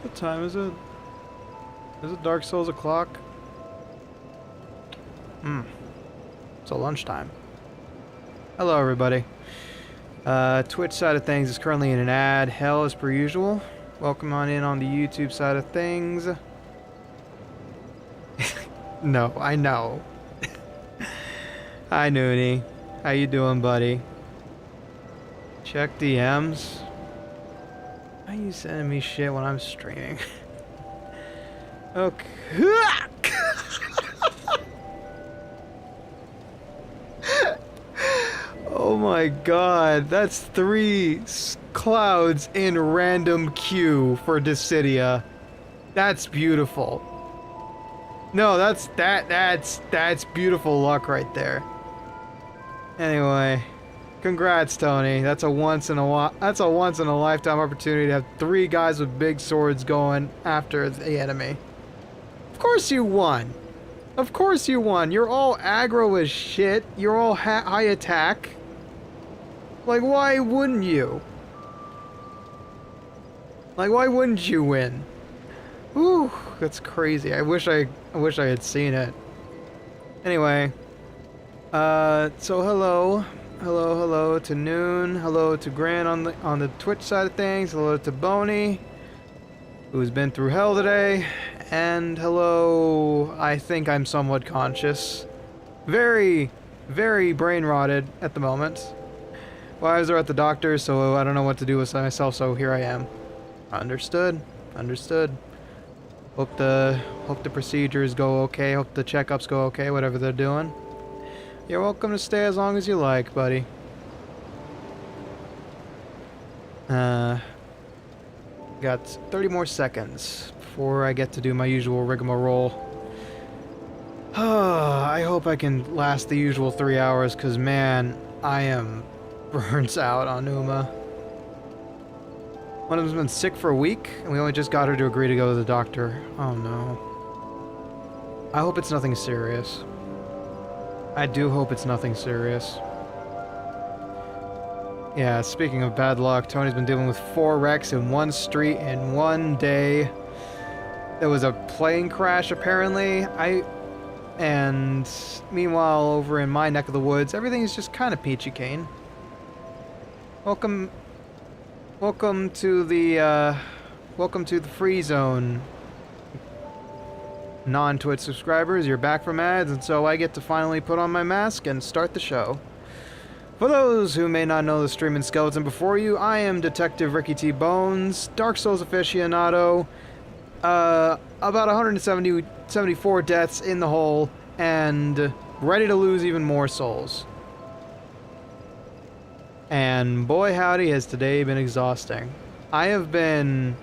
What time is it? Is it Dark Souls o'clock? It's a lunchtime. Hello, everybody. Twitch side of things is currently in an ad. Hell, as per usual. Welcome on in on the YouTube side of things. No, I know. Hi, Noonie. How you doing, buddy? Check DMs. Why are you sending me shit when I'm streaming? Okay. Oh my god, that's 3 clouds in random queue for Dissidia. That's beautiful. No, that's beautiful luck right there. Anyway, congrats, Tony. That's a once in a lifetime opportunity to have 3 guys with big swords going after the enemy. Of course you won. Of course you won. You're all aggro as shit. You're all high attack. Like, why wouldn't you? Like, why wouldn't you win? Whew, that's crazy. I wish I had seen it. Anyway, so hello to Noon, hello to Gran on the Twitch side of things, hello to Boney, who's been through hell today, and hello, I think I'm somewhat conscious. Very, very brain rotted at the moment. Wives are at the doctor, so I don't know what to do with myself, so here I am. Understood. Understood. Hope the procedures go okay, hope the checkups go okay, whatever they're doing. You're welcome to stay as long as you like, buddy. Got 30 more seconds before I get to do my usual rigmarole. I hope I can last the usual 3 hours, cause man, I am burnt out on Uma. One of them's been sick for a week, and we only just got her to agree to go to the doctor. Oh no. I hope it's nothing serious. I do hope it's nothing serious. Yeah, speaking of bad luck, Tony's been dealing with 4 wrecks in 1 street in 1 day. There was a plane crash, apparently. And meanwhile, over in my neck of the woods, everything is just kind of peachy keen. Welcome to the free zone, non-Twitch subscribers. You're back from ads, and so I get to finally put on my mask and start the show. For those who may not know the streaming skeleton before you, I am Detective Ricky T. Bones, Dark Souls aficionado, about 174 deaths in the hole, and ready to lose even more souls. And boy howdy has today been exhausting. I have been...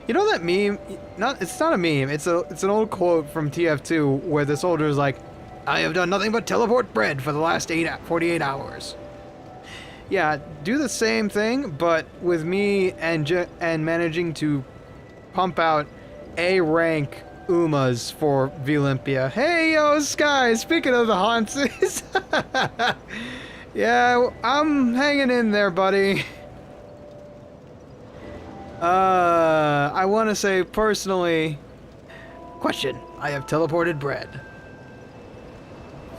You know that meme? It's not a meme, it's an old quote from TF2 where the soldier is like, I have done nothing but teleport bread for the last 48 hours. Yeah, do the same thing, but with me and managing to pump out A-rank Umas for Veolympia. Hey yo, Sky, speaking of the Hanses. Yeah, I'm hanging in there, buddy. I want to say personally... Question, I have teleported bread.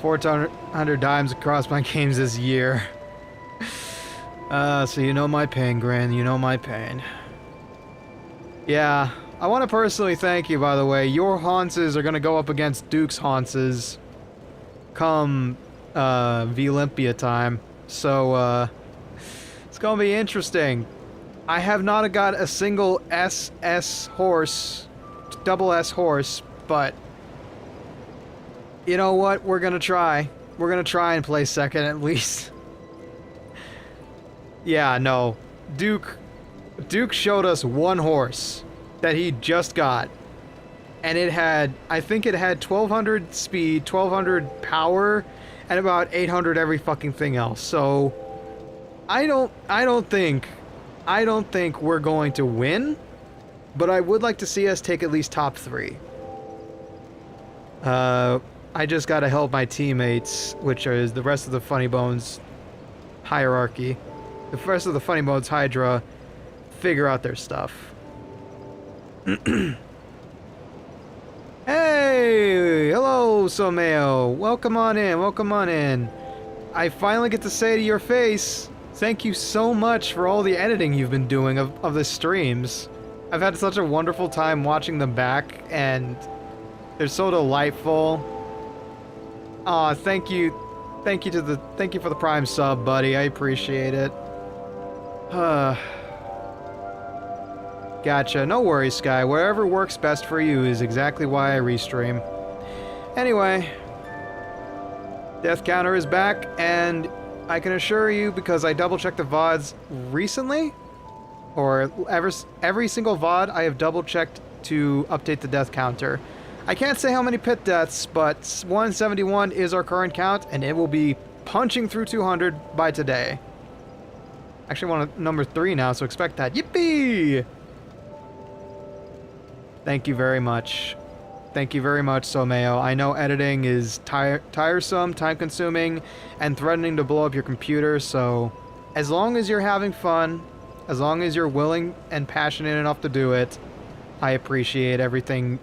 400 dimes across my games this year. So you know my pain, Gran, you know my pain. Yeah, I want to personally thank you, by the way. Your Hanses are going to go up against Duke's Hanses come Veolympia time, so it's gonna be interesting. I have not got a single SS horse, double S horse, but you know what? We're gonna try. We're gonna try and play second at least. Yeah, no. Duke showed us 1 horse that he just got, and it had, I think it had 1200 speed, 1200 power, and about 800 every fucking thing else. So I don't think we're going to win, but I would like to see us take at least top 3. I just gotta help my teammates, which is the rest of the Funny Bones hierarchy, the rest of the Funny Bones Hydra, figure out their stuff. Hey! Hello, Someo! Welcome on in, welcome on in. I finally get to say to your face, thank you so much for all the editing you've been doing of the streams. I've had such a wonderful time watching them back, and they're so delightful. Aw, thank you. Thank you for the Prime sub, buddy. I appreciate it. Gotcha. No worries, Sky. Whatever works best for you is exactly why I restream. Anyway, Death Counter is back, and I can assure you, because I double-checked the VODs recently, or every single VOD I have double-checked to update the death counter. I can't say how many pit deaths, but 171 is our current count, and it will be punching through 200 by today. Actually, I'm on number 3 now, so expect that. Yippee! Thank you very much. Thank you very much, Someo. I know editing is tiresome, time-consuming, and threatening to blow up your computer, so as long as you're having fun, as long as you're willing and passionate enough to do it, I appreciate everything.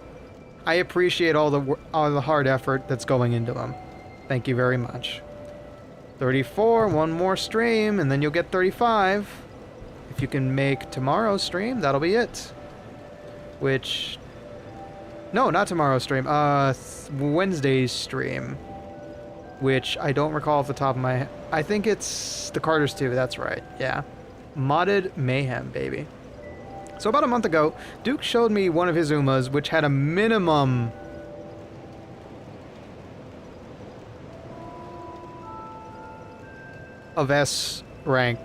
I appreciate all the hard effort that's going into them. Thank you very much. 34, one more stream, and then you'll get 35. If you can make tomorrow's stream, that'll be it. Which... No, not tomorrow's stream. Wednesday's stream. Which I don't recall off the top of my head. I think it's the Carters 2, that's right. Yeah. Modded Mayhem, baby. So about a month ago, Duke showed me one of his Umas, which had a minimum... of S rank.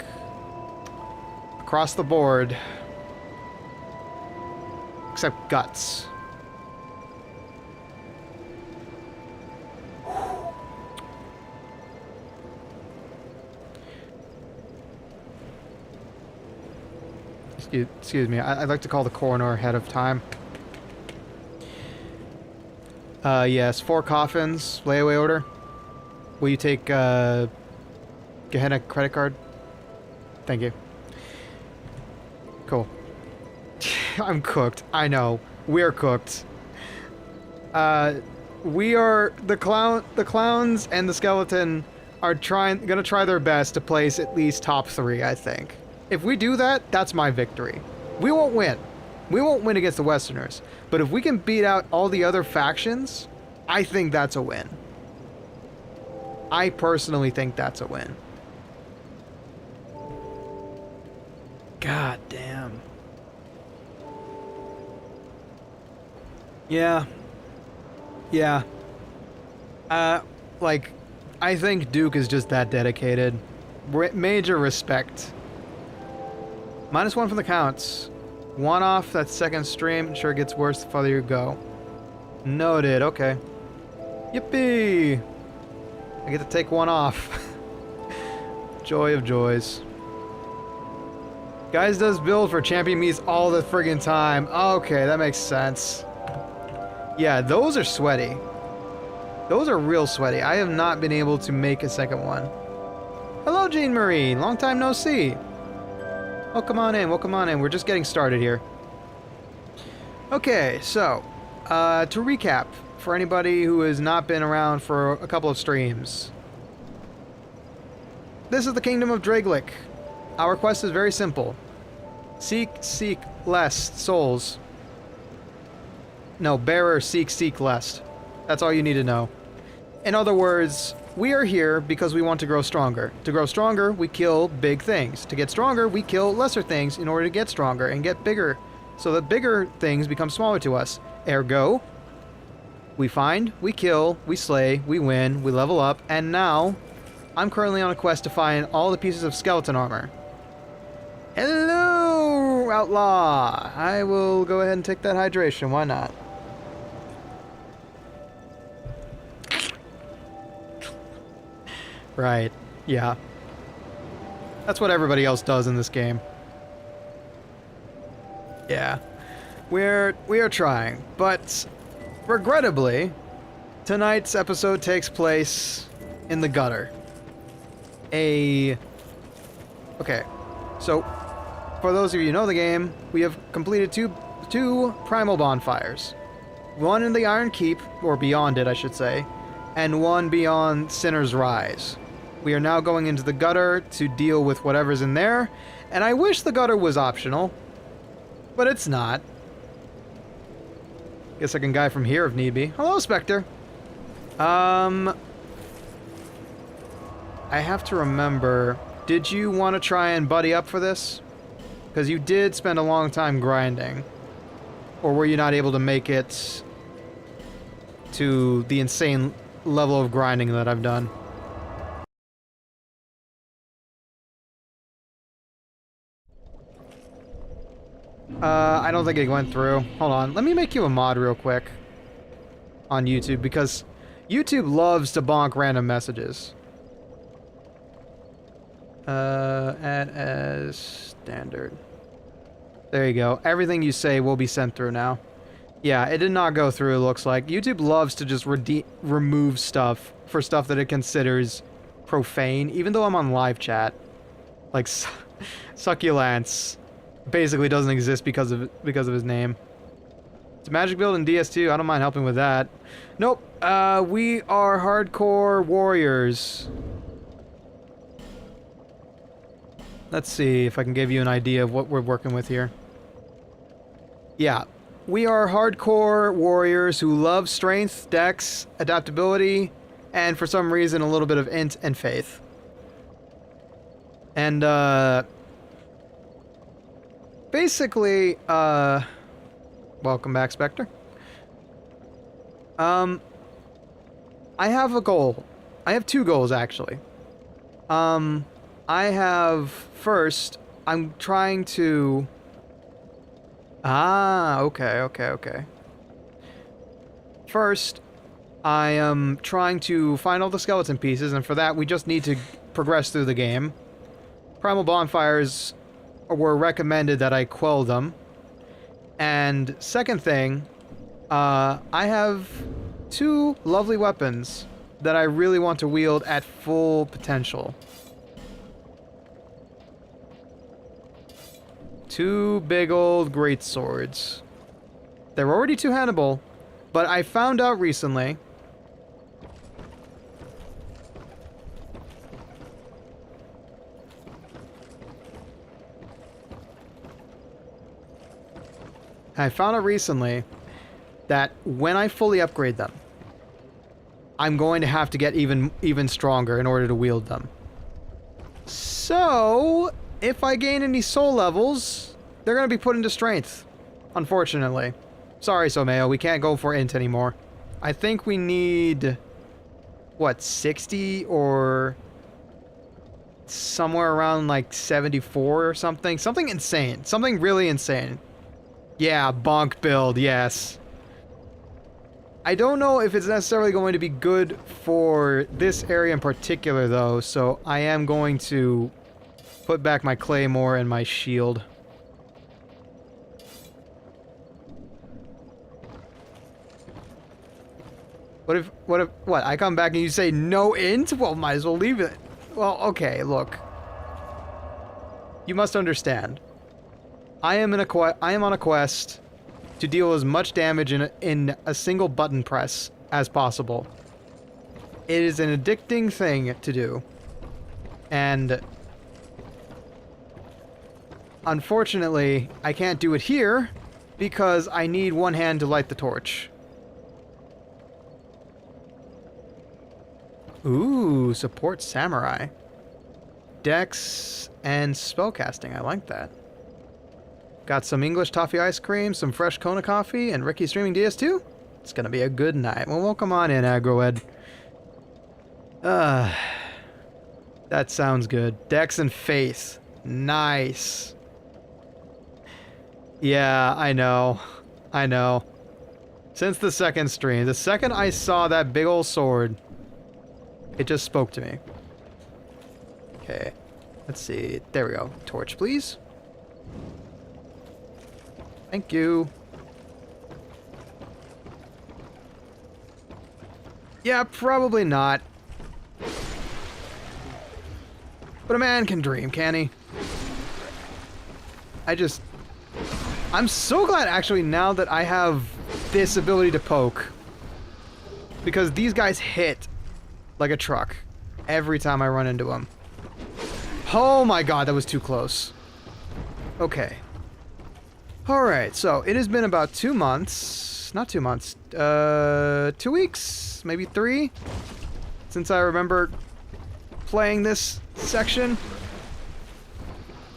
Across the board. Except Guts. Excuse me, I'd like to call the coroner ahead of time. Yes, 4 coffins, layaway order. Will you take, Gehenna credit card? Thank you. Cool. I'm cooked. I know. We're cooked. We are... The clowns and the skeleton are gonna try their best to place at least top 3, I think. If we do that, that's my victory. We won't win. We won't win against the Westerners. But if we can beat out all the other factions, I think that's a win. I personally think that's a win. God damn. Yeah. Yeah. Like, I think Duke is just that dedicated. Major respect. -1 from the counts. 1 off that second stream. Sure gets worse the farther you go. Noted. Okay. Yippee! I get to take 1 off. Joy of joys. Guys does build for champion meets all the friggin' time. Okay, that makes sense. Yeah, those are sweaty. Those are real sweaty. I have not been able to make a second one. Hello, Jean Marie. Long time no see. Welcome on in, welcome on in. We're just getting started here. Okay, so, to recap, for anybody who has not been around for a couple of streams. This is the Kingdom of Draglik. Our quest is very simple. Seek less souls. No, bearer seek less. That's all you need to know. In other words, we are here because we want to grow stronger. To grow stronger, we kill big things. To get stronger, we kill lesser things in order to get stronger and get bigger. So the bigger things become smaller to us. Ergo, we find, we kill, we slay, we win, we level up, and now I'm currently on a quest to find all the pieces of skeleton armor. Hello, outlaw! I will go ahead and take that hydration, why not? Right, yeah. That's what everybody else does in this game. Yeah. We are trying, but regrettably, tonight's episode takes place in the gutter. Okay, so for those of you who know the game, we have completed 2 primal bonfires. One in the Iron Keep, or beyond it, I should say, and one beyond Sinner's Rise. We are now going into the gutter to deal with whatever's in there, and I wish the gutter was optional, but it's not. Guess I can guide from here if need be. Hello, Spectre. I have to remember, did you want to try and buddy up for this? Because you did spend a long time grinding. Or were you not able to make it to the insane level of grinding that I've done? I don't think it went through. Hold on, let me make you a mod real quick on YouTube, because YouTube loves to bonk random messages. Add as standard. There you go. Everything you say will be sent through now. Yeah, it did not go through, it looks like. YouTube loves to just remove stuff for stuff that it considers profane, even though I'm on live chat. Like, Succulents basically doesn't exist because of his name. It's a magic build in DS2. I don't mind helping with that. Nope. We are hardcore warriors. Let's see if I can give you an idea of what we're working with here. Yeah. We are hardcore warriors who love strength, dex, adaptability, and for some reason a little bit of int and faith. And, basically, welcome back, Spectre. I have a goal. I have 2 goals, actually. I have, first, I'm trying to... okay. First, I am trying to find all the skeleton pieces, and for that, we just need to progress through the game. Primal bonfires were recommended that I quell them. And second thing, I have 2 lovely weapons that I really want to wield at full potential. 2 big old great swords. They're already two-handable, but I found out recently that when I fully upgrade them, I'm going to have to get even stronger in order to wield them. So, if I gain any soul levels, they're going to be put into strength, unfortunately. Sorry, Someo, we can't go for int anymore. I think we need, what, 60 or somewhere around like 74 or something? Something insane. Something really insane. Yeah, bonk build, yes. I don't know if it's necessarily going to be good for this area in particular, though, so I am going to put back my claymore and my shield. What, I come back and you say no int? Well, might as well leave it. Well, okay, look. You must understand. I am on a quest to deal as much damage in a single button press as possible. It is an addicting thing to do. And unfortunately, I can't do it here because I need one hand to light the torch. Ooh, support samurai. Dex and spellcasting, I like that. Got some English toffee ice cream, some fresh Kona coffee, and Ricky streaming DS2? It's gonna be a good night. Well, welcome on in, Agroed. That sounds good. Dex and faith. Nice. Yeah, I know. I know. Since the second stream, the second I saw that big old sword, it just spoke to me. Okay. Let's see. There we go. Torch, please. Thank you. Yeah, probably not. But a man can dream, can he? I'm so glad, actually, now that I have this ability to poke. Because these guys hit like a truck every time I run into them. Oh my god, that was too close. Okay. Alright, so it has been about 2 months. Not 2 months. 2 weeks? Maybe 3? Since I remember playing this section.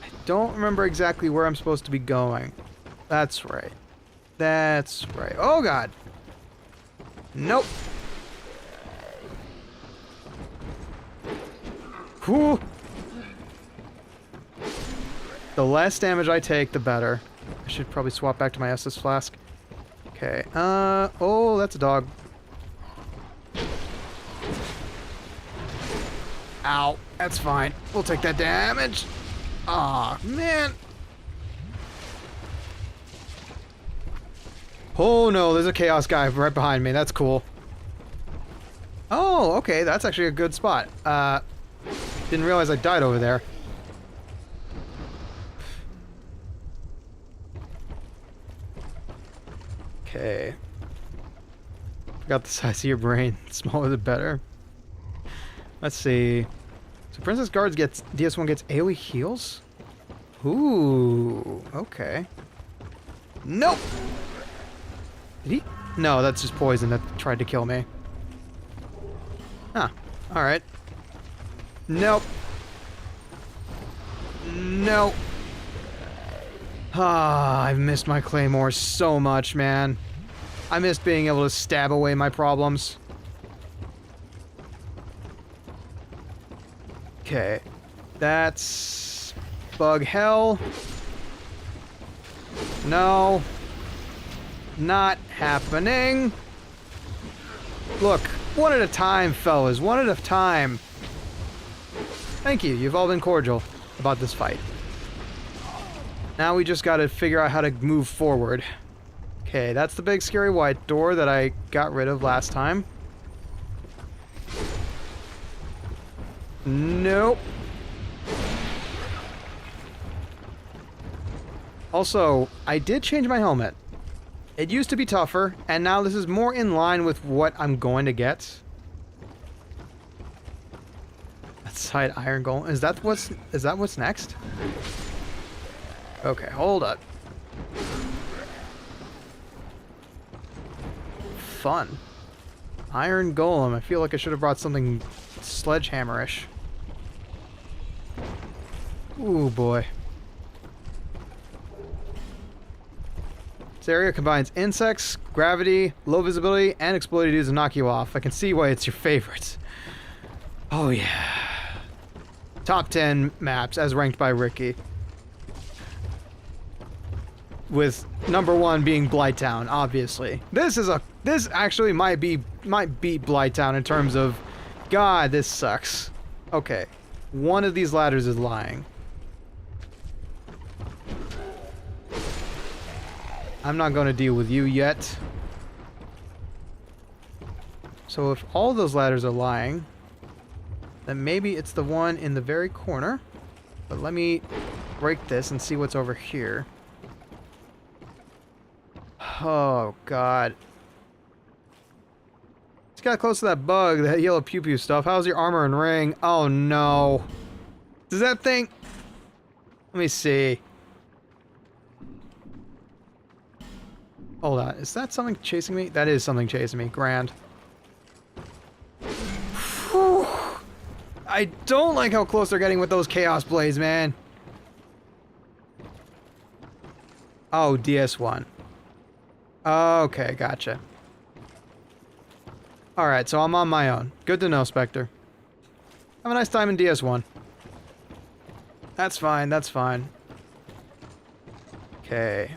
I don't remember exactly where I'm supposed to be going. That's right. That's right. Oh god! Nope. Whew. The less damage I take, the better. I should probably swap back to my SS flask. Okay. Oh, that's a dog. Ow. That's fine. We'll take that damage. Aw, man. Oh no, there's a chaos guy right behind me. That's cool. Oh, okay. That's actually a good spot. Didn't realize I died over there. Okay. Forgot the size of your brain. Smaller the better. Let's see. So Princess Guards gets... DS1 gets AoE heals? Ooh. Okay. Nope! Did he? No, that's just poison that tried to kill me. Huh. Alright. Nope. Nope. Ah, I've missed my claymore so much, man. I missed being able to stab away my problems. Okay. That's... bug hell. No. Not happening. Look, one at a time, fellas. One at a time. Thank you. You've all been cordial about this fight. Now we just gotta figure out how to move forward. Okay, that's the big scary white door that I got rid of last time. Nope. Also, I did change my helmet. It used to be tougher, and now this is more in line with what I'm going to get. That side iron golem. Is that what's next? Okay, hold up. Fun. Iron golem. I feel like I should have brought something sledgehammer-ish. Ooh, boy. This area combines insects, gravity, low visibility, and exploded to knock you off. I can see why it's your favorite. Oh, yeah. Top 10 maps as ranked by Ricky. With number 1 being Blighttown, obviously. This actually might beat Blighttown in terms of, God, this sucks. Okay, one of these ladders is lying. I'm not going to deal with you yet. So if all those ladders are lying, then maybe it's the one in the very corner. But let me break this and see what's over here. Oh, God. Just got close to that bug, that yellow pew-pew stuff. How's your armor and ring? Oh, no. Does that thing... Let me see. Hold on. Is that something chasing me? That is something chasing me. Grand. Whew. I don't like how close they're getting with those Chaos Blades, man. Oh, DS1. Okay, gotcha. Alright, so I'm on my own. Good to know, Spectre. Have a nice time in DS1. That's fine, that's fine. Okay.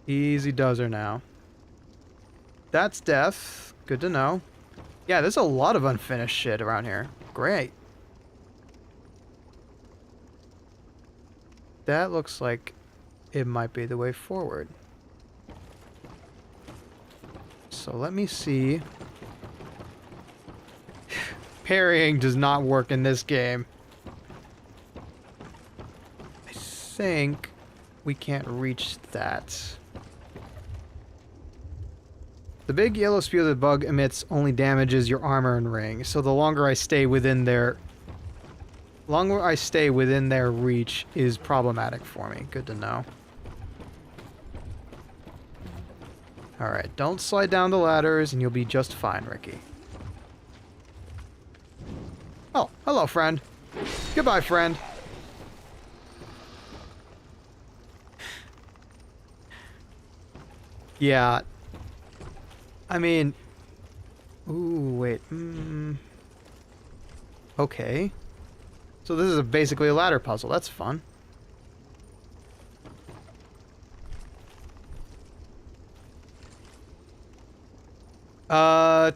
Easy does her now. That's death. Good to know. Yeah, there's a lot of unfinished shit around here. Great. That looks like it might be the way forward. So let me see. Parrying does not work in this game. I think we can't reach that. The big yellow spew the bug emits only damages your armor and ring, so the longer I stay within their reach is problematic for me. Good to know. Alright, don't slide down the ladders and you'll be just fine, Ricky. Oh, hello, friend. Goodbye, friend. Yeah. I mean... Ooh, wait. Okay. So this is basically a ladder puzzle. That's fun.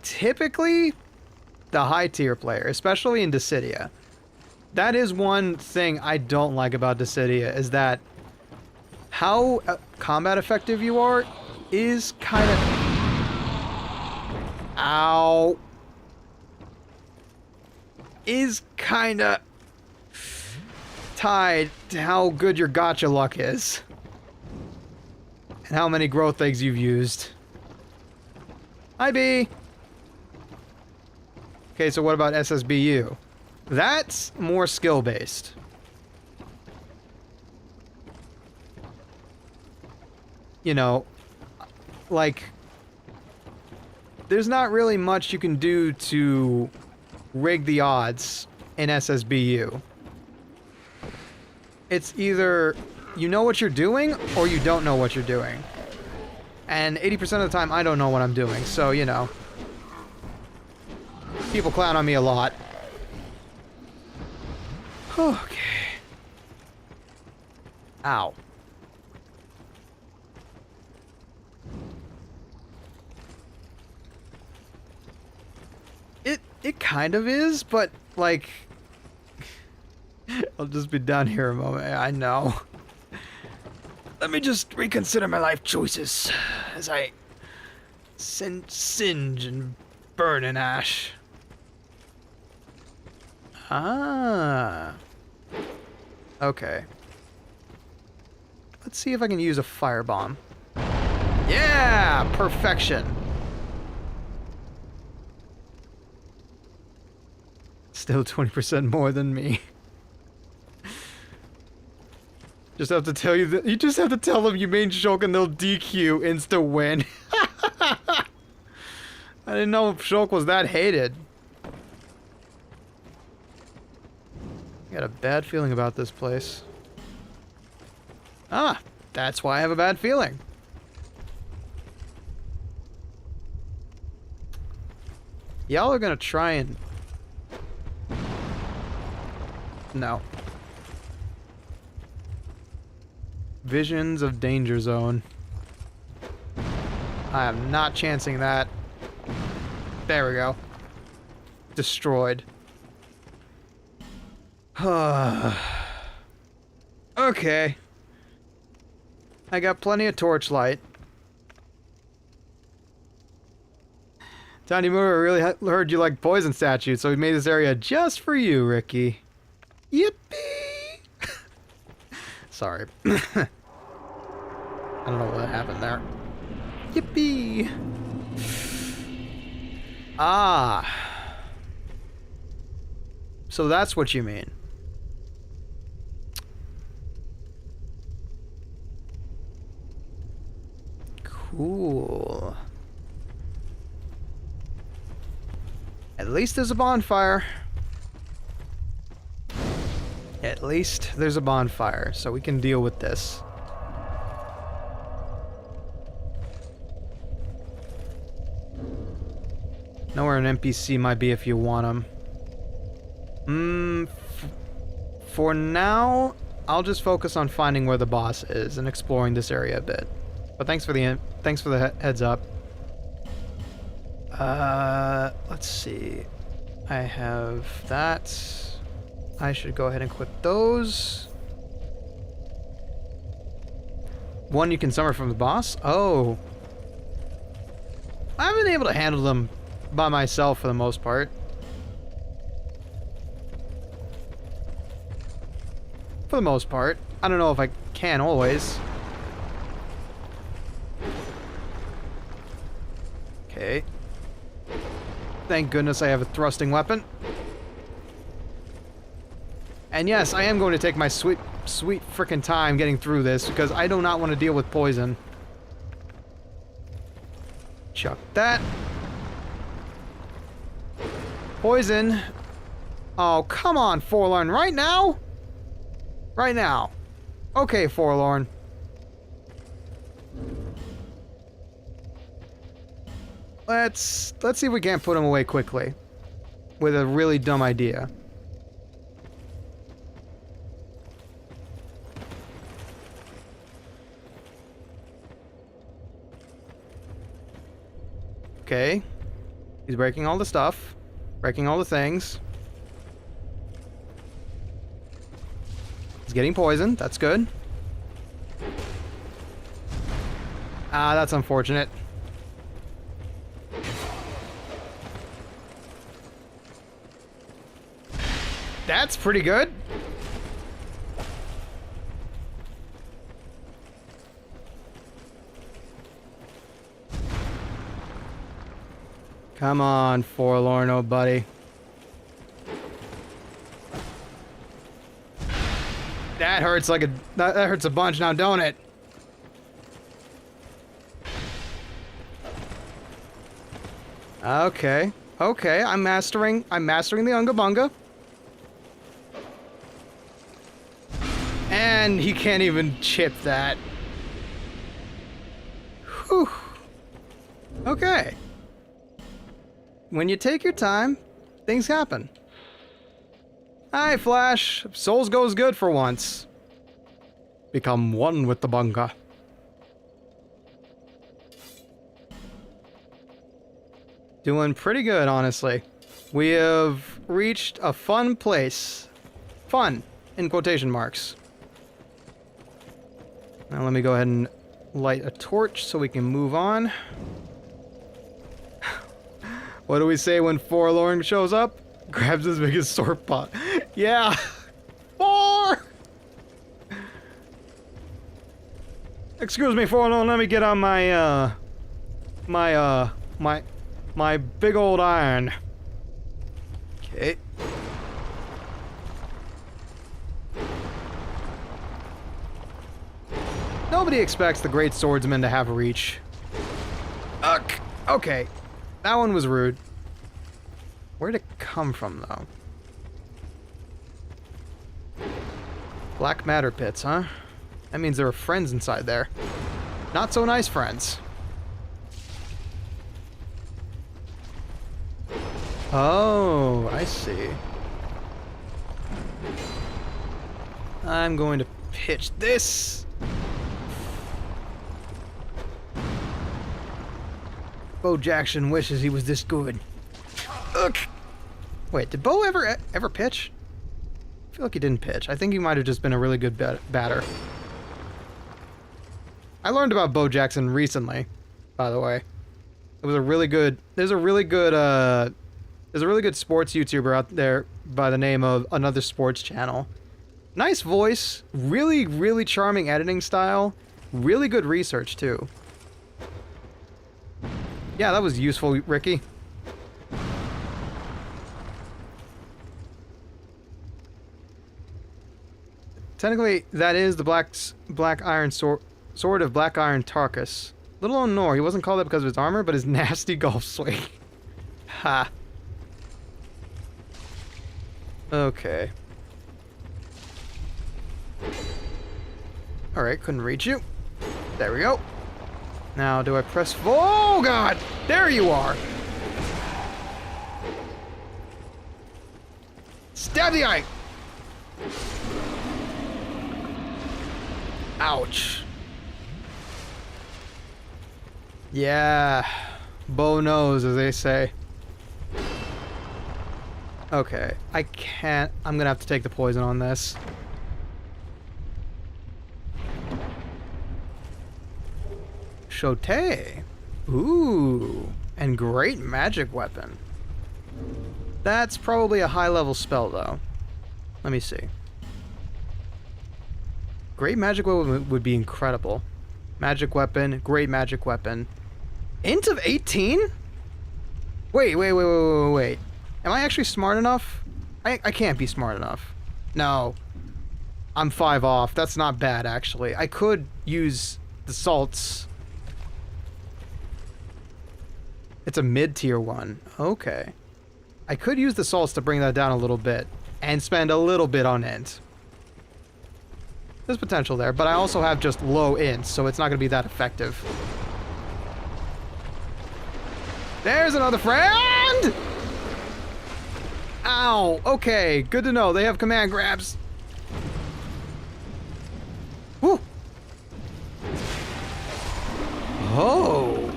Typically, the high-tier player, especially in Dissidia. That is one thing I don't like about Dissidia, is that how combat effective you are is kind of... Ow. Is kind of tied to how good your gotcha luck is. And how many growth eggs you've used. Hi, B. Okay, so what about SSBU? That's more skill-based. You know, like, there's not really much you can do to rig the odds in SSBU. It's either you know what you're doing or you don't know what you're doing. And 80% of the time, I don't know what I'm doing, so, you know. People clown on me a lot. Okay. Ow. It kind of is, but, like... I'll just be down here a moment. I know. Let me just reconsider my life choices as I singe and burn in ash. Ah. Okay. Let's see if I can use a firebomb. Yeah! Perfection! Still 20% more than me. Just have to tell you that you just have to tell them you main Shulk and they'll DQ insta win. I didn't know Shulk was that hated. I got a bad feeling about this place. Ah, that's why I have a bad feeling. Y'all are gonna try and... No. Visions of Danger Zone. I am not chancing that. There we go. Destroyed. Okay. I got plenty of torchlight. Tiny Moore really heard you like poison statues, so we made this area just for you, Ricky. Yippee! Sorry. I don't know what happened there. Yippee! Ah. So that's what you mean. Cool. At least there's a bonfire. At least there's a bonfire, so we can deal with this. Know where an NPC might be if you want them. For now, I'll just focus on finding where the boss is and exploring this area a bit. But thanks for the heads up. Let's see. I have that. I should go ahead and equip those. One you can summon from the boss? Oh. I've been able to handle them by myself for the most part. For the most part. I don't know if I can always. Okay. Thank goodness I have a thrusting weapon. And yes, I am going to take my sweet frickin' time getting through this because I do not want to deal with poison. Chuck that. Poison. Oh, come on, Forlorn. Right now? Right now. Okay, Forlorn. Let's see if we can't put him away quickly. With a really dumb idea. Okay. He's breaking all the stuff. Breaking all the things. He's getting poisoned. That's good. Ah, that's unfortunate. That's pretty good. Come on, Forlorn, oh buddy. That hurts like a... That hurts a bunch now, don't it? Okay. Okay, I'm mastering the Unga Bunga. And he can't even chip that. Whew. Okay. When you take your time, things happen. Hi, Flash. Souls goes good for once. Become one with the bunga. Doing pretty good, honestly. We have reached a fun place. Fun, in quotation marks. Now let me go ahead and light a torch so we can move on. What do we say when Forlorn shows up? Grabs his biggest sword pot. Yeah! 4! Excuse me, Forlorn, let me get on my, my big old iron. Okay. Nobody expects the great swordsman to have reach. Okay. That one was rude. Where'd it come from, though? Black matter pits, huh? That means there are friends inside there. Not so nice friends. Oh, I see. I'm going to pitch this. Bo Jackson wishes he was this good. Ugh. Wait, did Bo ever pitch? I feel like he didn't pitch. I think he might have just been a really good batter. I learned about Bo Jackson recently, by the way. It was a really good... There's a really good sports YouTuber out there by the name of Another Sports Channel. Nice voice, really, really charming editing style, really good research too. Yeah, that was useful, Ricky. Technically, that is the black iron sword of Black Iron Tarkus. Little unknown lore, he wasn't called that because of his armor, but his nasty golf swing. Ha. Okay. Alright, couldn't reach you. There we go. Now, do I press... Oh, God! There you are! Stab the eye! Ouch. Yeah. Bo knows, as they say. Okay. I can't... I'm gonna have to take the poison on this. Shote. Ooh. And great magic weapon. That's probably a high-level spell, though. Let me see. Great magic weapon would be incredible. Magic weapon, great magic weapon. Int of 18? Wait. Am I actually smart enough? I can't be smart enough. No. I'm 5 off. That's not bad, actually. I could use the salts. It's a mid-tier one. Okay. I could use the salts to bring that down a little bit and spend a little bit on int. There's potential there, but I also have just low int, so it's not going to be that effective. There's another friend! Ow! Okay, good to know. They have command grabs. Woo! Oh!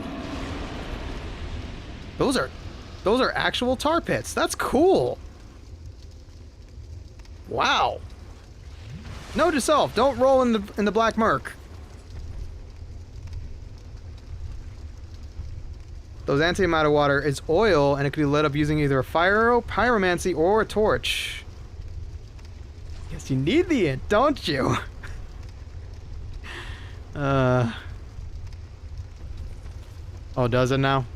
Those are actual tar pits. That's cool. Wow. Note to self, don't roll in the black murk. Those antimatter water is oil, and it can be lit up using either a fire arrow, pyromancy, or a torch. Guess you need the int, don't you? Oh, does it now?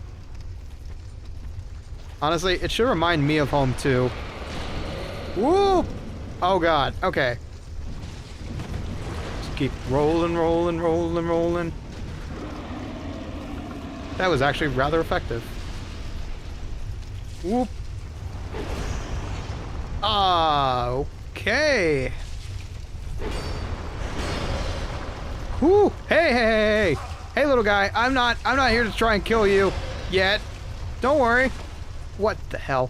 Honestly, it should remind me of home too. Woo! Oh god, okay. Just keep rolling. That was actually rather effective. Whoop. Ah, okay. Whoo! Hey, little guy. I'm not here to try and kill you yet. Don't worry. What the hell?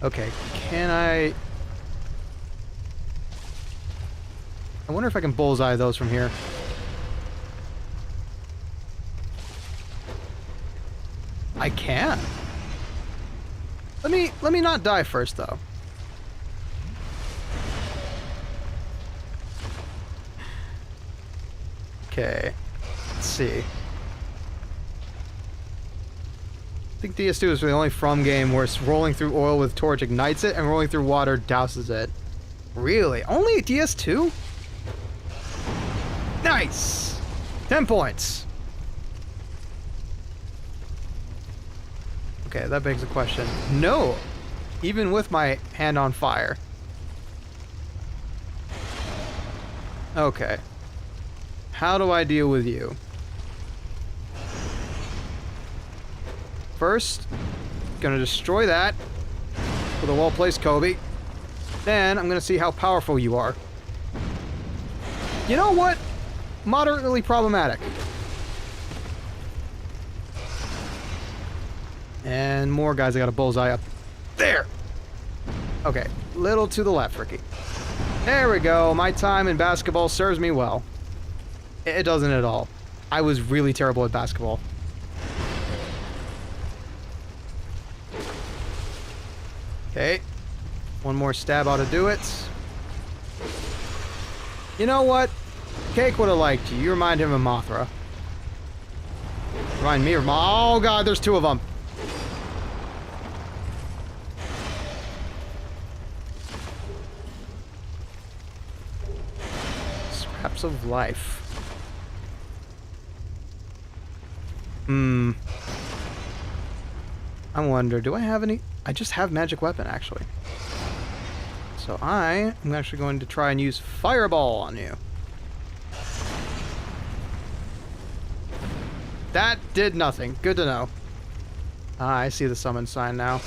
Okay, can I wonder if I can bullseye those from here. I can. Let me not die first though. Okay. Let's see. I think DS2 is the only From game where rolling through oil with torch ignites it and rolling through water douses it. Really? Only DS2? Nice! 10 points. Okay, that begs the question. No! Even with my hand on fire. Okay. How do I deal with you? First, gonna destroy that with a well-placed Kobe. Then, I'm gonna see how powerful you are. You know what? Moderately problematic. And more guys I got a bullseye up there. Okay, little to the left, Ricky. There we go. My time in basketball serves me well. It doesn't at all. I was really terrible at basketball. Okay. One more stab ought to do it. You know what? Cake would have liked you. You remind him of Mothra. Remind me of... Oh god, there's 2 of them. Scraps of life. I wonder, do I have any... I just have magic weapon, actually. So I am actually going to try and use Fireball on you. That did nothing. Good to know. Ah, I see the summon sign now.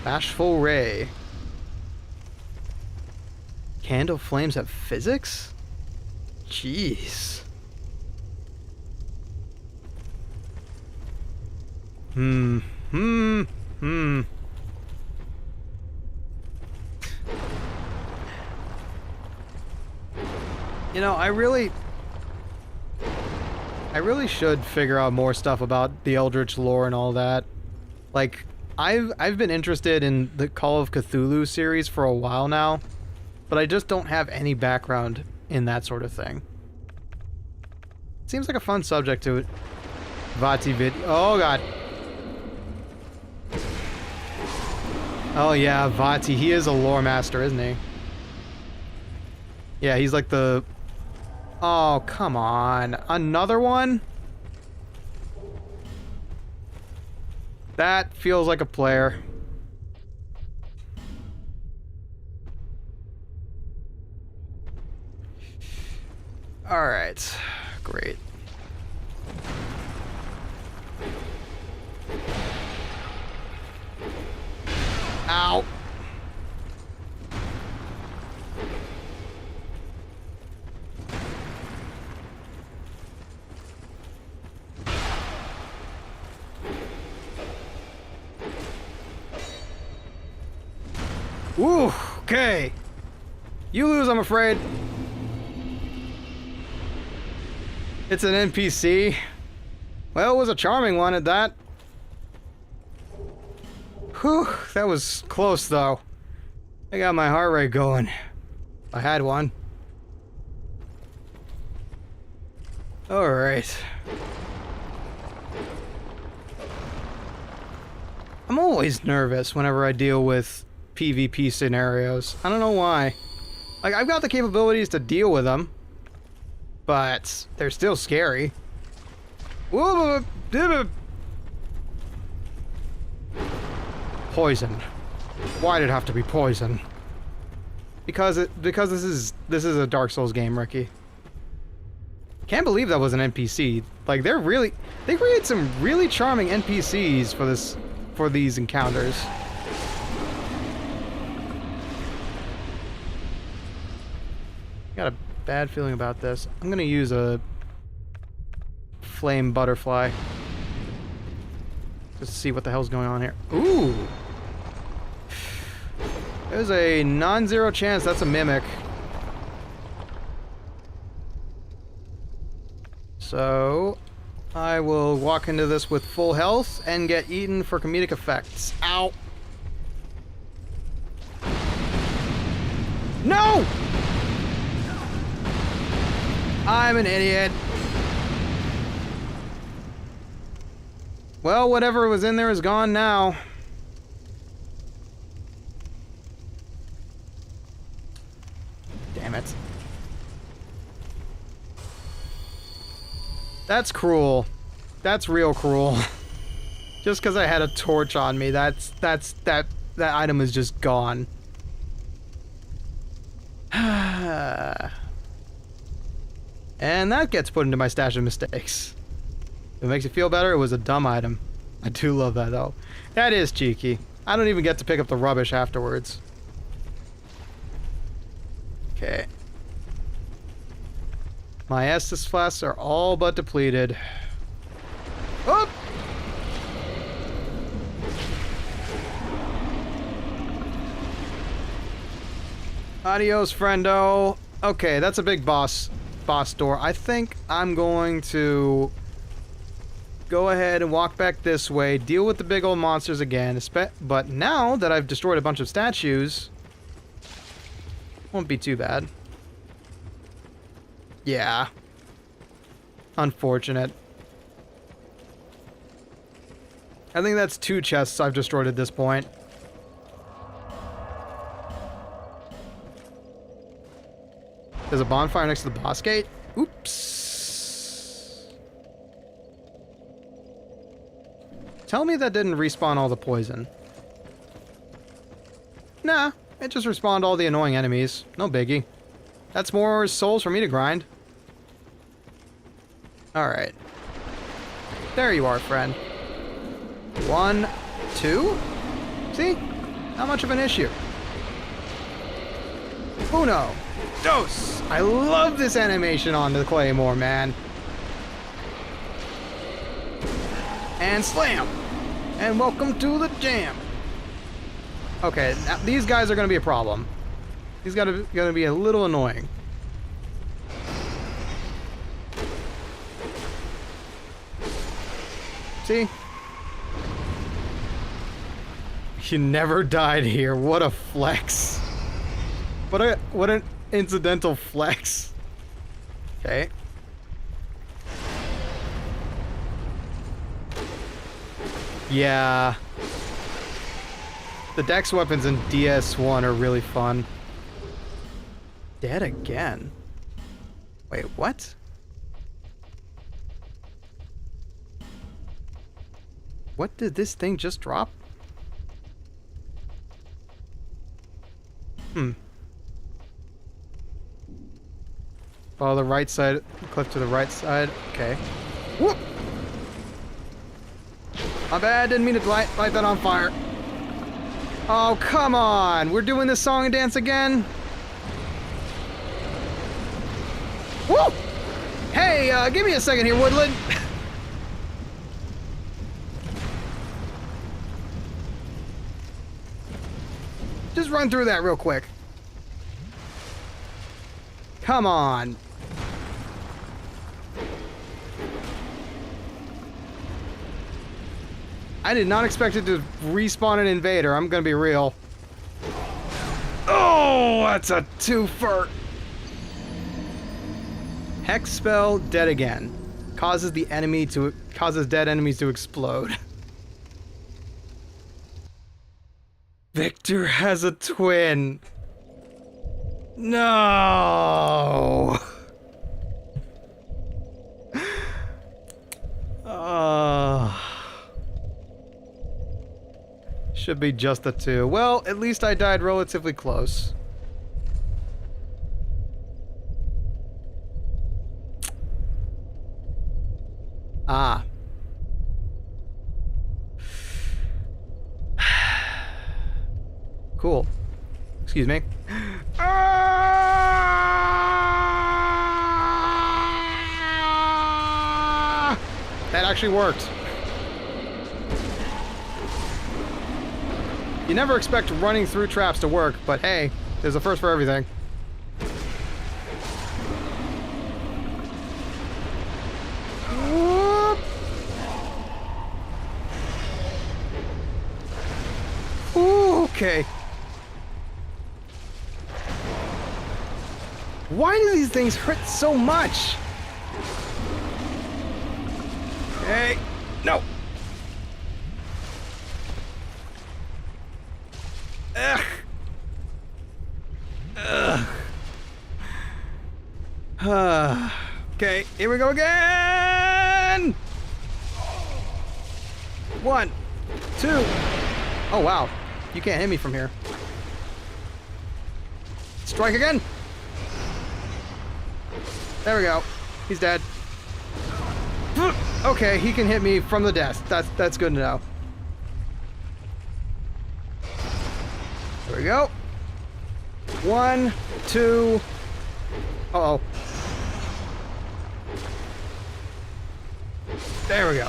Bashful Ray. Candle flames have physics? Jeez. You know, I really should figure out more stuff about the Eldritch lore and all that. Like, I've been interested in the Call of Cthulhu series for a while now, but I just don't have any background in that sort of thing. Seems like a fun subject to VTube video. Oh god. Oh yeah, Vati. He is a lore master, isn't he? Yeah, he's like the... Oh, come on. Another one? That feels like a player. Alright. Great. Ow! Ooh, okay. You lose, I'm afraid. It's an NPC. Well, it was a charming one at that. Whew, that was close though. I got my heart rate going. I had one. Alright. I'm always nervous whenever I deal with PvP scenarios. I don't know why. Like, I've got the capabilities to deal with them, but they're still scary. Poison. Why did it have to be poison? Because this is a Dark Souls game, Ricky. Can't believe that was an NPC. Like, they create some really charming NPCs for these encounters. Got a bad feeling about this. I'm gonna use a flame butterfly. Just to see what the hell's going on here. Ooh! There's a non-zero chance that's a mimic. So, I will walk into this with full health and get eaten for comedic effects. Ow! No! I'm an idiot. Well, whatever was in there is gone now. Damn it. That's cruel. That's real cruel. Just because I had a torch on me, that item is just gone. And that gets put into my stash of mistakes. If it makes you feel better, it was a dumb item. I do love that though. That is cheeky. I don't even get to pick up the rubbish afterwards. Okay. My Estus flasks are all but depleted. Oh! Adios, friendo. Okay, that's a big boss door. I think I'm going to go ahead and walk back this way, deal with the big old monsters again, but now that I've destroyed a bunch of statues, won't be too bad. Yeah. Unfortunate. I think that's 2 chests I've destroyed at this point. There's a bonfire next to the boss gate? Oops. Tell me that didn't respawn all the poison. Nah, it just respawned all the annoying enemies. No biggie. That's more souls for me to grind. Alright. There you are, friend. 1, 2? See? Not much of an issue. Uno. Dos! I love this animation on the Claymore, man. And slam! And welcome to the jam! Okay, now these guys are gonna be a problem. These gonna be a little annoying. See? You never died here. What a flex. What an incidental flex. Okay. Yeah. The dex weapons in DS1 are really fun. Dead again? Wait, what? What did this thing just drop? Follow the right side, click to the right side. Okay. Whoop! My bad, didn't mean to light that on fire. Oh, come on! We're doing this song and dance again? Woo! Hey, give me a second here, Woodland. Just run through that real quick. Come on. I did not expect it to respawn an invader, I'm gonna be real. Oh, that's a twofer. Hex spell, dead again. Causes dead enemies to explode. Victor has a twin. No. Should be just the two. Well, at least I died relatively close. Ah. Cool. Excuse me. That actually worked. You never expect running through traps to work, but hey, there's a first for everything. Whoop. Ooh, okay. Why do these things hurt so much? Hey, no. Ugh. Ugh. Okay, here we go again. 1, 2. Oh wow, you can't hit me from here. Strike again. There we go. He's dead. Okay, he can hit me from the desk. That's good to know. There we go. 1, 2. Uh-oh. There we go.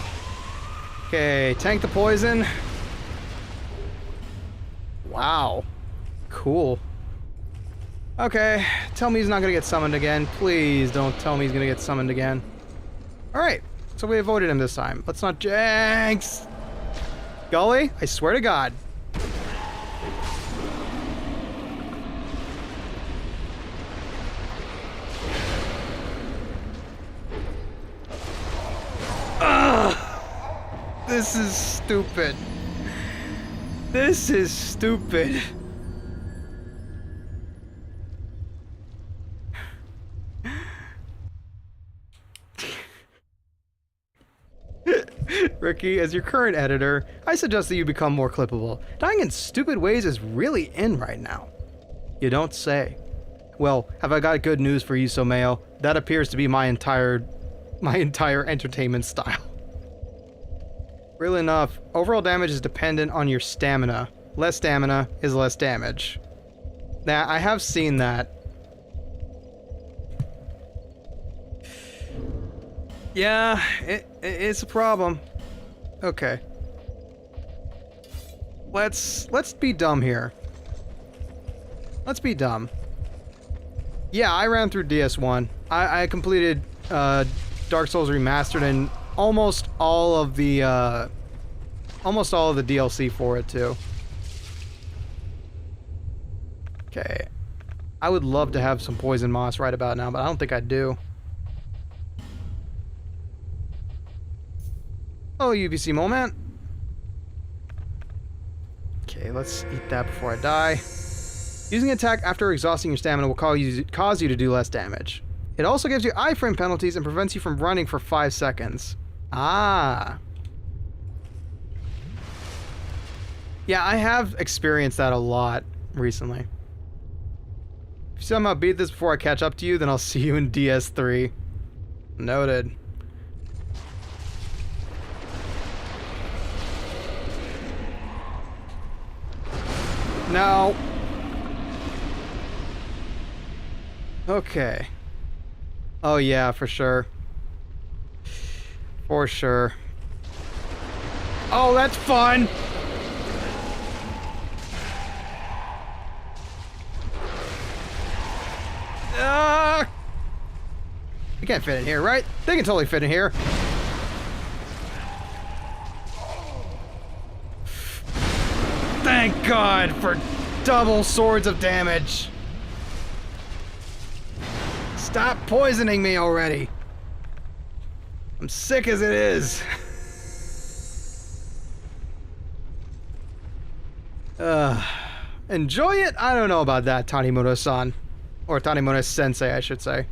Okay, tank the poison. Wow. Cool. Okay, tell me he's not gonna get summoned again. Please don't tell me he's gonna get summoned again. Alright, so we avoided him this time. Let's not jinx! Gully, I swear to God. Ugh! This is stupid. This is stupid. Ricky, as your current editor, I suggest that you become more clippable. Dying in stupid ways is really in right now. You don't say. Well, have I got good news for you, Someo? That appears to be my entire entertainment style. Really enough, overall damage is dependent on your stamina. Less stamina is less damage. Now, I have seen that. Yeah, it's a problem. Okay. Let's be dumb here. Let's be dumb. Yeah, I ran through DS1. I completed Dark Souls Remastered and almost all of the DLC for it too. Okay. I would love to have some poison moss right about now, but I don't think I do. Oh, UBC moment. Okay. Okay, let's eat that before I die. Using attack after exhausting your stamina will cause you to do less damage. It also gives you iframe penalties and prevents you from running for 5 seconds. Ah. Yeah, I have experienced that a lot recently. If you somehow beat this before I catch up to you, then I'll see you in DS3. Noted. No. Okay. Oh yeah, for sure. For sure. Oh, that's fun! You can't fit in here, right? They can totally fit in here. Thank God for double swords of damage. Stop poisoning me already. I'm sick as it is. Enjoy it? I don't know about that, Tanimoto-san. Or Tanimoto-sensei, I should say.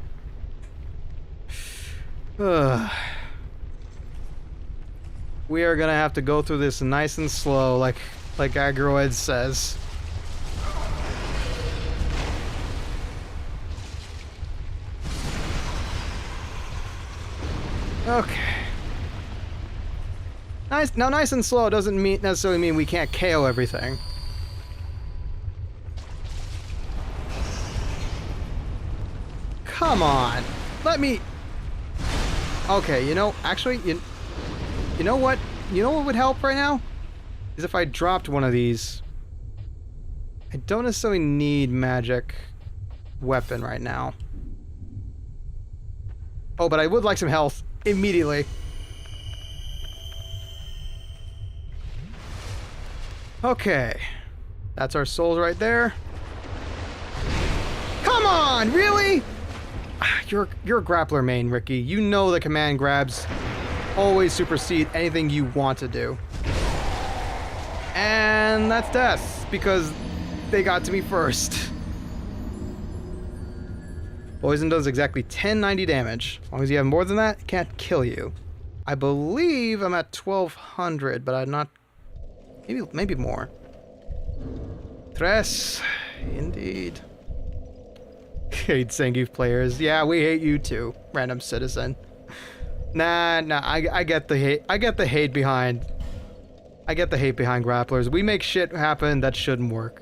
We are gonna have to go through this nice and slow, like Agroed says. Okay. Nice. Now, nice and slow doesn't necessarily mean we can't KO everything. Come on. Let me... Okay, you know, actually, you know what? You know what would help right now? Is if I dropped one of these. I don't necessarily need magic weapon right now. Oh, but I would like some health immediately. Okay. That's our souls right there. Come on, really? You're a grappler main, Ricky. You know the command grabs always supersede anything you want to do. And that's death, because they got to me first. Poison does exactly 1090 damage. As long as you have more than that, it can't kill you. I believe I'm at 1200, but I'm not... Maybe more. Tres. Indeed. Hate Zangief players. Yeah, we hate you too, random citizen. Nah, I get the hate. I get the hate behind grapplers. We make shit happen that shouldn't work.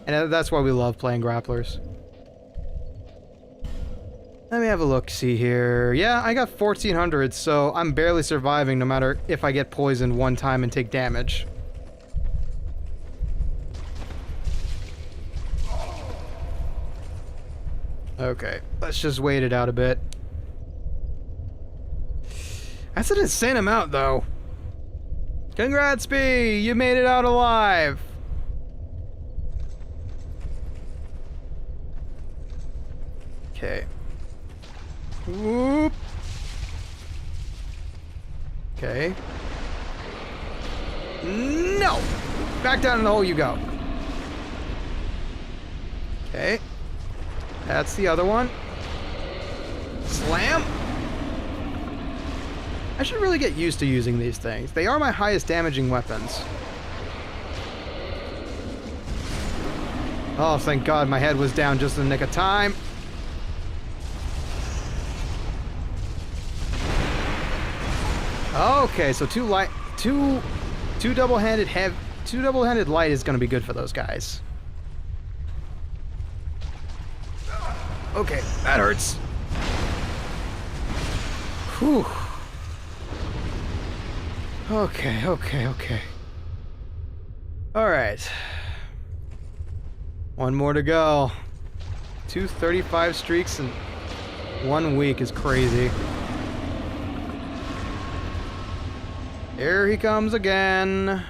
And that's why we love playing grapplers. Let me have a look, see here. Yeah, I got 1400, so I'm barely surviving no matter if I get poisoned one time and take damage. Okay, let's just wait it out a bit. That's an insane amount, though. Congrats, B! You made it out alive! Okay. Whoop! Okay. No! Back down in the hole you go. Okay. That's the other one. Slam! I should really get used to using these things. They are my highest damaging weapons. Oh, thank God my head was down just in the nick of time. Okay, so two double-handed light is gonna be good for those guys. Okay, that hurts. Whew. Okay. Alright. One more to go. 235 streaks in 1 week is crazy. Here he comes again.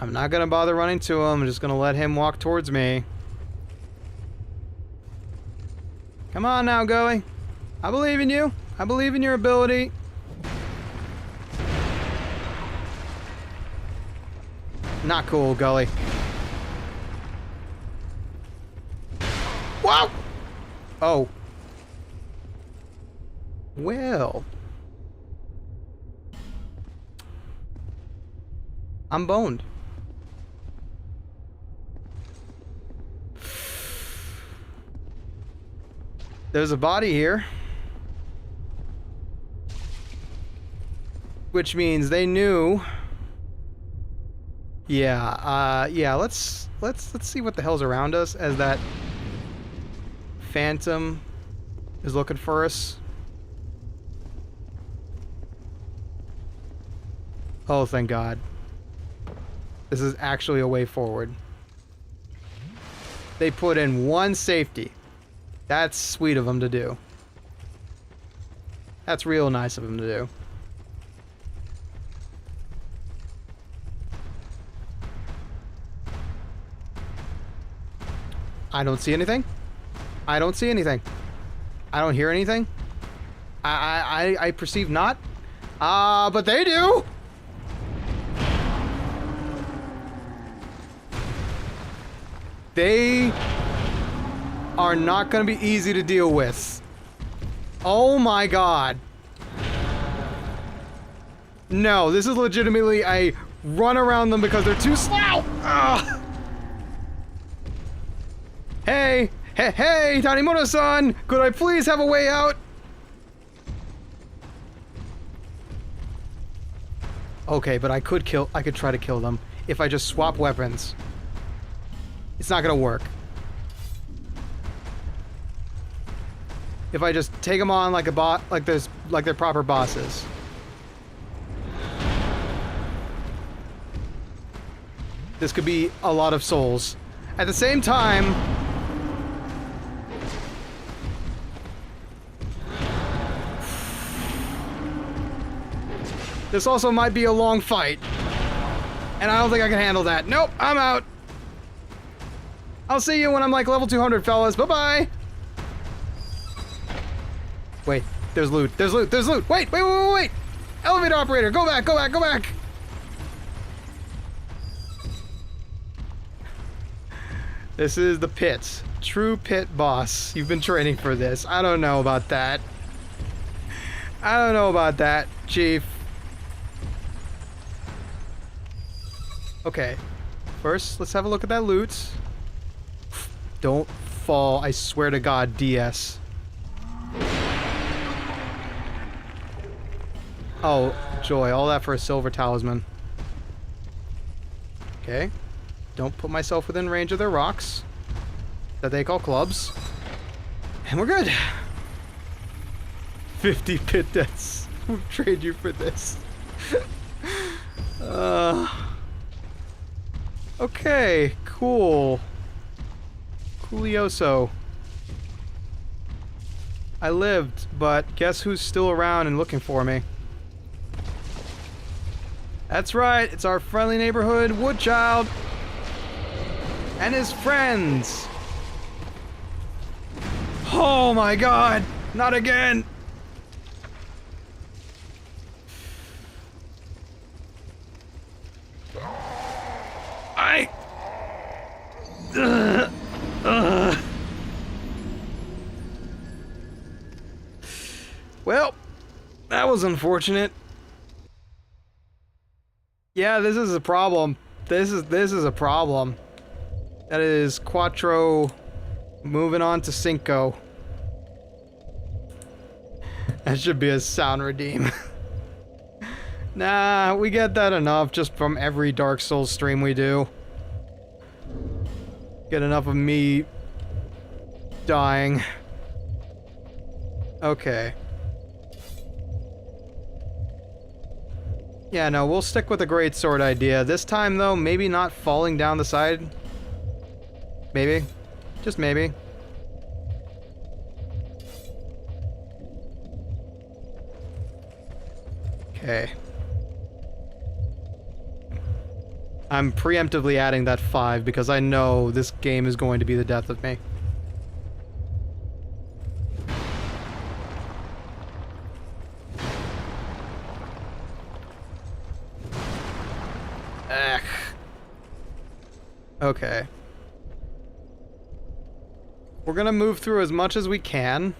I'm not gonna bother running to him, I'm just gonna let him walk towards me. Come on now, Goey. I believe in you. I believe in your ability. Not cool, Gully. Whoa! Oh. Well. I'm boned. There's a body here. Which means they knew. Yeah, yeah, let's see what the hell's around us as that phantom is looking for us. Oh, thank God. This is actually a way forward. They put in one safety. That's sweet of them to do. That's real nice of them to do. I don't see anything. I don't see anything. I don't hear anything. I perceive not. But they do. They are not going to be easy to deal with. Oh my God. No, this is legitimately a run around them because they're too slow. Ugh. Hey, hey, hey, Tanimoto-san, could I please have a way out? Okay, but I could try to kill them if I just swap weapons. It's not gonna work. If I just take them on like a bot, like they're proper bosses. This could be a lot of souls. At the same time, this also might be a long fight. And I don't think I can handle that. Nope, I'm out. I'll see you when I'm like level 200, fellas. Bye-bye. Wait, there's loot. There's loot. There's loot. Wait, wait, wait, wait, wait. Elevator operator, go back, go back, go back. This is the pit. True pit boss. You've been training for this. I don't know about that. I don't know about that, Chief. Okay. First, let's have a look at that loot. Don't fall. I swear to God, DS. Oh, joy. All that for a silver talisman. Okay. Don't put myself within range of their rocks that they call clubs. And we're good. 50 pit deaths. We'll trade you for this. Okay, cool. Coolioso. I lived, but guess who's still around and looking for me? That's right, it's our friendly neighborhood Woodchild and his friends. Oh my God, not again. Well, that was unfortunate. Yeah, this is a problem. This is a problem. That is Quattro moving on to Cinco. That should be a sound redeem. Nah, we get that enough just from every Dark Souls stream we do. Get enough of me dying. Okay. Yeah, no, we'll stick with the great sword idea. This time, though, maybe not falling down the side. Maybe. Just maybe. Okay. I'm preemptively adding that 5 because I know this game is going to be the death of me. Ugh. Okay. We're gonna move through as much as we can.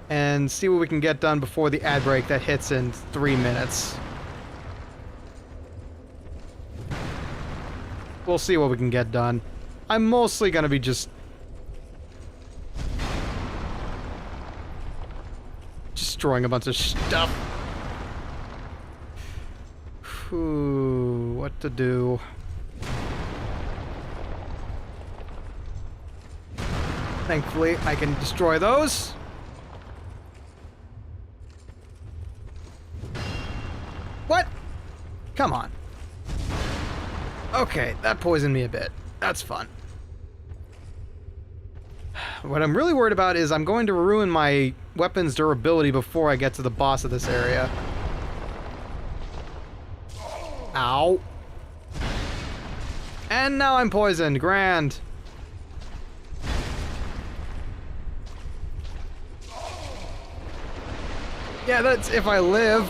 And see what we can get done before the ad break that hits in 3 minutes. We'll see what we can get done. I'm mostly gonna be just destroying a bunch of stuff. Ooh, what to do? Thankfully, I can destroy those. What? Come on. Okay, that poisoned me a bit. That's fun. What I'm really worried about is I'm going to ruin my weapon's durability before I get to the boss of this area. Ow. And now I'm poisoned. Grand. Yeah, that's if I live.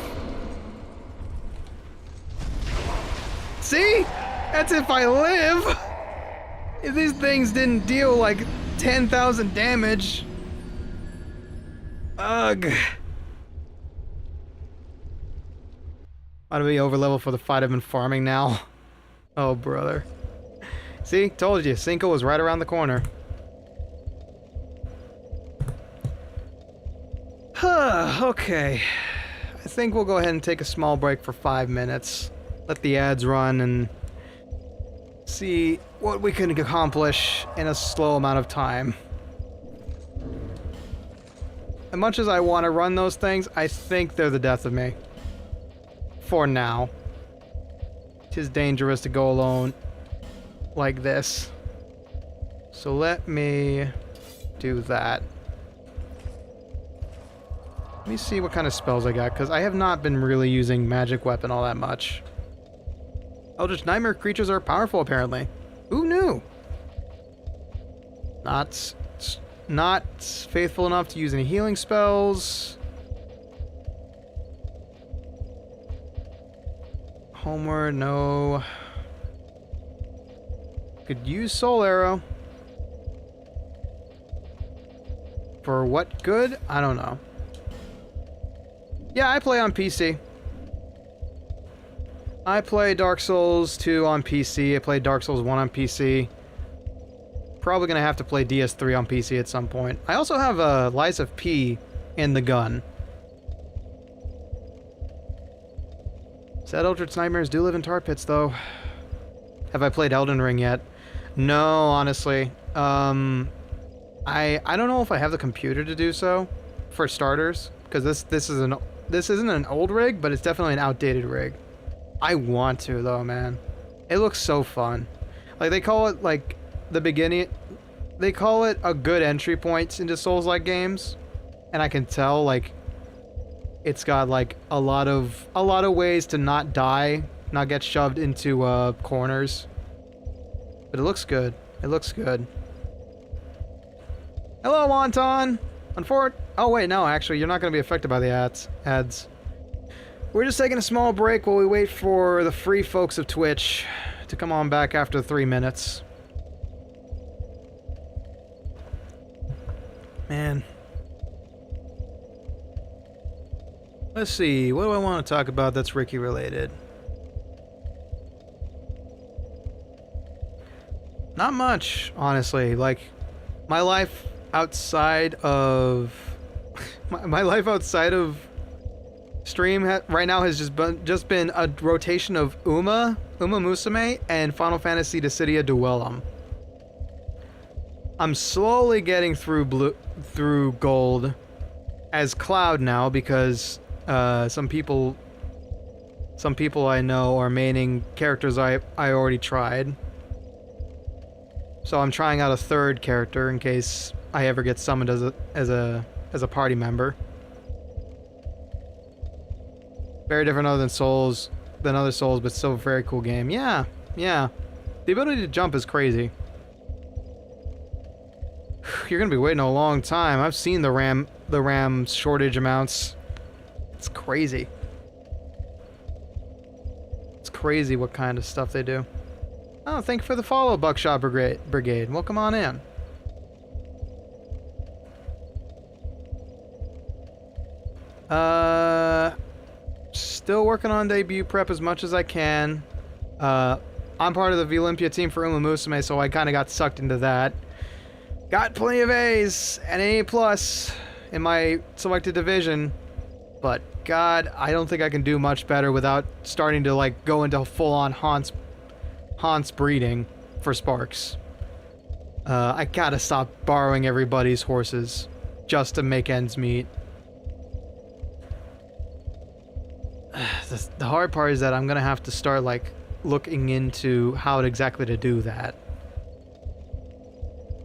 See? That's if I live. If these things didn't deal like 10,000 damage. Ugh. Ought to be over level for the fight I've been farming now. Oh, brother. See? Told you. Cinco was right around the corner. Okay. I think we'll go ahead and take a small break for 5 minutes. Let the ads run and see what we can accomplish in a slow amount of time. As much as I want to run those things, I think they're the death of me. For now. It is dangerous to go alone like this. So let me do that. Let me see what kind of spells I got, because I have not been really using magic weapon all that much. Eldritch Nightmare creatures are powerful, apparently. Who knew? Not faithful enough to use any healing spells. Homeward, no. Could use Soul Arrow. For what good? I don't know. Yeah, I play on PC. I play Dark Souls 2 on PC. I played Dark Souls 1 on PC. Probably gonna have to play DS3 on PC at some point. I also have a Lies of P in the gun. Said Eldritch Nightmares do live in tar pits, though. Have I played Elden Ring yet? No, honestly. I don't know if I have the computer to do so, for starters, because this isn't an old rig, but it's definitely an outdated rig. I want to, though, man. It looks so fun. Like, they call it, like, the beginning... They call it a good entry point into Souls-like games. And I can tell, like... It's got, like, a lot of ways to not die. Not get shoved into, corners. But it looks good. It looks good. Hello, Wonton! Oh, wait, no, actually, you're not going to be affected by the ads. We're just taking a small break while we wait for the free folks of Twitch to come on back after 3 minutes. Man. Let's see, what do I want to talk about that's Ricky related? Not much, honestly. Like, my life outside of... my life outside of stream right now has just been a rotation of Uma Musume, and Final Fantasy Dissidia Duellum. I'm slowly getting through Gold as Cloud now because some people I know are maining characters I already tried. So I'm trying out a third character in case I ever get summoned as a party member. Very different other than other Souls, but still a very cool game. Yeah. The ability to jump is crazy. You're gonna be waiting a long time. I've seen the RAM shortage amounts. It's crazy. It's crazy what kind of stuff they do. Oh, thank you for the follow, Buckshot Brigade. Welcome on in. Still working on debut prep as much as I can. I'm part of the Olympia team for Uma Musume, so I kind of got sucked into that. Got plenty of A's and an A+ in my selected division, but God, I don't think I can do much better without starting to like go into full-on Hans breeding for Sparks. I gotta stop borrowing everybody's horses just to make ends meet. The hard part is that I'm gonna have to start like looking into how exactly to do that.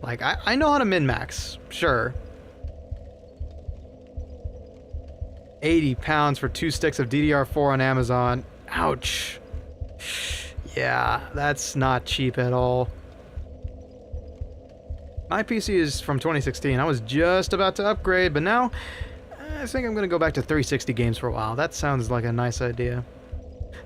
Like, I know how to min-max, sure. 80 pounds for 2 sticks of DDR4 on Amazon. Ouch. Yeah, that's not cheap at all. My PC is from 2016. I was just about to upgrade, but now I think I'm gonna go back to 360 games for a while. That sounds like a nice idea.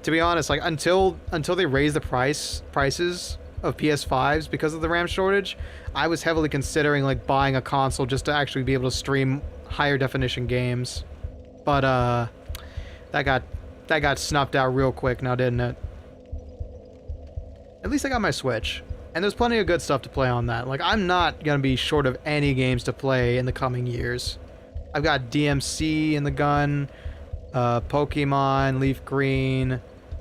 To be honest, like until they raise the prices of PS5s because of the RAM shortage, I was heavily considering like buying a console just to actually be able to stream higher definition games. But that got snuffed out real quick now, didn't it? At least I got my Switch, and there's plenty of good stuff to play on that. Like, I'm not gonna be short of any games to play in the coming years. I've got DMC in the gun, Pokemon, Leaf Green,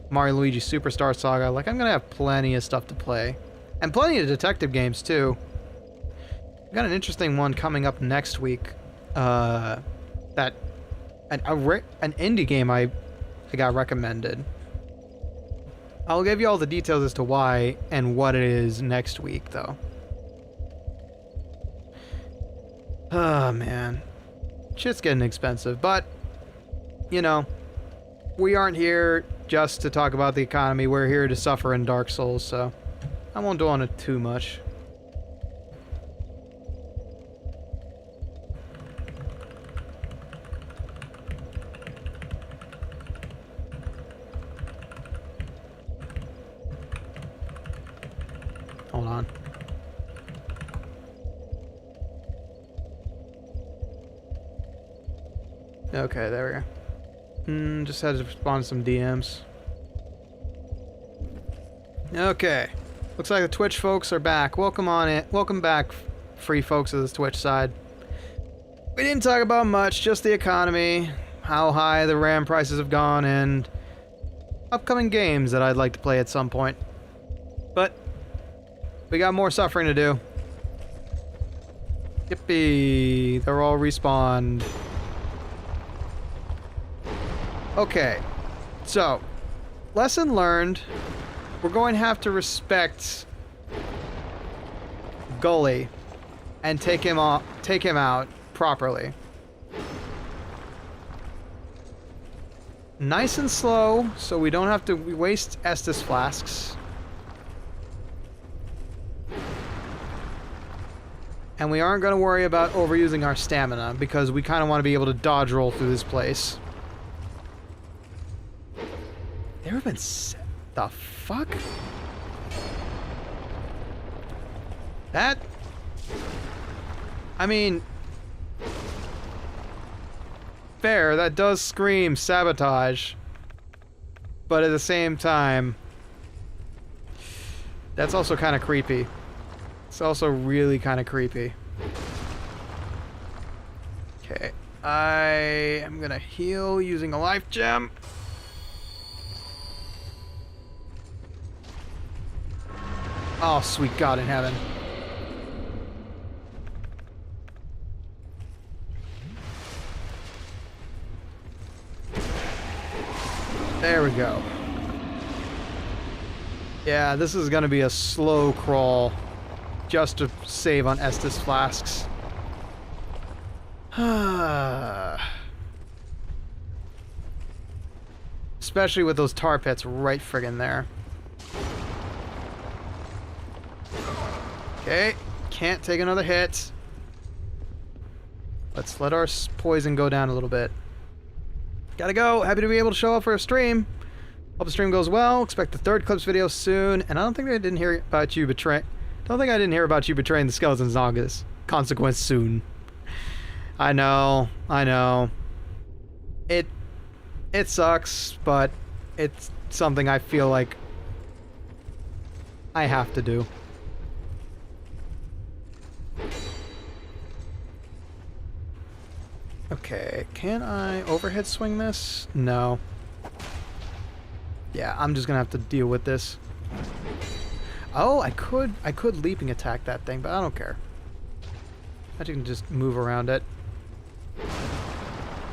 Mario Luigi Superstar Saga. Like, I'm gonna have plenty of stuff to play. And plenty of detective games, too. I've got an interesting one coming up next week. An indie game I got recommended. I'll give you all the details as to why and what it is next week, though. Oh, man. Shit's getting expensive, but, you know, we aren't here just to talk about the economy. We're here to suffer in Dark Souls, so I won't dwell on it too much. Hold on. Okay, there we go. Just had to respond to some DMs. Okay. Looks like the Twitch folks are back. Welcome on in. Welcome back, free folks of the Twitch side. We didn't talk about much, just the economy, how high the RAM prices have gone, and upcoming games that I'd like to play at some point. But we got more suffering to do. Yippee! They're all respawned. Okay, so lesson learned. We're going to have to respect Gully and take him out properly. Nice and slow, so we don't have to waste Estus flasks. And we aren't going to worry about overusing our stamina because we kind of want to be able to dodge roll through this place. There have been the fuck? That... I mean... Fair, that does scream sabotage. But at the same time... That's also kind of creepy. It's also really kind of creepy. Okay. I am gonna heal using a life gem. Oh, sweet God in heaven. There we go. Yeah, this is gonna be a slow crawl just to save on Estus flasks. Especially with those tar pits right friggin' there. Okay, can't take another hit. Let's let our poison go down a little bit. Gotta go. Happy to be able to show up for a stream. Hope the stream goes well. Expect the third clips video soon. And I don't think I didn't hear about you betraying the skeletons in August. Consequence soon. I know. It sucks, but it's something I feel like I have to do. Okay, can I overhead swing this? No. Yeah, I'm just gonna have to deal with this. Oh, I could leaping attack that thing, but I don't care. I can just move around it.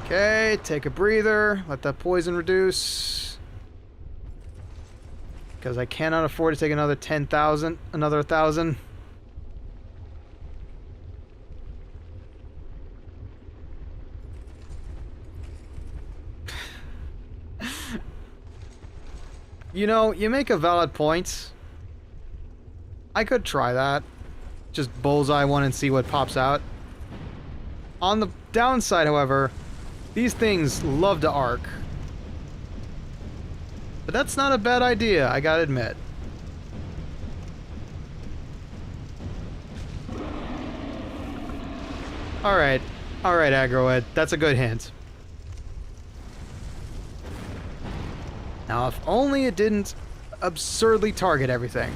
Okay, take a breather. Let that poison reduce. Because I cannot afford to take another 10,000, another 1,000. You know, you make a valid point. I could try that. Just bullseye one and see what pops out. On the downside, however, these things love to arc. But that's not a bad idea, I gotta admit. Alright, Agroed, that's a good hint. Now, if only it didn't absurdly target everything.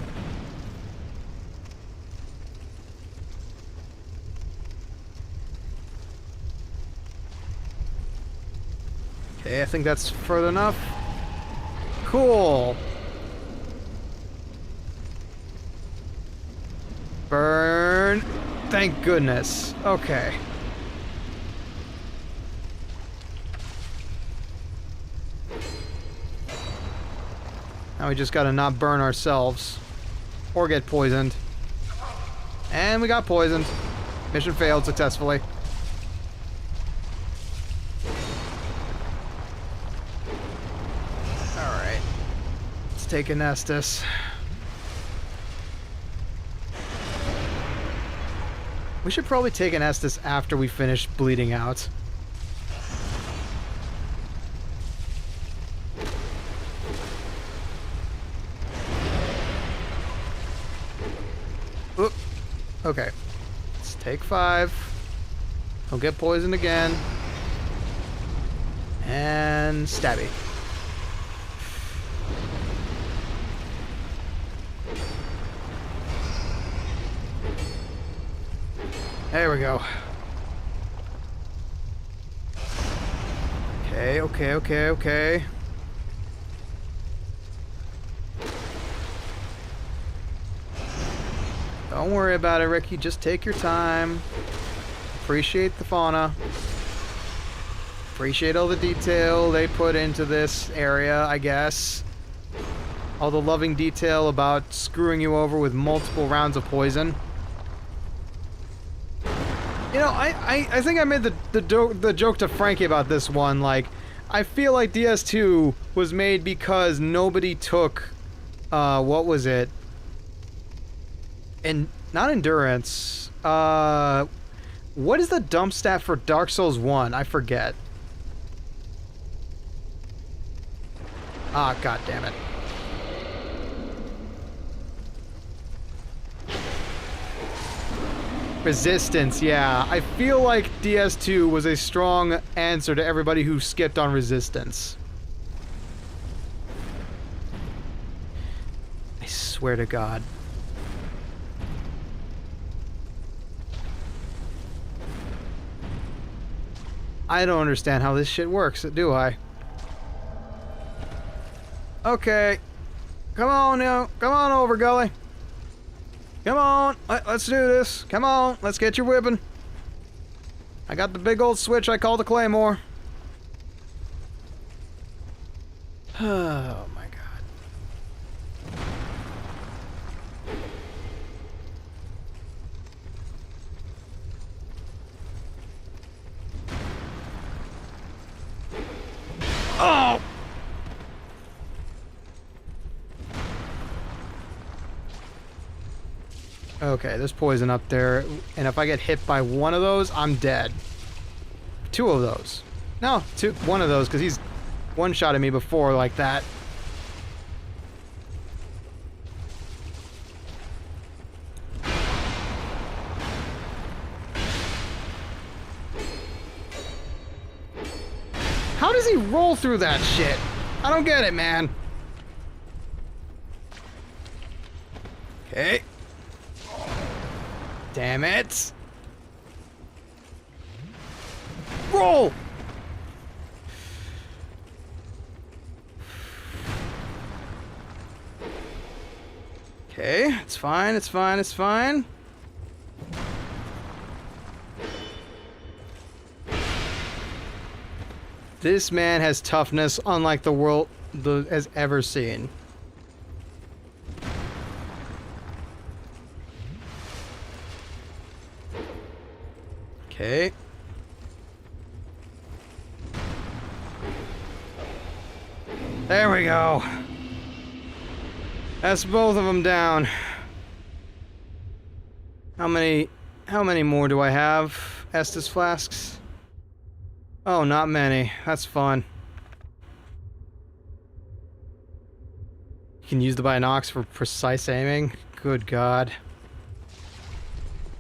Okay, I think that's further enough. Cool. Burn. Thank goodness. Okay. Now we just gotta not burn ourselves. Or get poisoned. And we got poisoned. Mission failed successfully. Alright. Let's take an Estus. We should probably take an Estus after we finish bleeding out. Oop. Okay. Let's take 5. Don't get poisoned again. And stabby. There we go. Okay. Don't worry about it, Ricky. Just take your time. Appreciate the fauna. Appreciate all the detail they put into this area, I guess. All the loving detail about screwing you over with multiple rounds of poison. You know, I think I made the joke to Franky about this one. Like, I feel like DS2 was made because nobody took, what was it? And not endurance. What is the dump stat for Dark Souls 1? I forget. Ah, god damn it. Resistance, yeah. I feel like DS2 was a strong answer to everybody who skipped on resistance. I swear to God. I don't understand how this shit works, do I? Okay. Come on now. Come on over, Gully. Come on, let's do this. Come on, let's get your whipping. I got the big old switch I call the Claymore. Oh my god. Oh! Okay, there's poison up there, and if I get hit by one of those, I'm dead. 2 of those. No, one of those, because he's one-shotted me before like that. does he roll through that shit? I don't get it, man. Okay. Damn it. Roll! Okay, it's fine, it's fine, it's fine. This man has toughness unlike the world has ever seen. Okay. There we go. That's both of them down. How many more do I have? Estus flasks? Oh, not many. That's fun. You can use the binocs for precise aiming. Good God.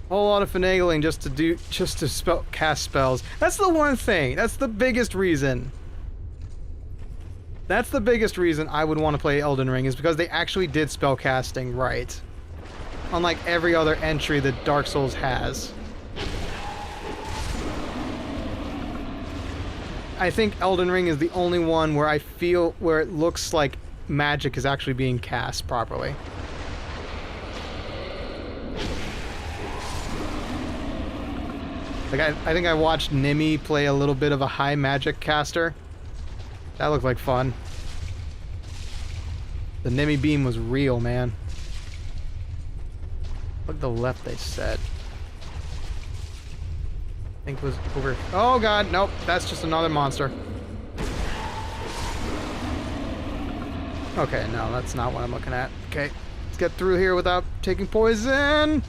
A whole lot of finagling just to cast spells. That's the one thing. That's the biggest reason. That's the biggest reason I would want to play Elden Ring, is because they actually did spell casting right. Unlike every other entry that Dark Souls has. I think Elden Ring is the only one where I feel where it looks like magic is actually being cast properly. Like I think I watched Nimi play a little bit of a high magic caster. That looked like fun. The Nimi beam was real, man. Look at the left they said. I think it was over. Oh God, nope, that's just another monster. Okay, no, that's not what I'm looking at. Okay, let's get through here without taking poison.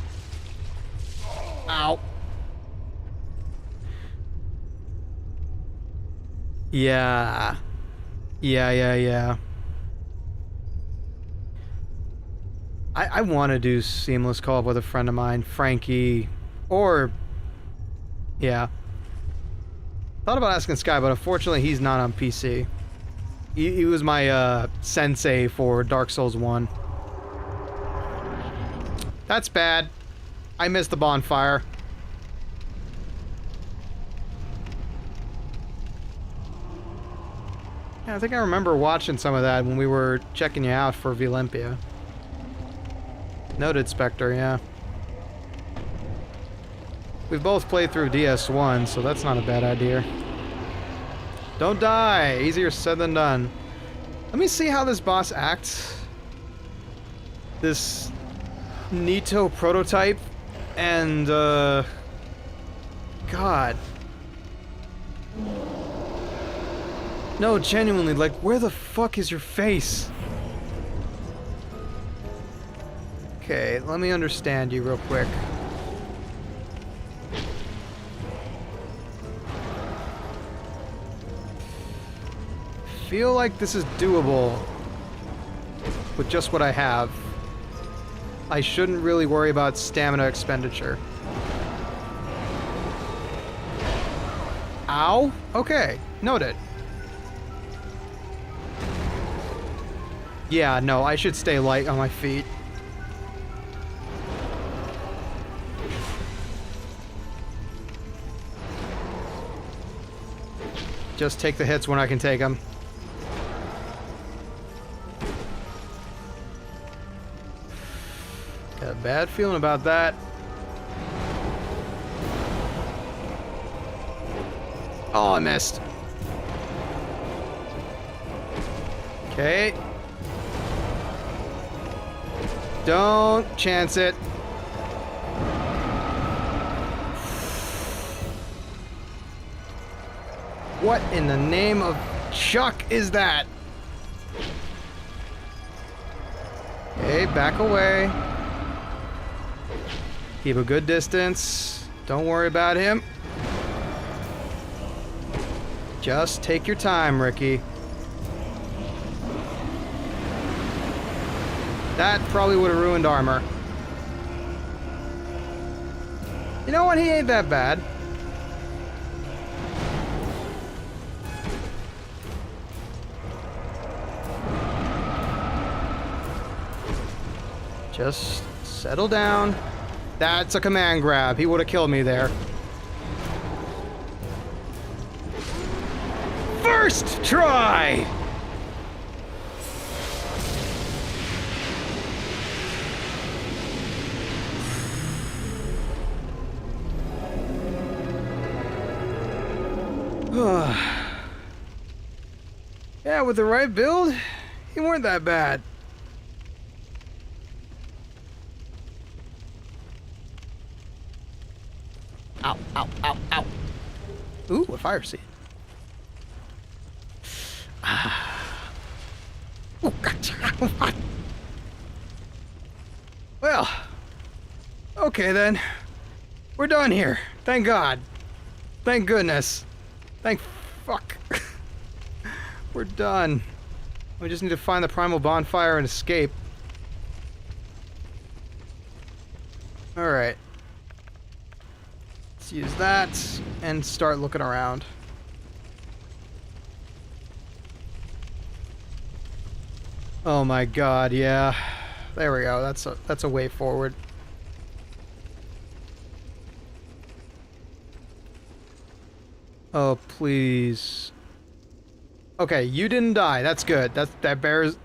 Ow. Yeah. Yeah. I want to do seamless co-op with a friend of mine, Franky, or... Yeah. Thought about asking Sky, but unfortunately he's not on PC. He was my sensei for Dark Souls 1. That's bad. I missed the bonfire. Yeah, I think I remember watching some of that when we were checking you out for Vylimpia. Noted Spectre, yeah. We've both played through DS1, so that's not a bad idea. Don't die! Easier said than done. Let me see how this boss acts. This Nito prototype and, God. No, genuinely, like, where the fuck is your face? Okay, let me understand you real quick. Feel like this is doable with just what I have. I shouldn't really worry about stamina expenditure. Ow? Okay, noted. Yeah, no, I should stay light on my feet. Just take the hits when I can take them. Got a bad feeling about that. Oh, I missed. Okay. Don't chance it. What in the name of Chuck is that? Okay, back away. Keep a good distance. Don't worry about him. Just take your time, Ricky. That probably would have ruined armor. You know what? He ain't that bad. Just settle down. That's a command grab. He would have killed me there. First try! Yeah, with the right build, you weren't that bad. Ow, ow, ow, ow. Ooh, a fire seed. Oh, gotcha. Well, okay then. We're done here. Thank God. Thank goodness. Thank fuck. We're done. We just need to find the primal bonfire and escape. Alright. Let's use that and start looking around. Oh my God, yeah. There we go. That's a way forward. Oh, please. Okay, you didn't die. That's good. That bears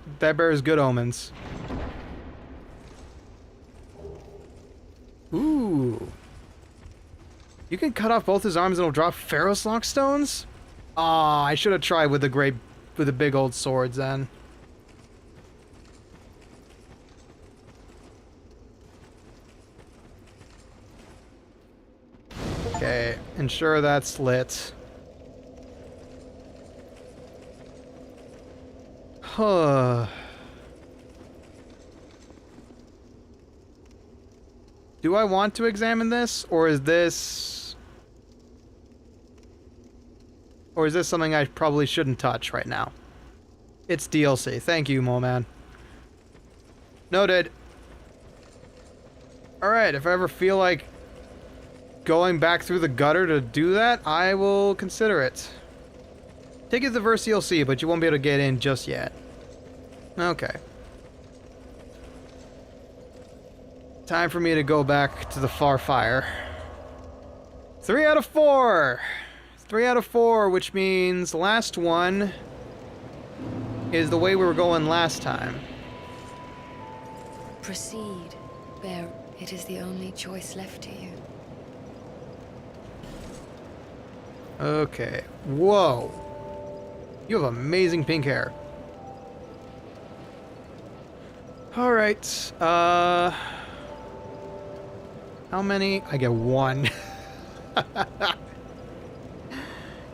good omens. Ooh. You can cut off both his arms and it'll drop Pharaoh's Lock stones? Ah, I should have tried with the big old swords then. Okay, ensure that's lit. Huh. Do I want to examine this, or is this something I probably shouldn't touch right now? It's DLC. Thank you, Moman. Noted. Alright, if I ever feel like going back through the gutter to do that, I will consider it. Take it to the verse DLC, but you won't be able to get in just yet. Okay. Time for me to go back to the far fire. 3 out of 4! 3 out of 4, which means the last one is the way we were going last time. Proceed, Bear. It is the only choice left to you. Okay. Whoa. You have amazing pink hair. Alright. How many? I get 1.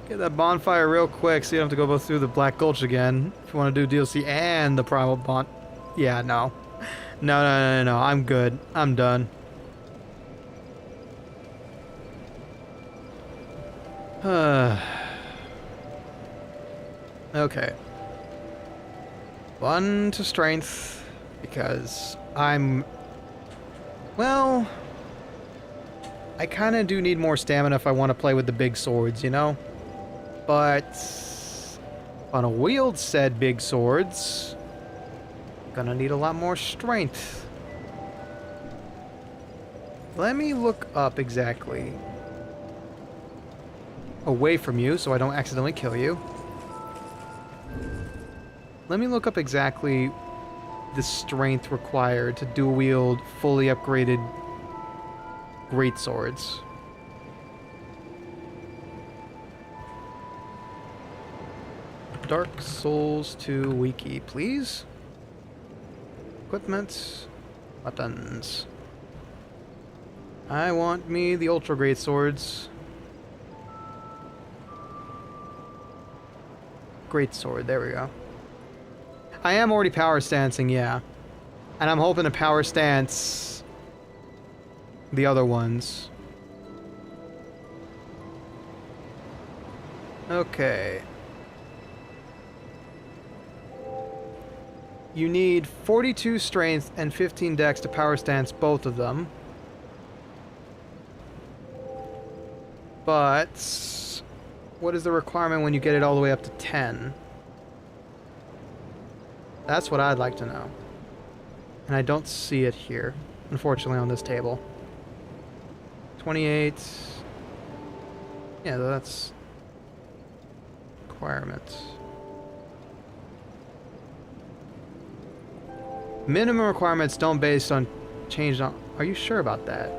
Get that bonfire real quick so you don't have to go through the Black Gulch again. If you want to do DLC and the Primal Bond. Yeah, no. No. I'm good. I'm done. Okay. 1 to strength, because well, I kind of do need more stamina if I want to play with the big swords, you know? But on a wield said big swords, gonna need a lot more strength. Let me look up exactly. Away from you so I don't accidentally kill you. Let me look up exactly the strength required to dual wield fully upgraded great swords. Dark Souls 2 wiki, please. Equipment. Buttons. I want me the ultra great swords. Great sword, there we go. I am already power stancing, yeah. And I'm hoping to power stance the other ones. Okay. You need 42 strength and 15 dex to power stance both of them. But what is the requirement when you get it all the way up to 10? That's what I'd like to know. And I don't see it here, unfortunately, on this table. 28. Yeah, that's requirements. Minimum requirements don't based on change on. Are you sure about that?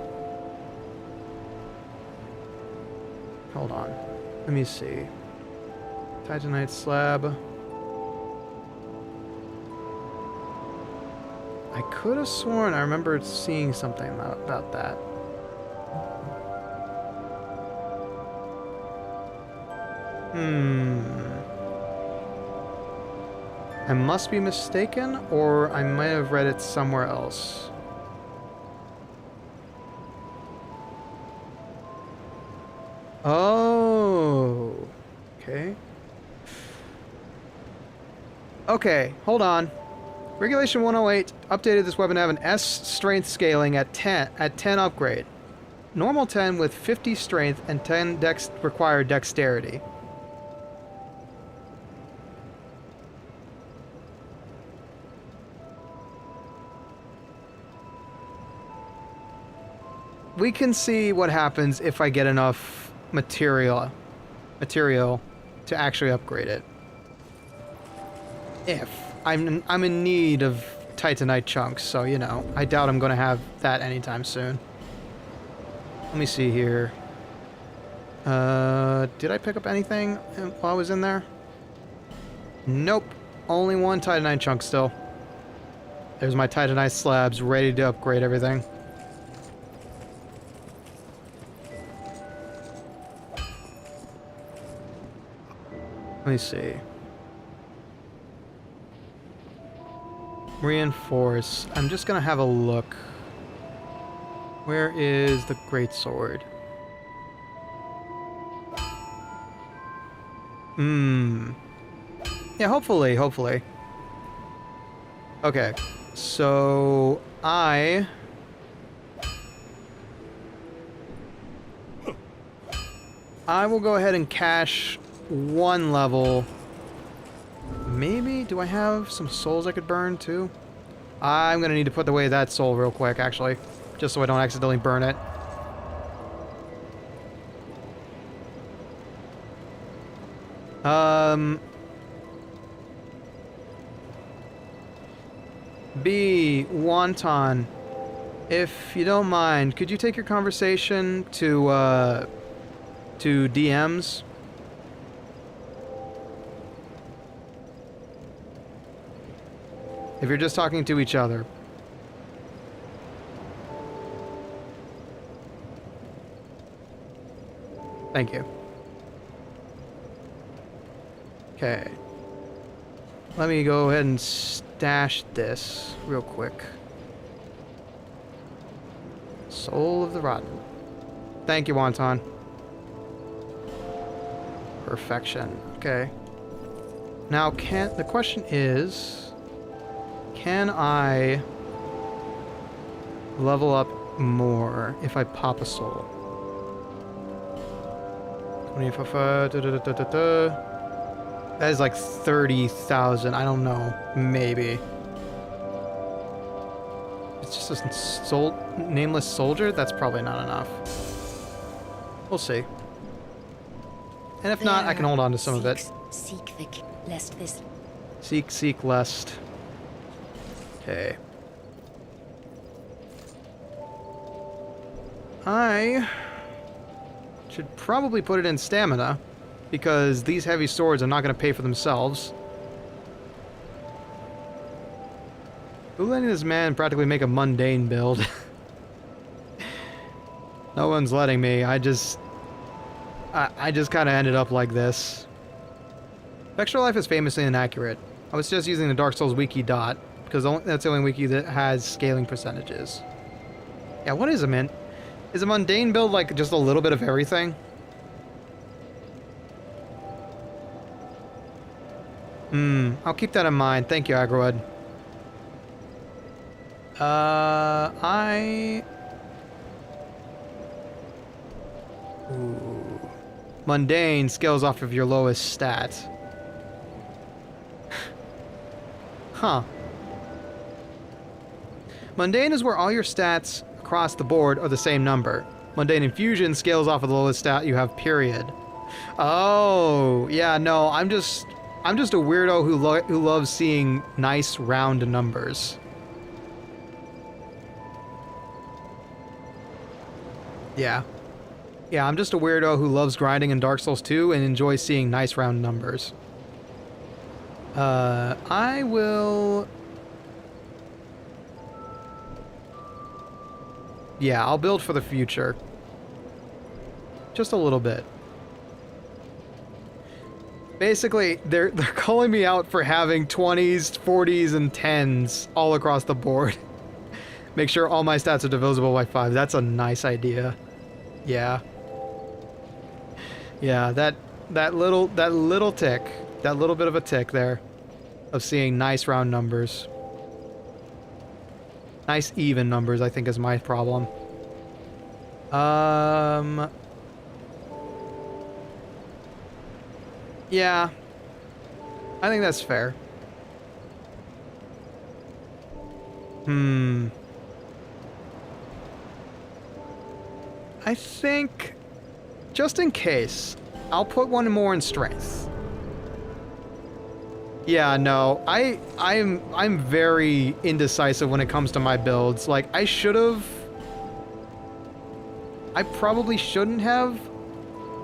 Hold on. Let me see. Titanite slab. I could have sworn I remember seeing something about that. I must be mistaken, or I might have read it somewhere else. Oh, okay. Okay, hold on. Regulation 108 updated this weapon to have an S strength scaling at 10 upgrade. Normal 10 with 50 strength and 10 required dexterity. We can see what happens if I get enough material to actually upgrade it. If I'm in need of Titanite chunks, so you know, I doubt I'm going to have that anytime soon. Let me see here. Did I pick up anything while I was in there? Nope. Only one Titanite chunk still. There's my Titanite slabs ready to upgrade everything. Let me see. Reinforce. I'm just gonna have a look. Where is the greatsword? Yeah, hopefully. Okay, so I will go ahead and cache one level. Maybe? Do I have some souls I could burn too? I'm gonna need to put away that soul real quick, actually. Just so I don't accidentally burn it. B. Wonton. If you don't mind, could you take your conversation to DMs? If you're just talking to each other. Thank you. Okay. Let me go ahead and stash this real quick. Soul of the Rotten. Thank you, Wonton. Perfection. Okay. Now, the question is... Can I level up more if I pop a soul? 25. That is like 30,000. I don't know. Maybe. It's just a nameless soldier? That's probably not enough. We'll see. And if not, I can hold on to some of it. Seek lest. Okay. I should probably put it in stamina, because these heavy swords are not going to pay for themselves. Who letting this man practically make a mundane build? No one's letting me. I just kind of ended up like this. Extra Life is famously inaccurate. I was just using the Dark Souls wiki dot, because that's the only wiki that has scaling percentages. Yeah, what is a mint? Is a mundane build like just a little bit of everything? I'll keep that in mind. Thank you, Agroed. Ooh. Mundane scales off of your lowest stat. Huh. Mundane is where all your stats across the board are the same number. Mundane Infusion scales off of the lowest stat you have, period. Oh, yeah, no, I'm just a weirdo who loves seeing nice round numbers. Yeah. Yeah, I'm just a weirdo who loves grinding in Dark Souls 2 and enjoys seeing nice round numbers. I will... Yeah, I'll build for the future. Just a little bit. Basically, they're calling me out for having 20s, 40s, and 10s all across the board. Make sure all my stats are divisible by 5. That's a nice idea. Yeah. Yeah, that little tick, that little bit of a tick there of seeing nice round numbers. Nice even numbers, I think, is my problem. Yeah. I think that's fair. I think, just in case, I'll put one more in strength. Yeah, no, I'm very indecisive when it comes to my builds. Like, I probably shouldn't have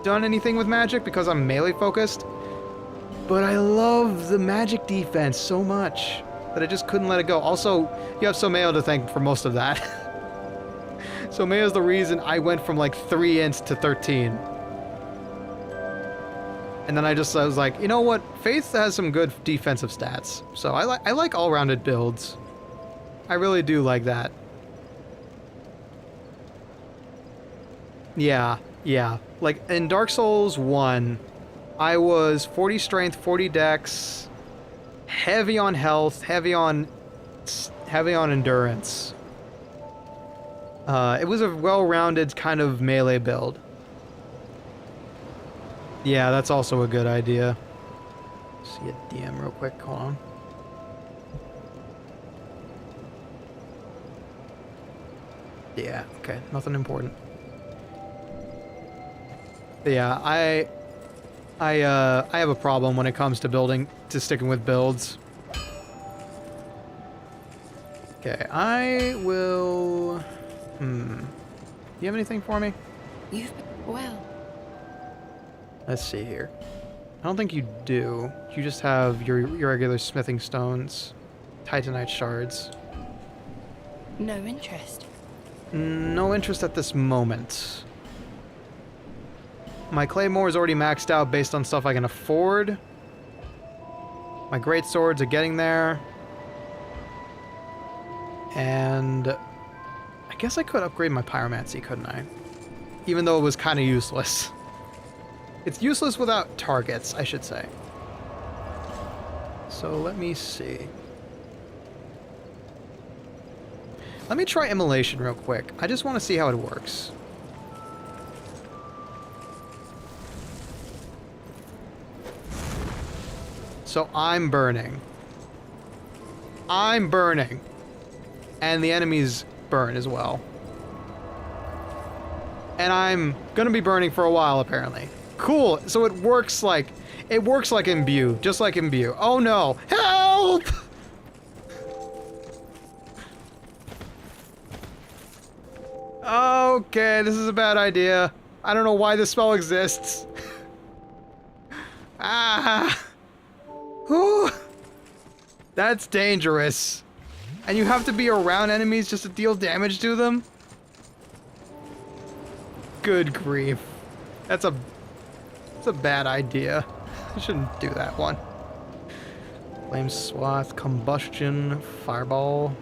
done anything with magic because I'm melee focused. But I love the magic defense so much that I just couldn't let it go. Also, you have Someo to thank for most of that. Someo's the reason I went from like 3 ints to 13. And then I was like, you know what? Faith has some good defensive stats. So I like all-rounded builds. I really do like that. Yeah, yeah. Like in Dark Souls 1, I was 40 strength, 40 dex, heavy on health, heavy on endurance. It was a well-rounded kind of melee build. Yeah, that's also a good idea. See a DM real quick, hold on. Yeah, okay, nothing important. But yeah, I have a problem when it comes to sticking with builds. Okay, I will... You have anything for me? Well. Let's see here. I don't think you do. You just have your regular smithing stones, titanite shards. No interest. No interest at this moment. My claymore is already maxed out based on stuff I can afford. My great swords are getting there. And I guess I could upgrade my pyromancy, couldn't I? Even though it was kind of useless. It's useless without targets, I should say. So let me see. Let me try immolation real quick. I just want to see how it works. So I'm burning. I'm burning. And the enemies burn as well. And I'm gonna be burning for a while, apparently. Cool, so it works like Imbue, just like Imbue. Oh no, help! Okay, this is a bad idea. I don't know why this spell exists. Ah! Whew. That's dangerous. And you have to be around enemies just to deal damage to them? Good grief. That's a bad idea. I shouldn't do that one. Flame swath, combustion, fireball.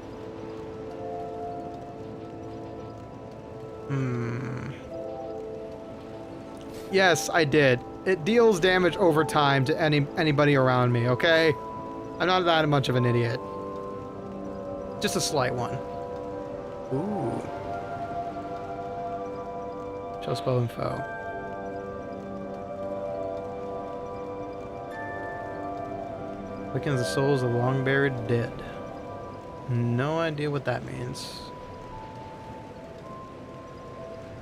Yes, I did. It deals damage over time to anybody around me, okay? I'm not that much of an idiot. Just a slight one. Ooh. Show spell info. Quickens the souls of the long buried dead. No idea what that means.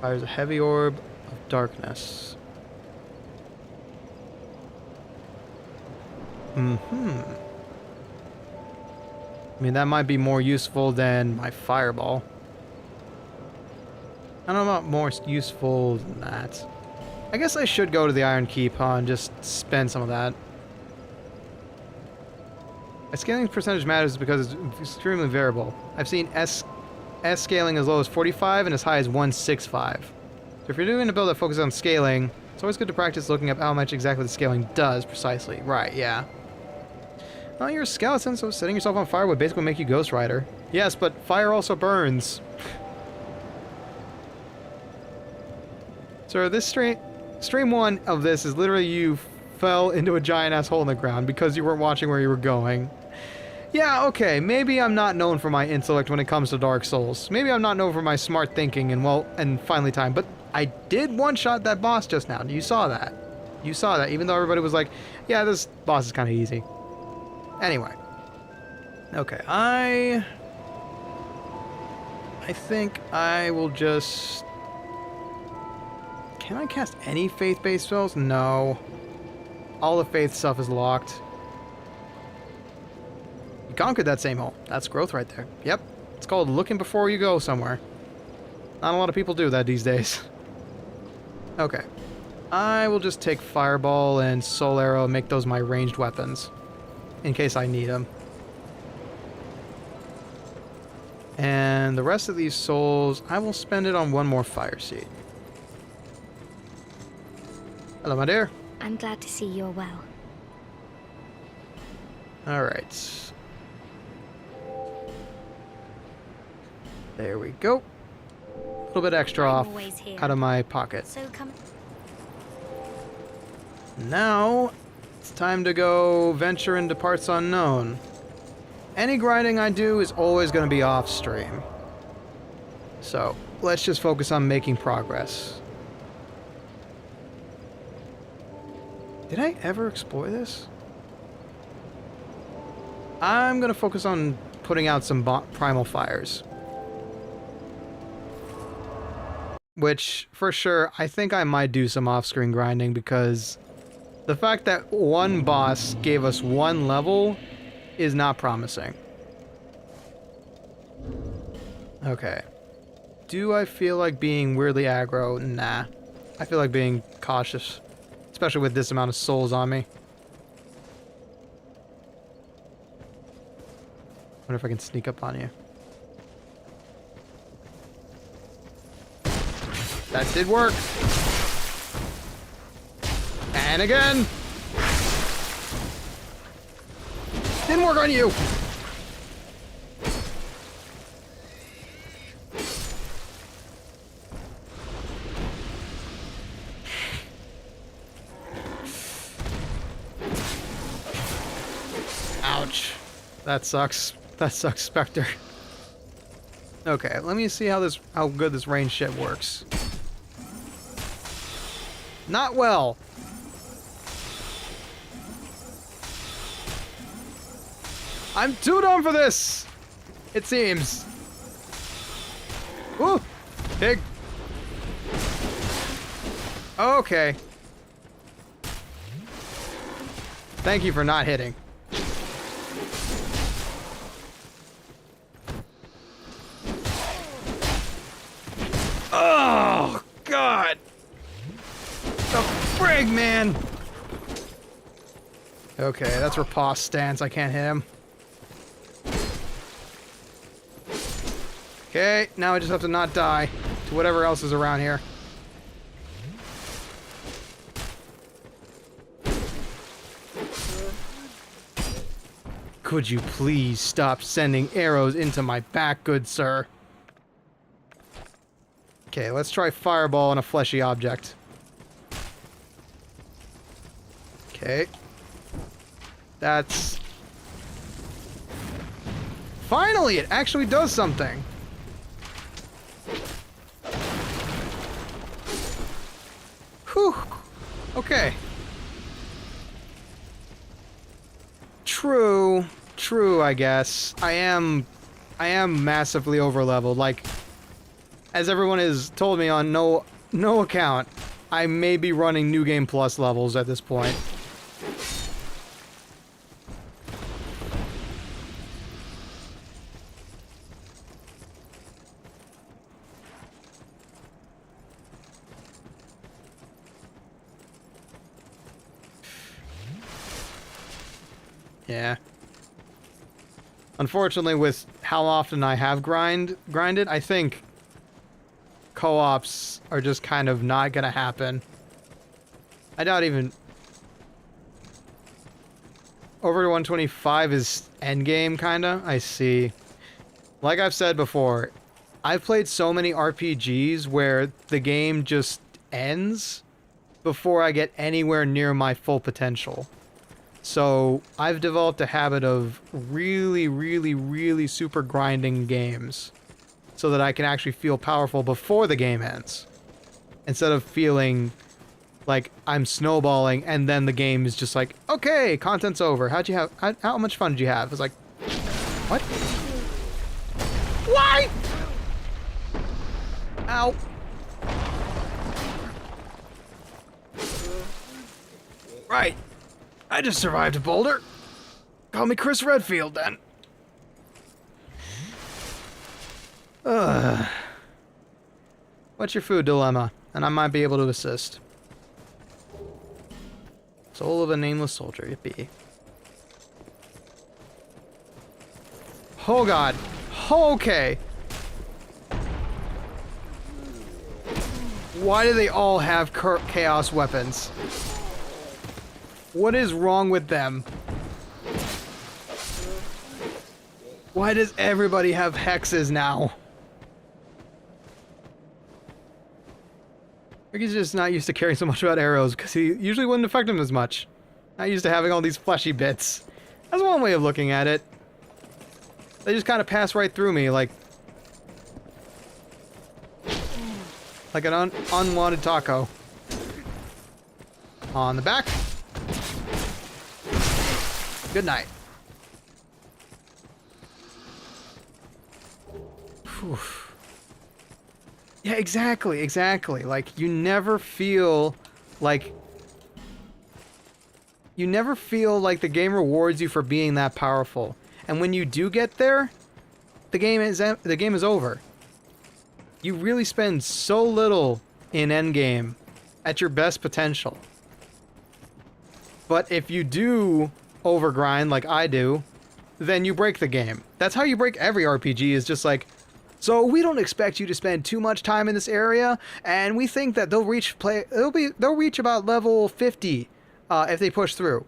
Fires a heavy orb of darkness. I mean, that might be more useful than my fireball. I don't know about more useful than that. I guess I should go to the Iron Keep, huh, and just spend some of that. A scaling percentage matters because it's extremely variable. I've seen S scaling as low as 45 and as high as 165. So if you're doing a build that focuses on scaling, it's always good to practice looking up how much exactly the scaling does precisely. Right, yeah. Well, you're a skeleton, so setting yourself on fire would basically make you Ghost Rider. Yes, but fire also burns. So this stream 1 of this is literally you fell into a giant-ass hole in the ground because you weren't watching where you were going. Yeah, okay, maybe I'm not known for my intellect when it comes to Dark Souls. Maybe I'm not known for my smart thinking and finally time, but I did one-shot that boss just now. You saw that. You saw that, even though everybody was like, yeah, this boss is kind of easy. Anyway. Okay, I think I will just... Can I cast any faith-based spells? No. All the faith stuff is locked. You conquered that same hole. That's growth right there. Yep. It's called looking before you go somewhere. Not a lot of people do that these days. Okay. I will just take Fireball and Soul Arrow and make those my ranged weapons. In case I need them. And the rest of these souls, I will spend it on one more Fire Seed. Hello, my dear. I'm glad to see you're well. Alright. There we go. A little bit extra off out of my pocket. So come. Now, it's time to go venture into parts unknown. Any grinding I do is always going to be off stream. So, let's just focus on making progress. Did I ever explore this? I'm going to focus on putting out some primal fires. Which, for sure, I think I might do some off-screen grinding because the fact that one boss gave us one level is not promising. Okay. Do I feel like being weirdly aggro? Nah. I feel like being cautious. Especially with this amount of souls on me. Wonder if I can sneak up on you. That did work. And again. Didn't work on you. Ouch. That sucks. That sucks, Spectre. Okay, let me see how good this range shit works. Not well. I'm too dumb for this! It seems. Woo! Pig. Okay. Thank you for not hitting. Oh, God! The frig, man! Okay, that's riposte stance. I can't hit him. Okay, now I just have to not die to whatever else is around here. Could you please stop sending arrows into my back, good sir? Okay, let's try Fireball on a fleshy object. Okay. That's... Finally, it actually does something! Whew. Okay. True, I guess. I am I am massively overleveled. Like, as everyone has told me on no account, I may be running New Game Plus levels at this point. Yeah. Unfortunately, with how often I have grinded, I think co-ops are just kind of not gonna happen. I doubt even... Over 125 is endgame, kinda? I see. Like I've said before, I've played so many RPGs where the game just ends before I get anywhere near my full potential. So, I've developed a habit of really super grinding games so that I can actually feel powerful before the game ends. Instead of feeling like I'm snowballing and then the game is just like, okay, content's over. How much fun did you have? It's like, what? Why? Ow. Right. I just survived a boulder. Call me Chris Redfield, then. What's your food dilemma? And I might be able to assist. Soul of a nameless soldier, yippee. Oh god. Okay. Why do they all have chaos weapons? What is wrong with them? Why does everybody have hexes now? Ricky's just not used to caring so much about arrows, because he usually wouldn't affect him as much. Not used to having all these fleshy bits. That's one way of looking at it. They just kind of pass right through me, like an unwanted taco. On the back. Good night. Whew. Yeah, exactly. Like, you never feel like the game rewards you for being that powerful. And when you do get there, the game is over. You really spend so little in endgame at your best potential. But if you do overgrind like I do, then you break the game. That's how you break every RPG, is just like, so we don't expect you to spend too much time in this area, and we think that they'll reach about level 50 if they push through.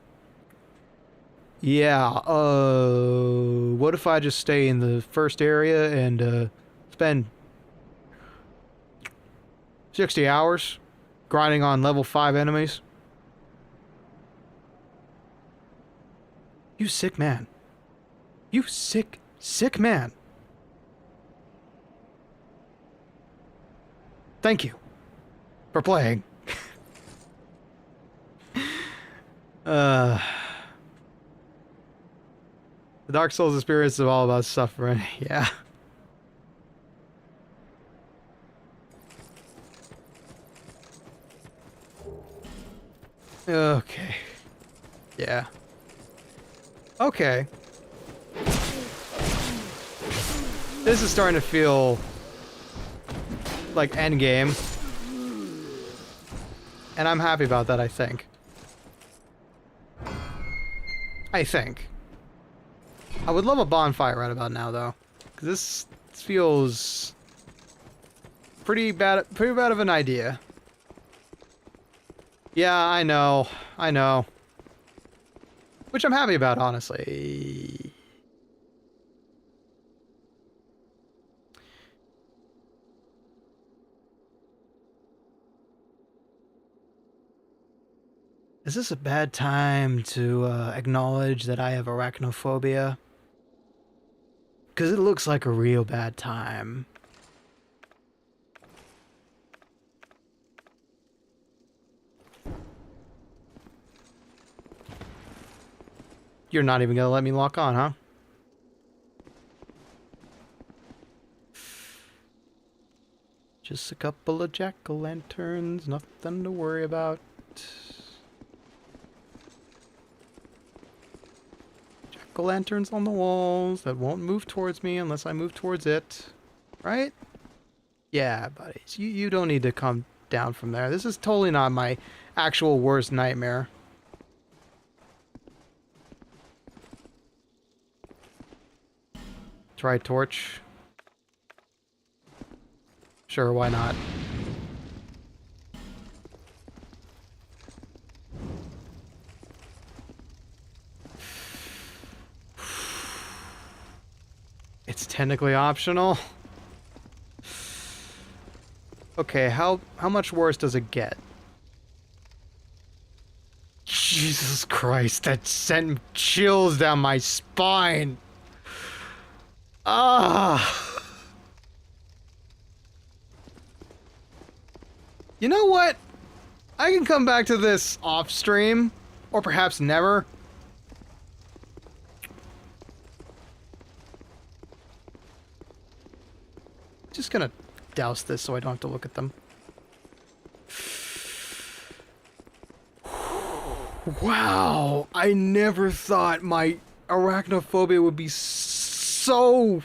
Yeah, what if I just stay in the first area and spend 60 hours grinding on level 5 enemies? You sick man. You sick man. Thank you for playing. The Dark Souls experience is all about suffering. Yeah. Okay. Yeah. Okay. This is starting to feel like endgame. And I'm happy about that, I think. I would love a bonfire right about now, though. Because this feels pretty bad of an idea. Yeah, I know. Which I'm happy about, honestly. Is this a bad time to acknowledge that I have arachnophobia? Because it looks like a real bad time. You're not even gonna let me lock on, huh? Just a couple of jack-o'-lanterns, nothing to worry about. Jack-o'-lanterns on the walls that won't move towards me unless I move towards it. Right? Yeah, buddies. You don't need to come down from there. This is totally not my actual worst nightmare. Try torch. Sure, why not? It's technically optional. Okay, how much worse does it get? Jesus Christ, that sent chills down my spine. Ah. You know what? I can come back to this off stream, or perhaps never. Just gonna douse this so I don't have to look at them. Wow, I never thought my arachnophobia would be so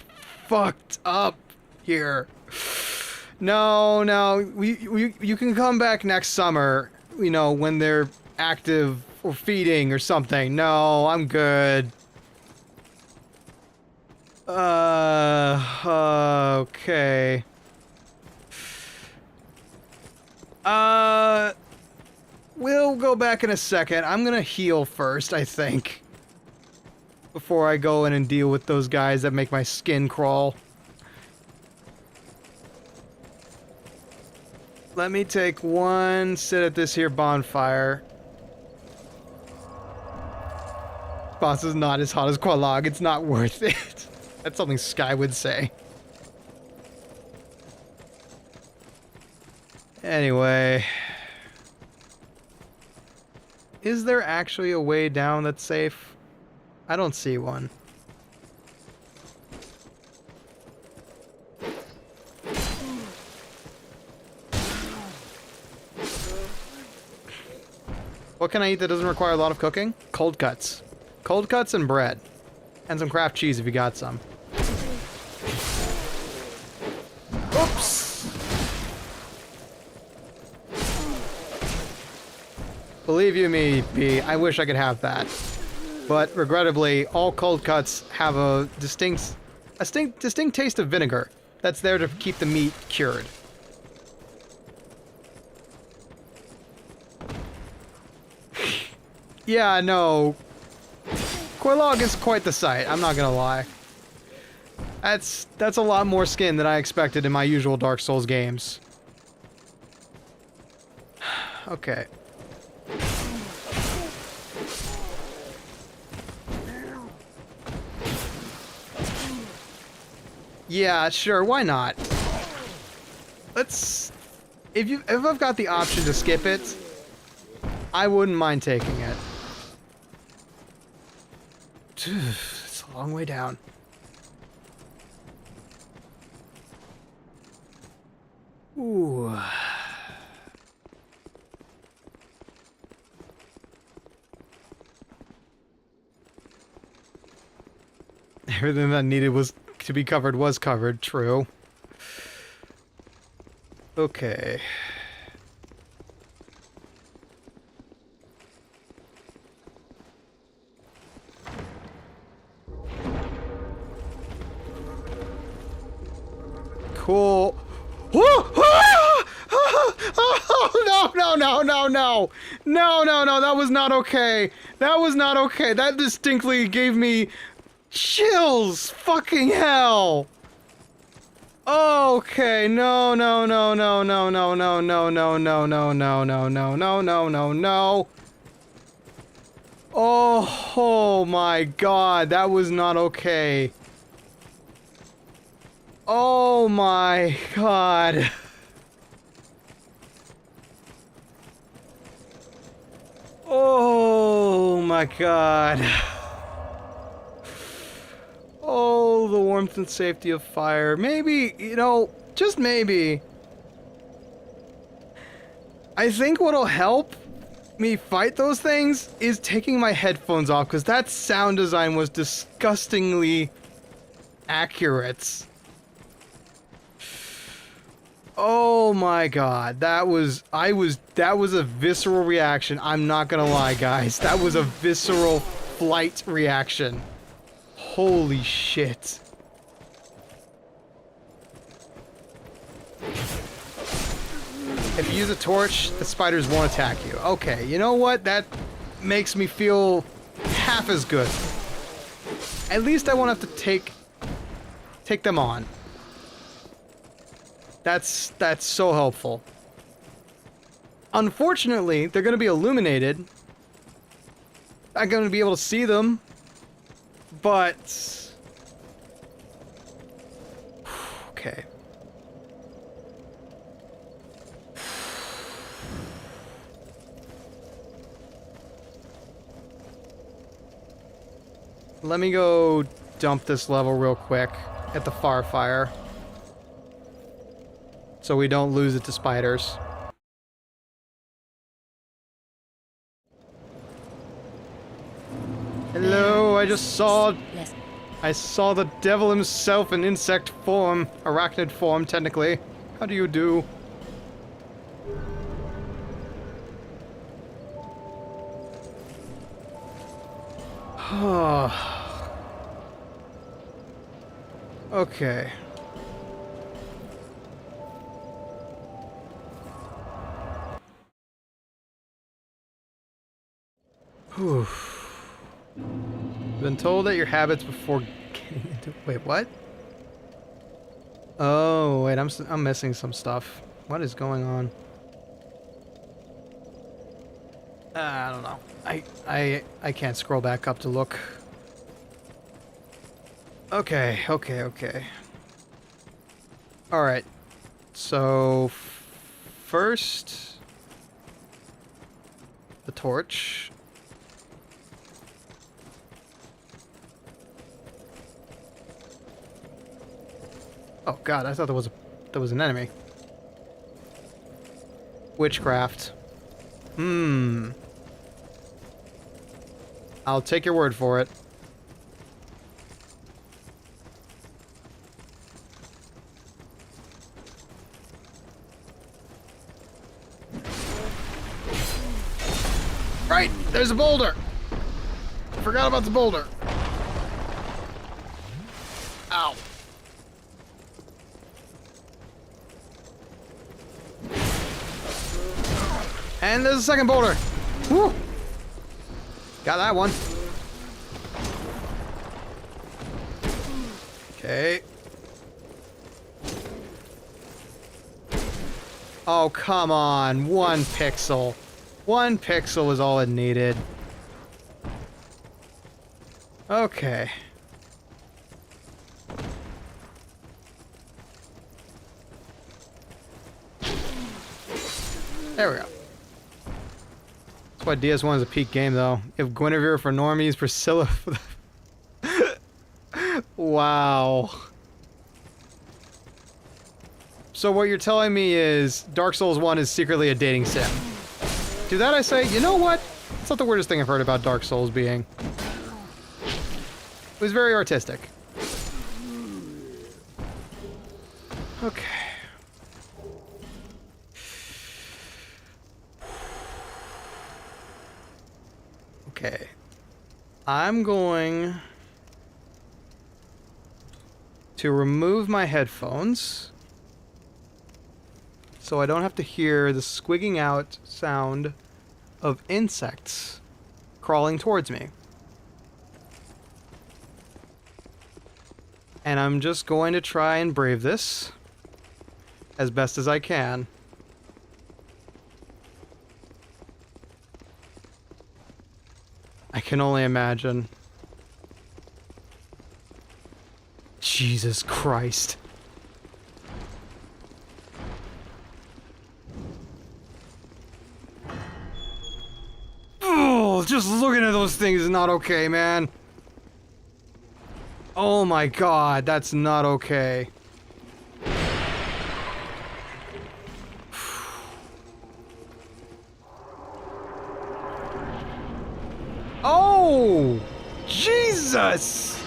fucked up here. No, you can come back next summer, you know, when they're active or feeding or something. No, I'm good. Okay. We'll go back in a second. I'm gonna heal first, I think. Before I go in and deal with those guys that make my skin crawl. Let me take one sit at this here bonfire. Boss is not as hot as Qualog. It's not worth it. That's something Sky would say. Anyway. Is there actually a way down that's safe? I don't see one. What can I eat that doesn't require a lot of cooking? Cold cuts. Cold cuts and bread. And some Kraft cheese if you got some. Oops! Believe you me, P, I wish I could have that. But regrettably, all cold cuts have a distinct taste of vinegar that's there to keep the meat cured. Yeah, no. Quilog is quite the sight, I'm not gonna lie. That's a lot more skin than I expected in my usual Dark Souls games. Okay. Yeah, sure, why not? Let's... If I've got the option to skip it, I wouldn't mind taking it. It's a long way down. Ooh. Everything that needed to be covered was covered, true. Okay. Cool. No, that was not okay. That was not okay. That distinctly gave me chills. Fucking hell. Okay, no. Oh my god, that was not okay. Oh my god. Oh my god. Oh, the warmth and safety of fire. Maybe, you know, just maybe, I think what'll help me fight those things is taking my headphones off, because that sound design was disgustingly accurate. Oh my god, that was a visceral reaction. I'm not gonna lie, guys. That was a visceral flight reaction. Holy shit. If you use a torch, the spiders won't attack you. Okay, you know what? That makes me feel half as good. At least I won't have to take them on. That's so helpful. Unfortunately, they're going to be illuminated. I'm going to be able to see them. But... okay. Let me go dump this level real quick at the fire. So we don't lose it to spiders. Hello, I saw the devil himself in insect form, arachnid form, technically. How do you do? Okay. Whew. Been told that your habits before getting into... wait, what? Oh, wait, I'm missing some stuff. What is going on? I don't know. I can't scroll back up to look. Okay. Alright. So... first... the torch. Oh god, I thought there was an enemy. Witchcraft. I'll take your word for it. Right! There's a boulder! Forgot about the boulder. Ow. And there's a second boulder. Woo! Got that one. Okay. Oh, come on. 1 pixel. 1 pixel was all it needed. Okay. There we go. That's why DS1 is a peak game, though. You have Guinevere for normies, Priscilla for the... Wow. So what you're telling me is Dark Souls 1 is secretly a dating sim. To that I say, you know what? It's not the weirdest thing I've heard about Dark Souls being. It was very artistic. Okay. Okay. I'm going to remove my headphones so I don't have to hear the squigging out sound of insects crawling towards me. And I'm just going to try and brave this as best as I can. I can only imagine. Jesus Christ. Oh, just looking at those things is not okay, man. Oh my god, that's not okay. Oh! Jesus!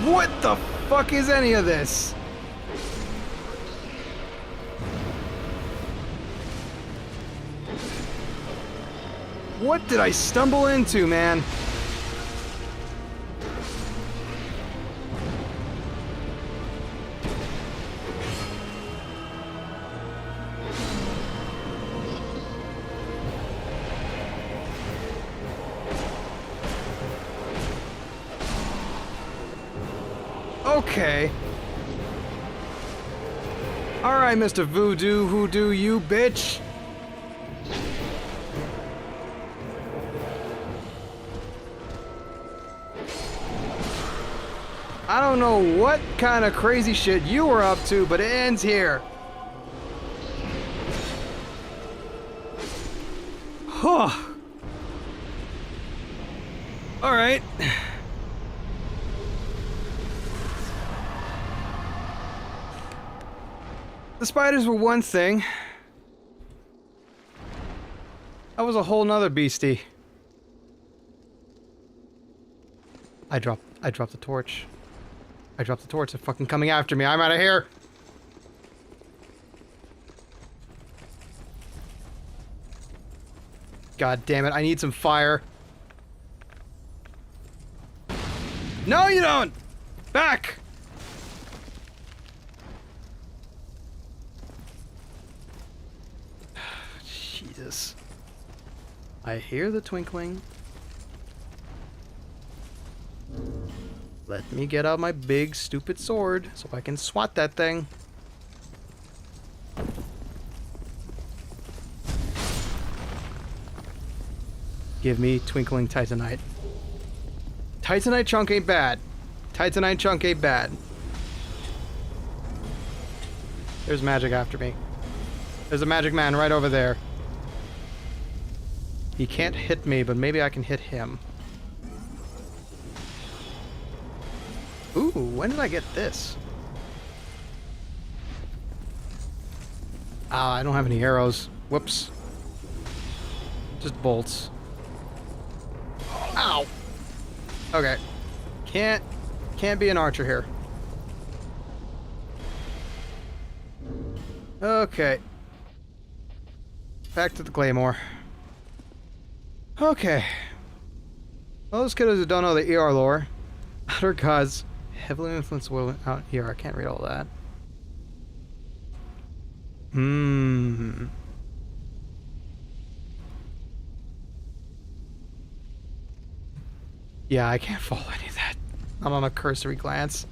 What the fuck is any of this? What did I stumble into, man? Okay. Alright, Mr. Voodoo, hoodoo, you bitch. I don't know what kind of crazy shit you were up to, but it ends here. Huh. Alright. The spiders were one thing. That was a whole nother beastie. I dropped the torch. I dropped the torch. They're fucking coming after me. I'm out of here. God damn it. I need some fire. No, you don't! Back! Jesus. I hear the twinkling. Let me get out my big stupid sword so I can swat that thing. Give me twinkling titanite. Titanite chunk ain't bad. Titanite chunk ain't bad. There's magic after me. There's a magic man right over there. He can't hit me, but maybe I can hit him. Ooh, when did I get this? Ah, I don't have any arrows. Whoops. Just bolts. Ow! Okay. Can't be an archer here. Okay. Back to the claymore. Okay. Well, those kiddos who don't know the ER lore, outer gods heavily influenced the world out here. I can't read all that. Yeah, I can't follow any of that. Not on a cursory glance.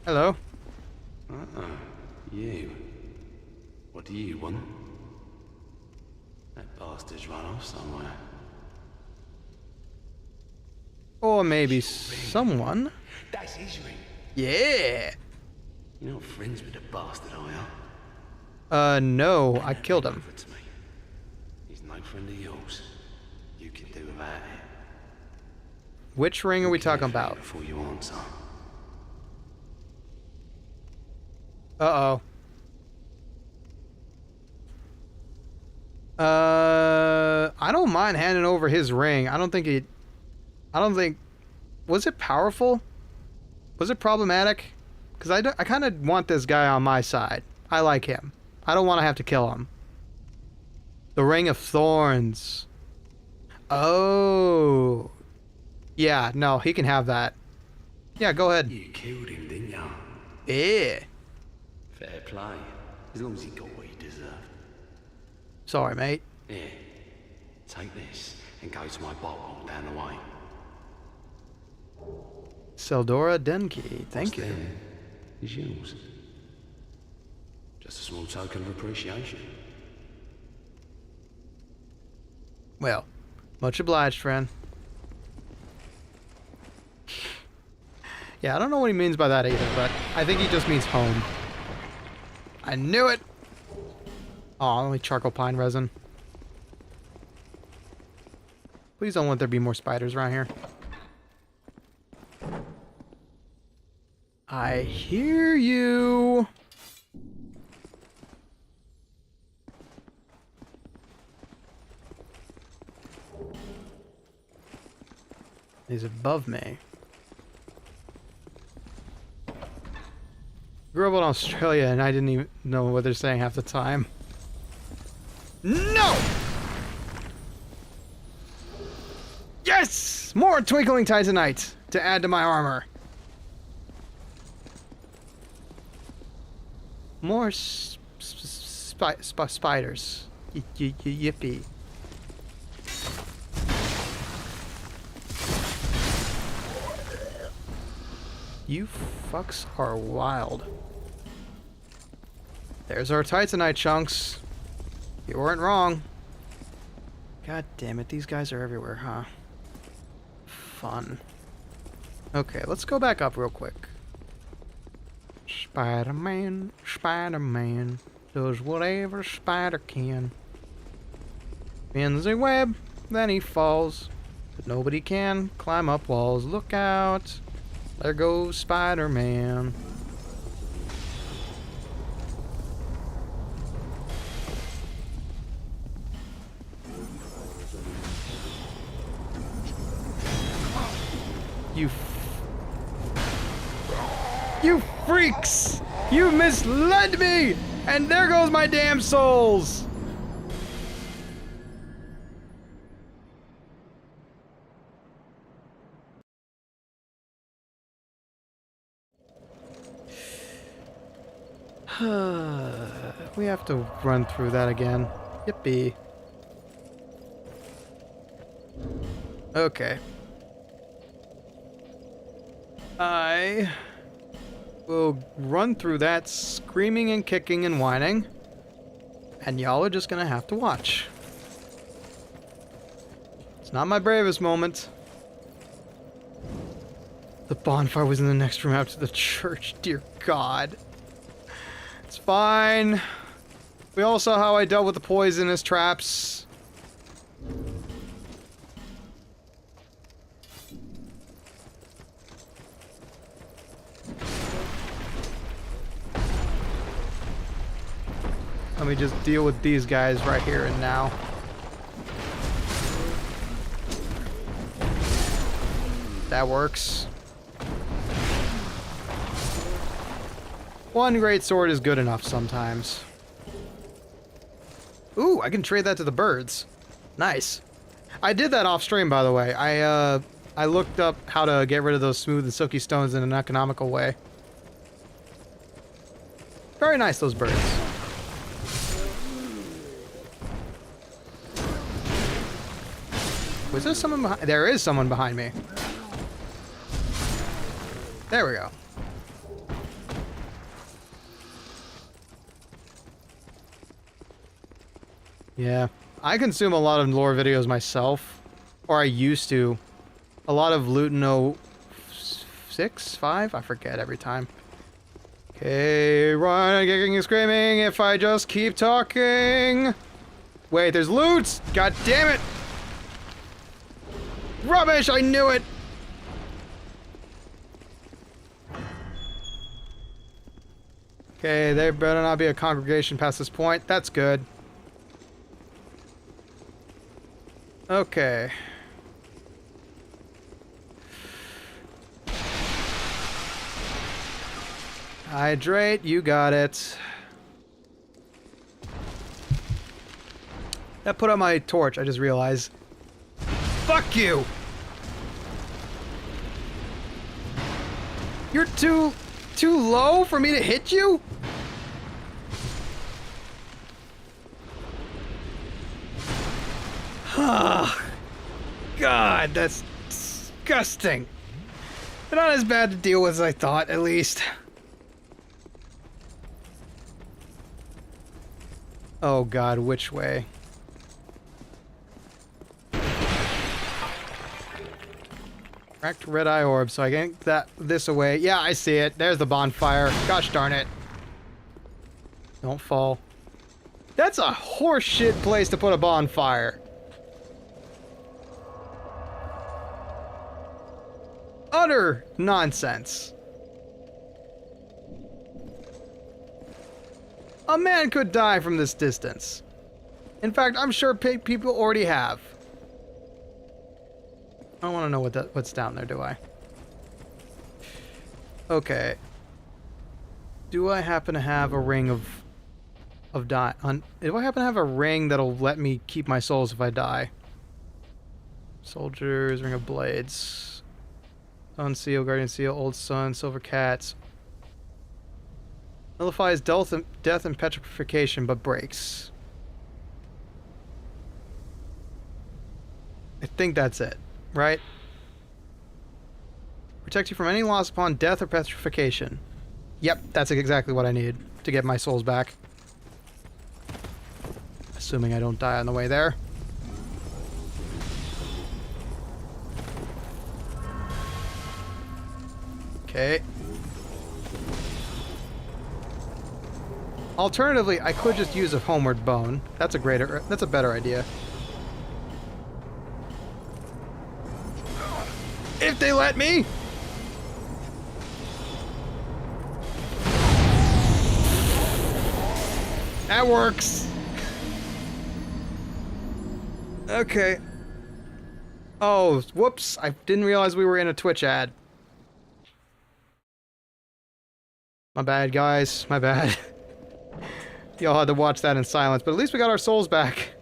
Hello. You. What do you want? That bastard's run off somewhere. Or maybe someone. That's his ring. Yeah. You're not friends with the bastard, are you? No, I killed him. Over to me. He's no friend of yours. You can do without it. Which ring are we talking Carefully about? before you answer. Uh-oh. I don't mind handing over his ring. I don't think... Was it powerful? Was it problematic? Because I kind of want this guy on my side. I like him. I don't want to have to kill him. The Ring of Thorns. Oh. Yeah, no, he can have that. Yeah, go ahead. You killed him, didn't you? Yeah. Fair play. As long as he got what he deserved. Sorry, mate. Here. Take this and go to my bottle down the way. Seldora Denki. Thank you. What's there is yours. Just a small token of appreciation. Well, much obliged, friend. Yeah, I don't know what he means by that either, but I think he just means home. I knew it! Aw, only charcoal pine resin. Please don't let there be more spiders around here. I hear you. He's above me. Grew up in Australia and I didn't even know what they're saying half the time. No! Yes! More Twinkling Titanite to add to my armor. More spiders. Yippee. You fucks are wild. There's our Titanite chunks. You weren't wrong. God damn it, these guys are everywhere, huh? Fun. Okay, let's go back up real quick. Spider-Man, Spider-Man, does whatever spider can. Spins a web, then he falls. But nobody can climb up walls. Look out. There goes Spider-Man. You freaks! You misled me! And there goes my damn souls! We have to run through that again. Yippee. Okay. I will run through that screaming and kicking and whining. And y'all are just gonna have to watch. It's not my bravest moment. The bonfire was in the next room after the church, dear God. It's fine. We all saw how I dealt with the poisonous traps. Let me just deal with these guys right here and now. That works. One great sword is good enough sometimes. Ooh, I can trade that to the birds. Nice. I did that off stream, by the way. I looked up how to get rid of those smooth and silky stones in an economical way. Very nice, those birds. Was there someone behind? There is someone behind me. There we go. Yeah, I consume a lot of lore videos myself, or I used to. A lot of Luton 06, 5? I forget every time. Okay, run, kicking and screaming if I just keep talking. Wait, there's loot! God damn it! Rubbish, I knew it! Okay, there better not be a congregation past this point. That's good. Okay. Hydrate, you got it. That put on my torch, I just realized. Fuck you! You're too low for me to hit you? God, that's disgusting. But not as bad to deal with as I thought, at least. Oh God, which way? Cracked red eye orb, so I can get this away. Yeah, I see it. There's the bonfire. Gosh darn it. Don't fall. That's a horseshit place to put a bonfire. Utter nonsense. A man could die from this distance. In fact, I'm sure people already have. I don't want to know what's down there, do I? Okay. Do I happen to have a ring do I happen to have a ring that'll let me keep my souls if I die? Soldiers, Ring of Blades. Sun Seal, Guardian Seal, Old Sun, Silver Cats. Nullifies death and petrification, but breaks. I think that's it, right? Protect you from any loss upon death or petrification. Yep, that's exactly what I need to get my souls back. Assuming I don't die on the way there. Okay. Alternatively, I could just use a homeward bone. That's a better idea. If they let me! That works. Okay. Oh, whoops. I didn't realize we were in a Twitch ad. My bad, guys. My bad. Y'all had to watch that in silence, but at least we got our souls back.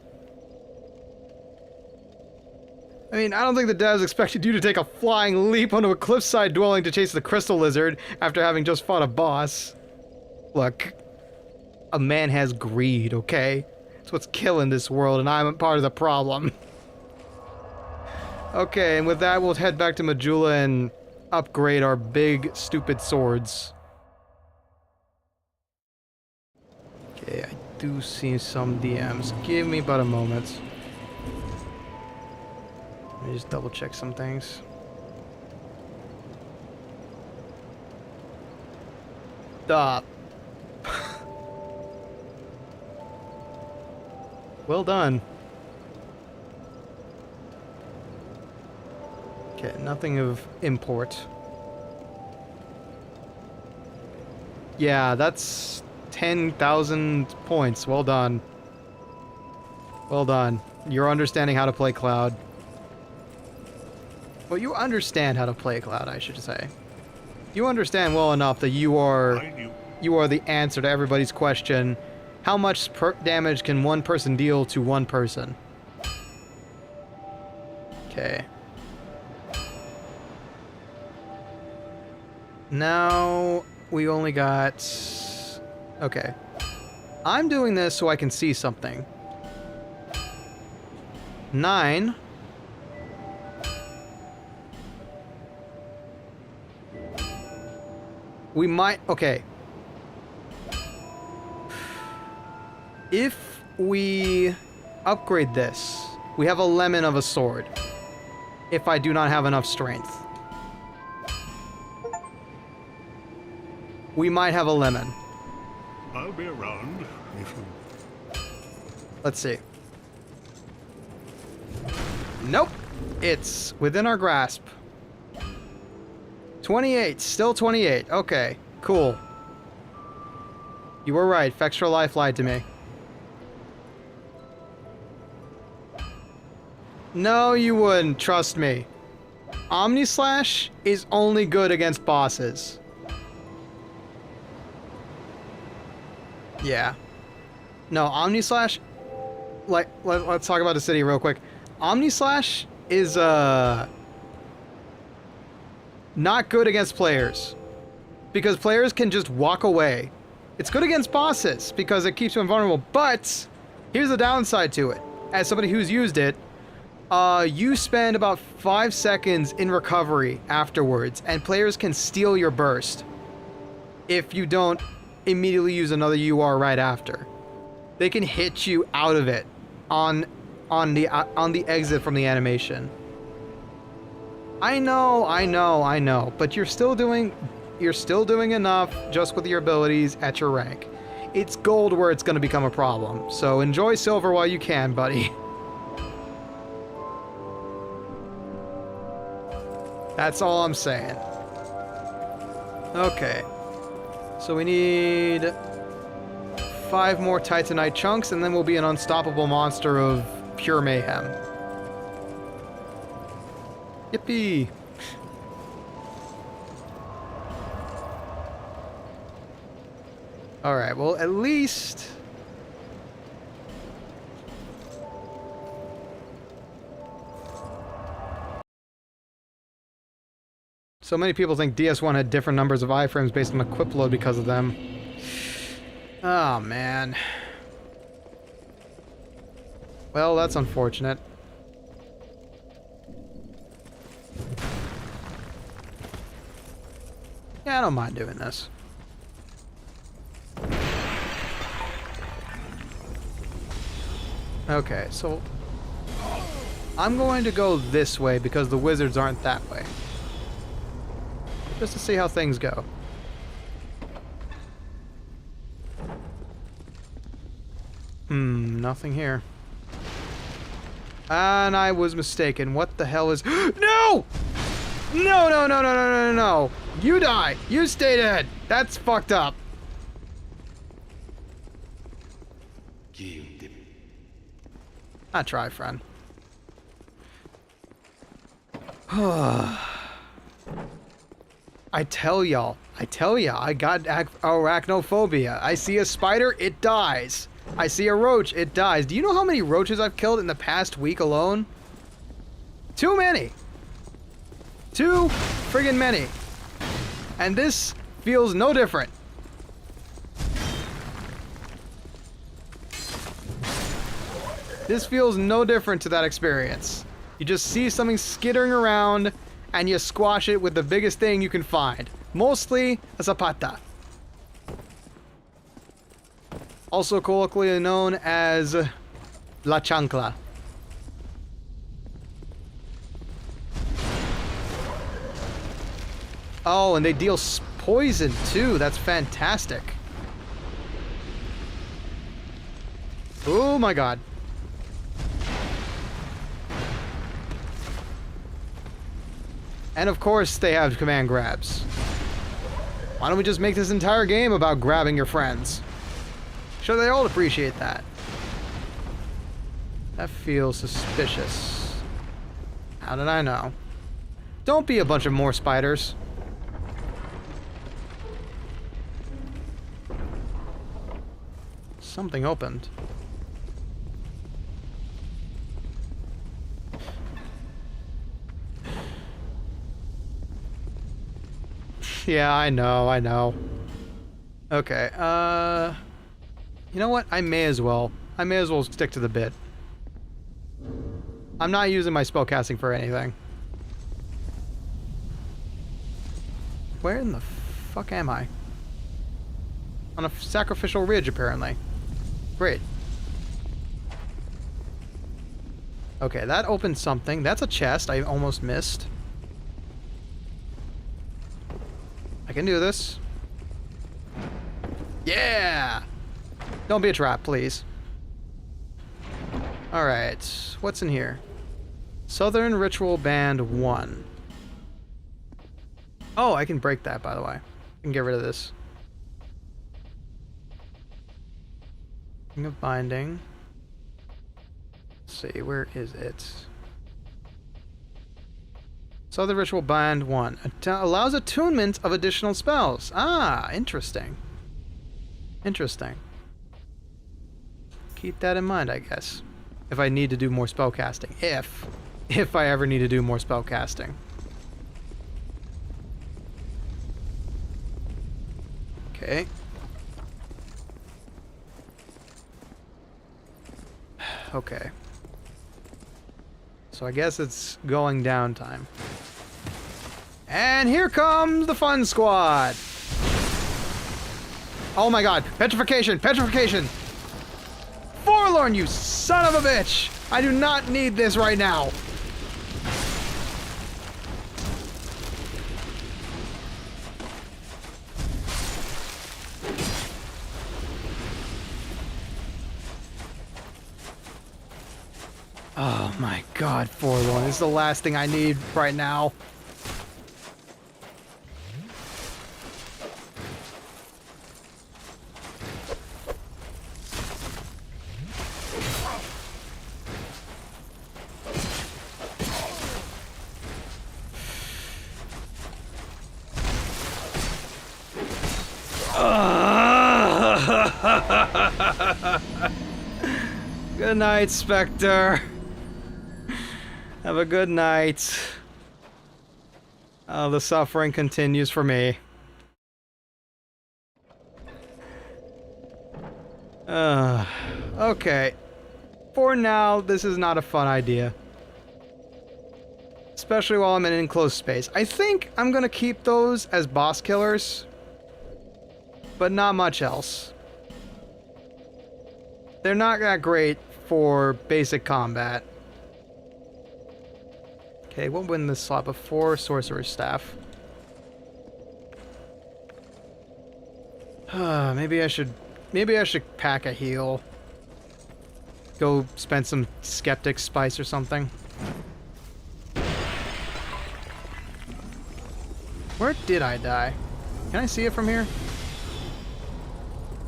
I mean, I don't think the devs expected you to take a flying leap onto a cliffside dwelling to chase the crystal lizard after having just fought a boss. Look, a man has greed, okay? It's what's killing this world, and I'm part of the problem. Okay, and with that, we'll head back to Majula and upgrade our big, stupid swords. Okay, I do see some DMs. Give me but a moment. Let me just double check some things. Stop. Well done. Okay, nothing of import. Yeah, that's 10,000 points. Well done. Well done. You're understanding how to play Cloud. Well, you understand how to play Cloud, I should say. You understand well enough that you are the answer to everybody's question. How much damage can one person deal to one person? Okay. Now we only got... Okay. I'm doing this so I can see something. 9. We might... Okay. If we upgrade this, we have a lemon of a sword. If I do not have enough strength. We might have a lemon. I'll be around if you... Let's see. Nope. It's within our grasp. 28. Still 28. Okay. Cool. You were right. Fextra Life lied to me. No, you wouldn't. Trust me. Omnislash is only good against bosses. Yeah. No, Omnislash... Let's talk about the city real quick. Omnislash is, not good against players. Because players can just walk away. It's good against bosses, because it keeps you invulnerable, but... Here's the downside to it. As somebody who's used it, you spend about 5 seconds in recovery afterwards, and players can steal your burst. If you don't immediately use another UR right after. They can hit you out of it on the exit from the animation. I know, but you're still doing enough just with your abilities at your rank. It's gold where it's going to become a problem. So enjoy silver while you can, buddy. That's all I'm saying. Okay. So we need 5 more Titanite chunks, and then we'll be an unstoppable monster of pure mayhem. Yippee! Alright, well, at least... So many people think DS1 had different numbers of iframes based on equip load because of them. Oh, man. Well, that's unfortunate. Yeah, I don't mind doing this. Okay, so... I'm going to go this way because the wizards aren't that way. Just to see how things go. Nothing here. And I was mistaken. What the hell is... No! No, no, no, no, no, no, no, no! You die! You stay dead! That's fucked up. I try, friend. I tell y'all, I got arachnophobia. I see a spider, it dies. I see a roach, it dies. Do you know how many roaches I've killed in the past week alone? Too many. Too friggin' many. And this feels no different. This feels no different to that experience. You just see something skittering around, and you squash it with the biggest thing you can find. Mostly a zapata. Also colloquially known as la chancla. Oh, and they deal poison too. That's fantastic. Oh my god. And of course, they have command grabs. Why don't we just make this entire game about grabbing your friends? Sure, they all appreciate that. That feels suspicious. How did I know? Don't be a bunch of more spiders. Something opened. Yeah, I know. Okay, you know what? I may as well stick to the bit. I'm not using my spellcasting for anything. Where in the fuck am I? On a sacrificial ridge, apparently. Great. Okay, that opened something. That's a chest I almost missed. I can do this. Yeah! Don't be a trap, please. Alright, what's in here? Southern Ritual Band 1. Oh, I can break that, by the way. I can get rid of this. Ring of Binding. Let's see, where is it? Southern Ritual Band 1. Allows attunement of additional spells. Ah, interesting. Interesting. Keep that in mind, I guess. If I need to do more spellcasting. If I ever need to do more spellcasting. Okay. Okay. So I guess it's going down time. And here comes the fun squad! Oh my god, petrification! Petrification! Forlorn, you son of a bitch! I do not need this right now! Oh my god, Forlorn. This is the last thing I need right now. Good night, Spectre. Have a good night. The suffering continues for me. Okay. For now, this is not a fun idea. Especially while I'm in an enclosed space. I think I'm gonna keep those as boss killers. But not much else. They're not that great for basic combat. Okay, we'll win this slot before Sorcerer's Staff. Maybe I should pack a heal. Go spend some Skeptic Spice or something. Where did I die? Can I see it from here?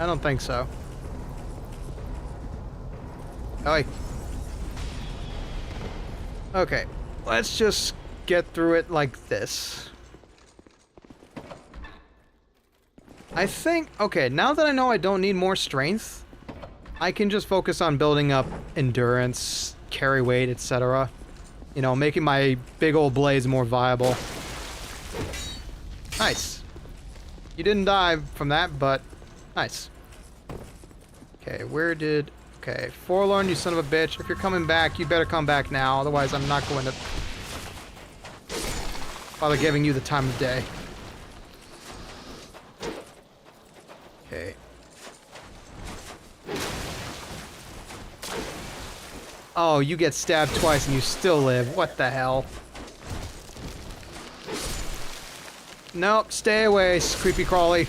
I don't think so. Oh, okay, let's just get through it like this. I think, okay, now that I know I don't need more strength, I can just focus on building up endurance, carry weight, etc. You know, making my big old blades more viable. Nice. You didn't die from that, but nice. Okay, where did... Okay, Forlorn, you son of a bitch. If you're coming back, you better come back now. Otherwise, I'm not going to bother giving you the time of day. Okay. Oh, you get stabbed twice and you still live. What the hell? Nope, stay away, creepy crawly.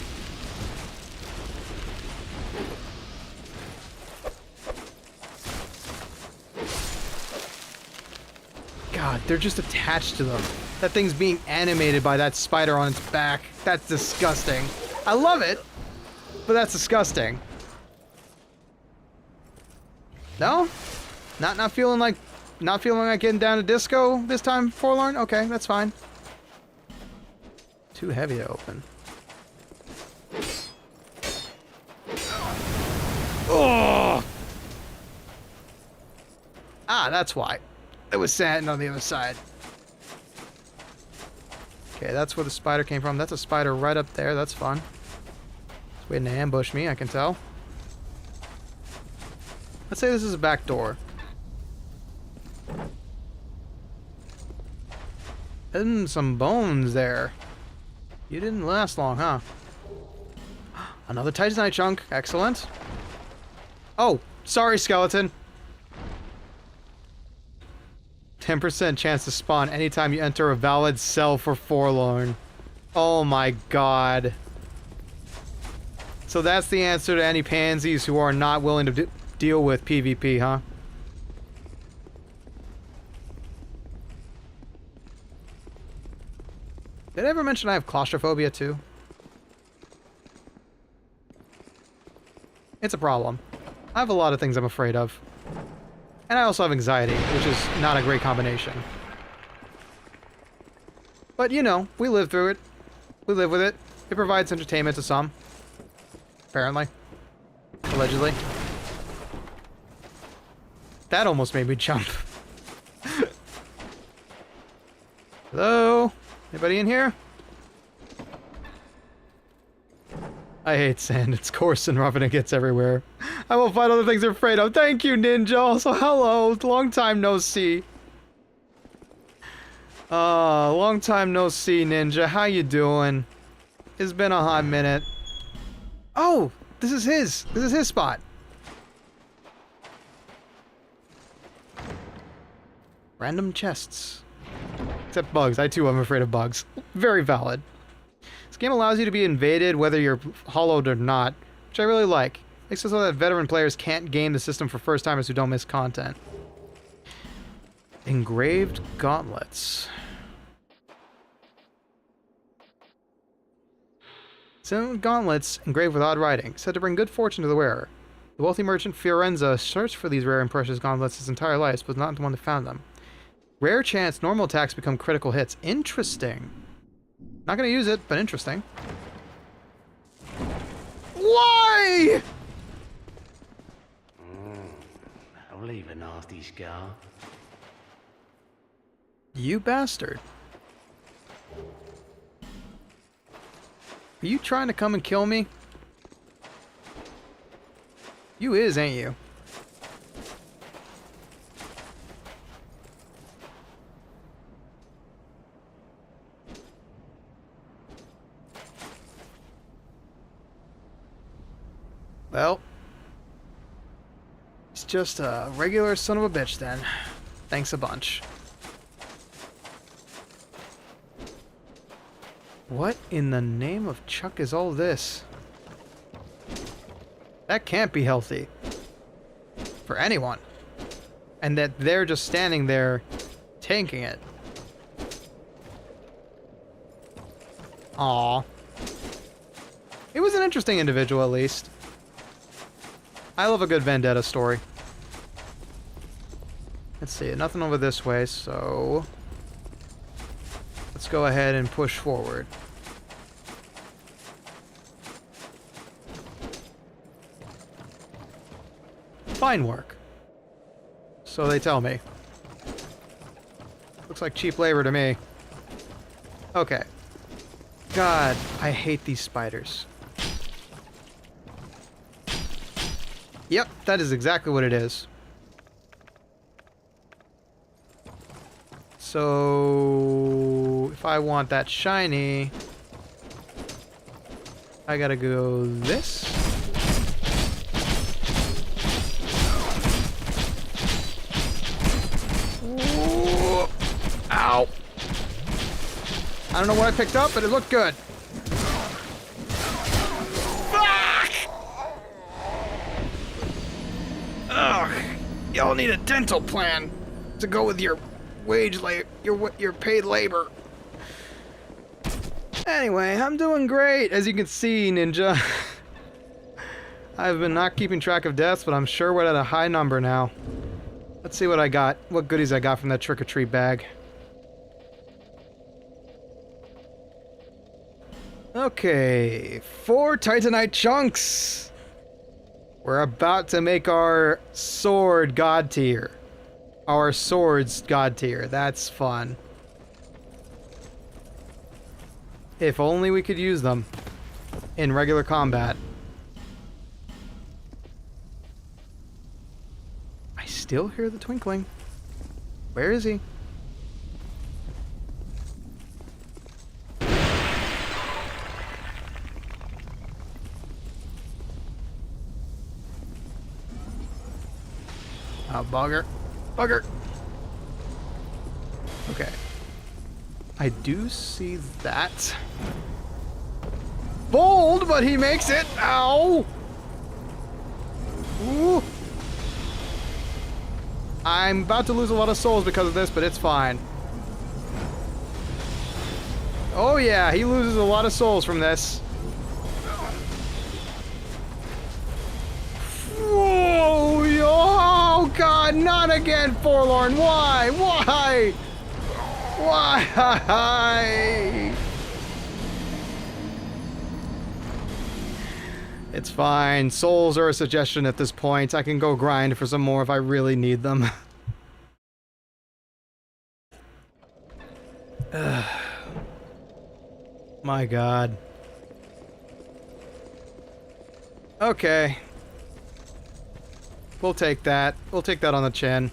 God, they're just attached to them. That thing's being animated by that spider on its back. That's disgusting. I love it, but that's disgusting. No? Not feeling like getting down to disco this time, Forlorn? Okay, that's fine. Too heavy to open. Oh! Ah, that's why. It was sand on the other side. Okay, that's where the spider came from. That's a spider right up there. That's fun. It's waiting to ambush me, I can tell. Let's say this is a back door. And some bones there. You didn't last long, huh? Another Titanite chunk. Excellent. Oh, sorry, skeleton. 10% chance to spawn anytime you enter a valid cell for Forlorn. Oh my god. So that's the answer to any pansies who are not willing to deal with PvP, huh? Did I ever mention I have claustrophobia too? It's a problem. I have a lot of things I'm afraid of. And I also have anxiety, which is not a great combination. But, you know, we live through it. We live with it. It provides entertainment to some. Apparently. Allegedly. That almost made me jump. Hello? Anybody in here? I hate sand. It's coarse and rough and it gets everywhere. I will find other things I'm afraid of. Thank you, Ninja. Also, hello. Long time no see. Long time no see, Ninja. How you doing? It's been a hot minute. Oh, this is his. This is his spot. Random chests. Except bugs. I too am afraid of bugs. Very valid. This game allows you to be invaded whether you're hollowed or not, which I really like. Makes it so that veteran players can't game the system for first-timers who don't miss content. Engraved gauntlets. Some gauntlets engraved with odd writing, said to bring good fortune to the wearer. The wealthy merchant Fiorenza searched for these rare and precious gauntlets his entire life, but was not the one that found them. Rare chance normal attacks become critical hits. Interesting. Not gonna use it, but interesting. Why? I'll leave a nasty scar. You bastard. Are you trying to come and kill me? You is, ain't you? Well, he's just a regular son of a bitch then. Thanks a bunch. What in the name of Chuck is all this? That can't be healthy. For anyone. And that they're just standing there tanking it. Aww. He was an interesting individual, at least. I love a good vendetta story. Let's see, nothing over this way, so... let's go ahead and push forward. Fine work. So they tell me. Looks like cheap labor to me. Okay. God, I hate these spiders. Yep, that is exactly what it is. So, if I want that shiny, I gotta go this. Ooh, ow. I don't know what I picked up, but it looked good. Ugh, y'all need a dental plan to go with your your paid labor. Anyway, I'm doing great, as you can see, Ninja. I've been not keeping track of deaths, but I'm sure we're at a high number now. Let's see what I got, what goodies I got from that trick-or-treat bag. Okay, 4 Titanite chunks. We're about to make our sword god tier. Our swords god tier. That's fun. If only we could use them in regular combat. I still hear the twinkling. Where is he? Oh, bugger. Bugger! Okay. I do see that. Bold, but he makes it! Ow! Ooh! I'm about to lose a lot of souls because of this, but it's fine. Oh yeah, he loses a lot of souls from this. Whoa! Oh god, not again, Forlorn! Why? Why? Why? It's fine. Souls are a suggestion at this point. I can go grind for some more if I really need them. My god. Okay. We'll take that. We'll take that on the chin.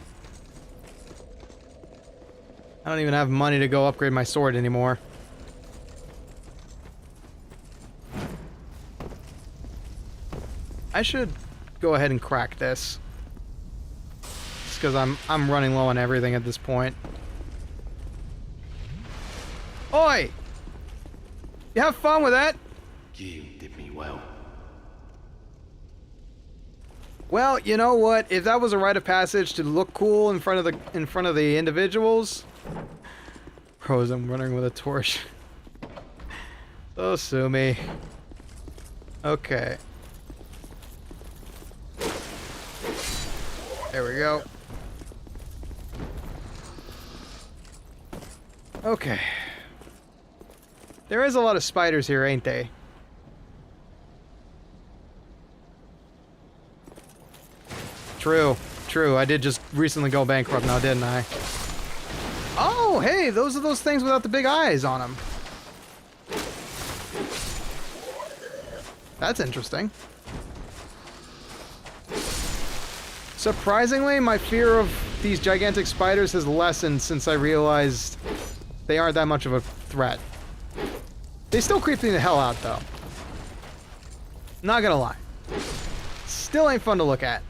I don't even have money to go upgrade my sword anymore. I should go ahead and crack this. Just because I'm running low on everything at this point. Oi! You have fun with that? You did me well. Well, you know what? If that was a rite of passage to look cool in front of the individuals, Rose, I'm running with a torch. So sue me. Okay. There we go. Okay. There is a lot of spiders here, ain't they? True. True. I did just recently go bankrupt now, didn't I? Oh, hey, those are those things without the big eyes on them. That's interesting. Surprisingly, my fear of these gigantic spiders has lessened since I realized they aren't that much of a threat. They still creep me the hell out, though. Not gonna lie. Still ain't fun to look at.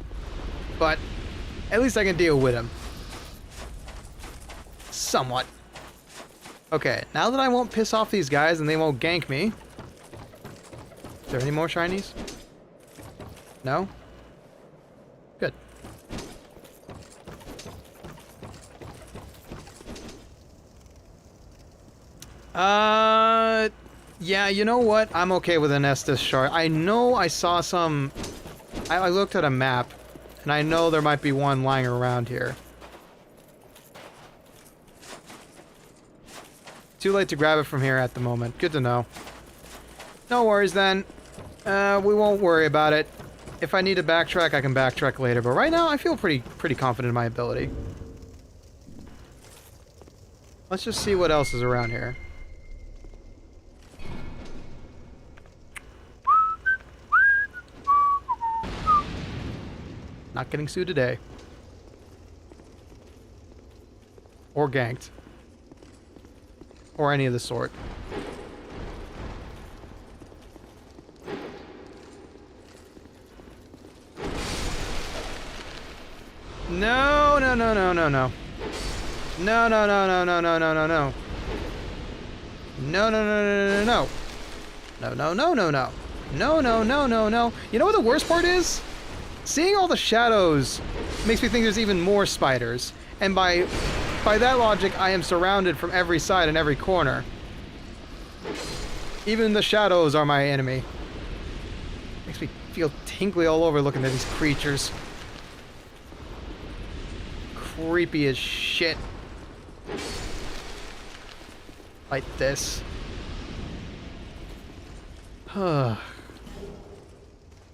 But at least I can deal with them. Somewhat. Okay, now that I won't piss off these guys and they won't gank me. Is there any more shinies? No? Good. Yeah, you know what? I'm okay with an Estus shard. I know I saw some... I looked at a map, and I know there might be one lying around here. Too late to grab it from here at the moment. Good to know. No worries then. We won't worry about it. If I need to backtrack, I can backtrack later. But right now, I feel pretty confident in my ability. Let's just see what else is around here. Not getting sued today. Or ganked. Or any of the sort. No, no, no, no, no, no. No, no, no, no, no, no, no, no, no. No, no, no, no, no, no. No, no, no, no, no. No, no, no, no, no. You know what the worst part is? Seeing all the shadows makes me think there's even more spiders. And by that logic, I am surrounded from every side and every corner. Even the shadows are my enemy. Makes me feel tingly all over looking at these creatures. Creepy as shit. Like this.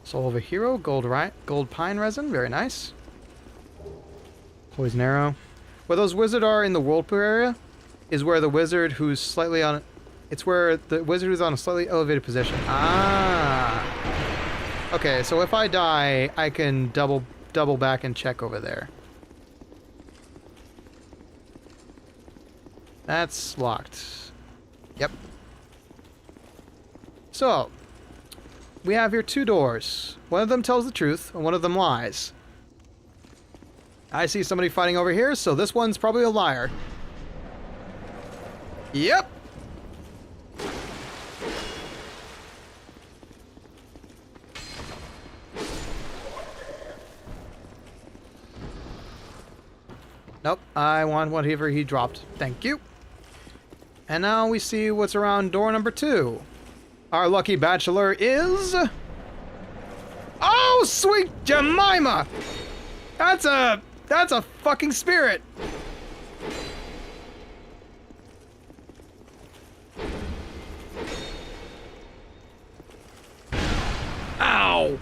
Soul of a Hero, gold pine resin, very nice. Poison arrow. Where those wizards are in the whirlpool area is where the wizard who's slightly on... It's where the wizard who's on a slightly elevated position. Ah! Okay, so if I die, I can double back and check over there. That's locked. Yep. So, we have here two doors. One of them tells the truth, and one of them lies. I see somebody fighting over here, so this one's probably a liar. Yep! Nope, I want whatever he dropped. Thank you. And now we see what's around door number 2. Our lucky bachelor is... Oh, sweet Jemima! That's a fucking spirit! Ow!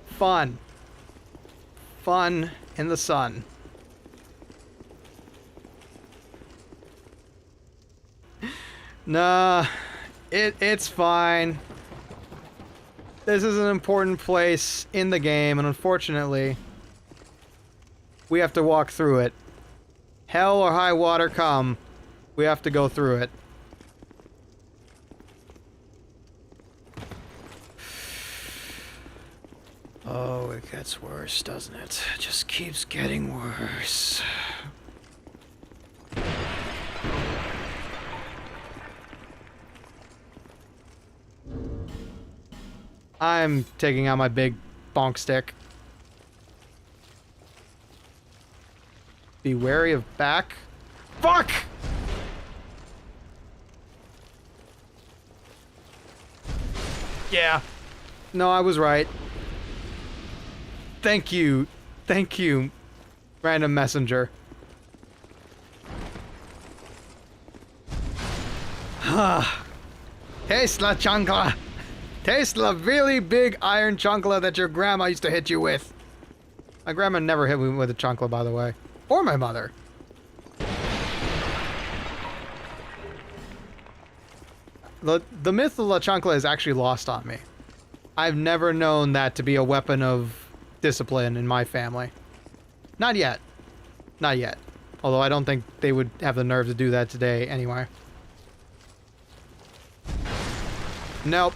Fun. Fun in the sun. Nah, it's fine. This is an important place in the game, and unfortunately, we have to walk through it. Hell or high water come, we have to go through it. Oh, it gets worse, doesn't it? It just keeps getting worse. I'm taking out my big bonk stick. Be wary of back. Fuck! Yeah. No, I was right. Thank you. Thank you, random messenger. Taste la chancla. Taste the really big iron chancla that your grandma used to hit you with. My grandma never hit me with a chancla, by the way. Or my mother. The myth of la chancla is actually lost on me. I've never known that to be a weapon of discipline in my family. Not yet. Not yet. Although I don't think they would have the nerve to do that today anyway. Nope.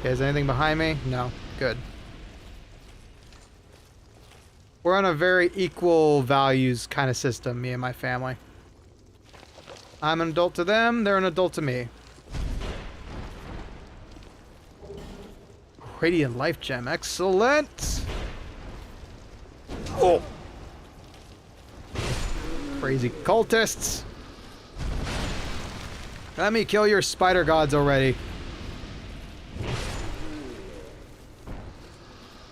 Okay, is anything behind me? No. Good. We're on a very equal values kind of system, me and my family. I'm an adult to them, they're an adult to me. Radiant life gem, excellent! Oh! Crazy cultists! Let me kill your spider gods already.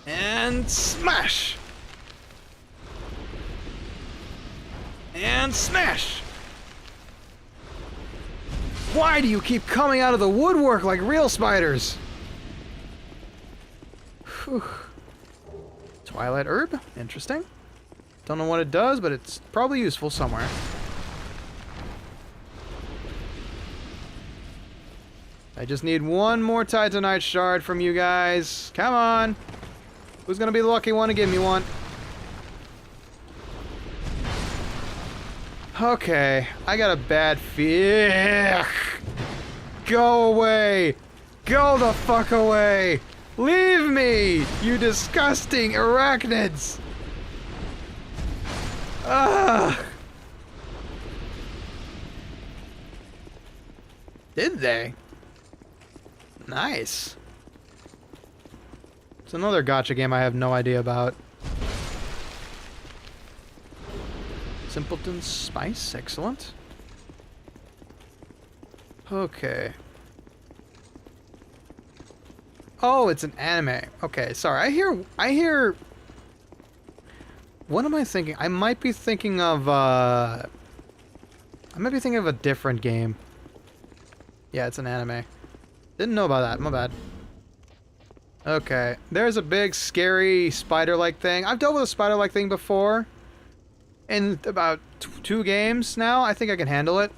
And smash! And smash! Why do you keep coming out of the woodwork like real spiders? Whew. Twilight herb? Interesting. Don't know what it does, but it's probably useful somewhere. I just need one more Titanite shard from you guys. Come on! Who's gonna be the lucky one to give me one? Okay, I got a bad feel. Go away! Go the fuck away! Leave me, you disgusting arachnids! Ugh! Did they? Nice. It's another gacha game I have no idea about. Simpleton Spice, excellent. Okay. Oh, it's an anime. Okay, sorry. I hear... What am I thinking? I might be thinking of, I might be thinking of a different game. Yeah, it's an anime. Didn't know about that. My bad. Okay. There's a big, scary, spider-like thing. I've dealt with a spider-like thing before. In about 2 games now. I think I can handle it.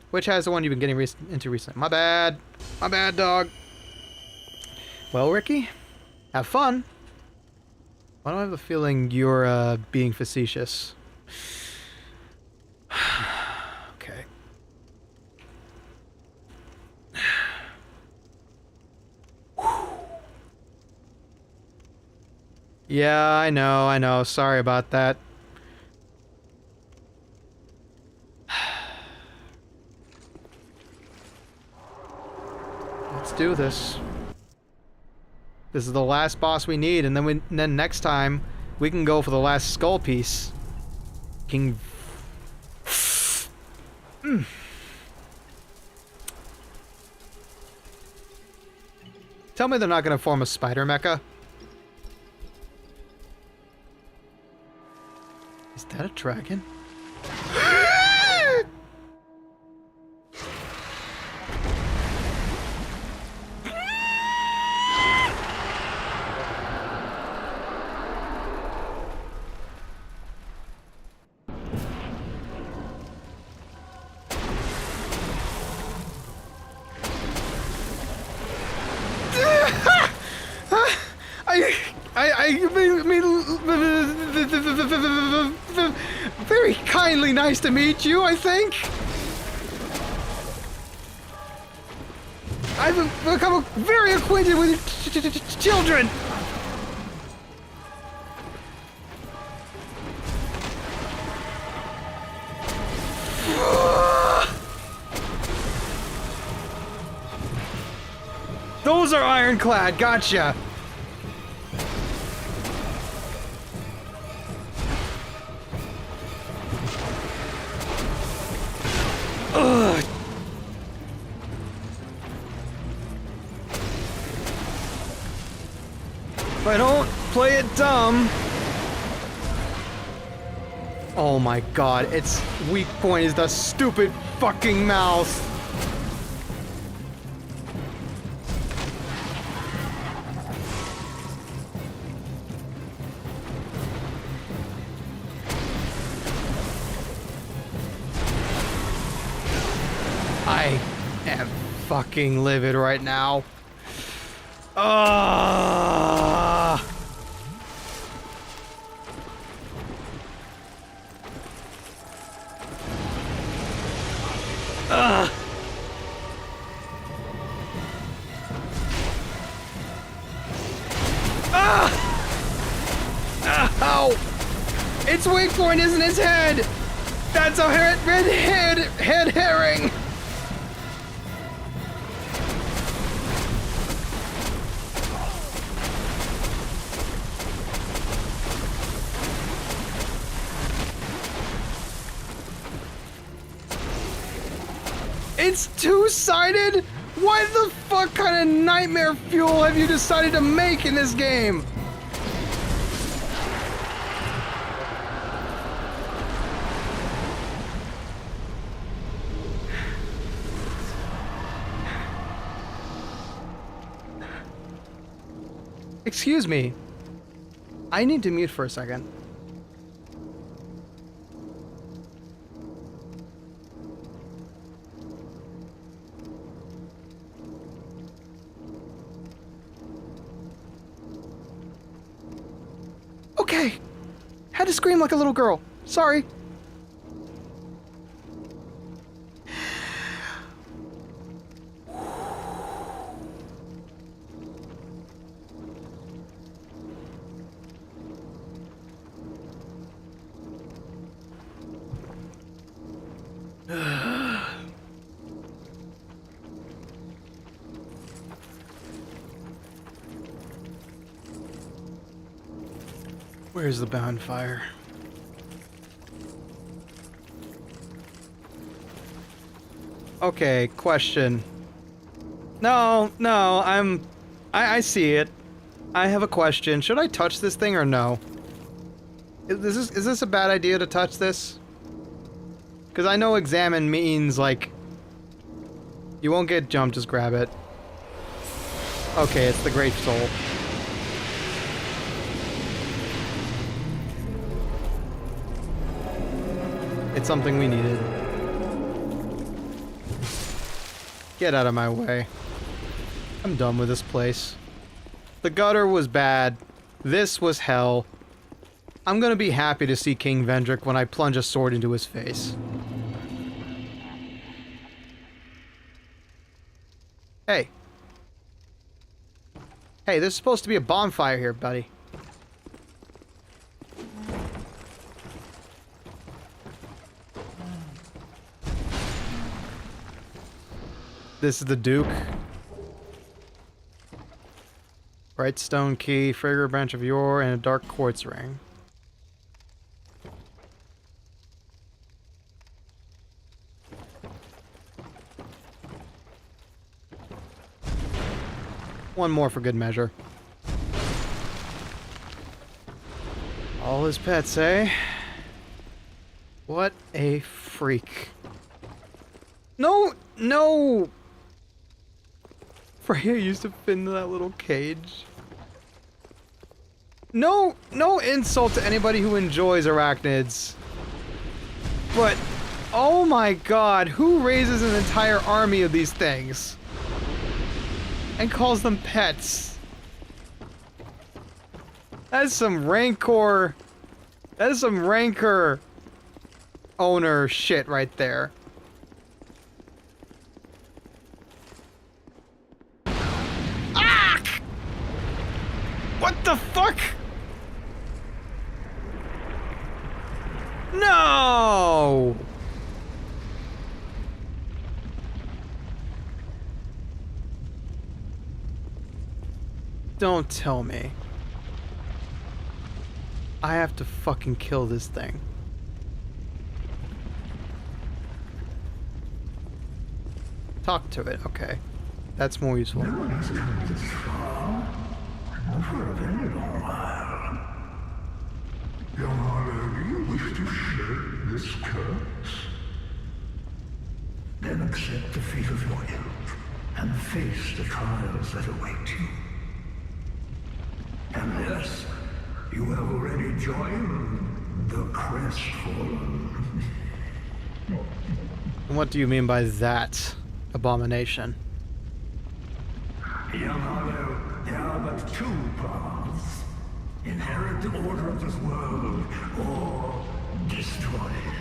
Which has the one you've been getting into recently? My bad. My bad, dog. Well, Ricky, have fun. Why do I have the feeling you're being facetious? Okay. Yeah, I know. Sorry about that. Let's do this. This is the last boss we need, and then next time we can go for the last skull piece. King. Tell me they're not gonna form a spider mecha. Is that a dragon? Very kindly nice to meet you, I think. I've become very acquainted with children. Those are ironclad, gotcha. Ugh. If I don't play it dumb... Oh my god, its weak point is the stupid fucking mouth. fucking livid right now. Ow! Its weak point isn't its head! That's a red head herring! It's two-sided? What the fuck kind of nightmare fuel have you decided to make in this game? Excuse me. I need to mute for a second. Okay. Had to scream like a little girl. Sorry. Where's the bonfire? Okay, question. No, I see it. I have a question. Should I touch this thing or no? Is this a bad idea to touch this? Because I know examine means, like, you won't get jumped, just grab it. Okay, it's the Great Soul. It's something we needed. Get out of my way. I'm done with this place. The gutter was bad. This was hell. I'm gonna be happy to see King Vendrick when I plunge a sword into his face. Hey. Hey, there's supposed to be a bonfire here, buddy. This is the Duke. Bright stone key, fragrant branch of yore, and a dark quartz ring. One more for good measure. All his pets, eh? What a freak. No! Freya used to fit into that little cage. No insult to anybody who enjoys arachnids. But, oh my god, who raises an entire army of these things? And calls them pets? That is some rancor. That is some rancor owner shit right there. What the fuck? No! Don't tell me. I have to fucking kill this thing. Talk to it, okay. That's more useful. No one has come this far. Not for a very long while. Young Harlow, do you wish to shed this curse? Then accept the fate of your ilk and face the trials that await you. And yes, you have already joined the Crestfallen. What do you mean by that, abomination? Young Hollow, there are but two paths. Inherit the order of this world, or destroy it.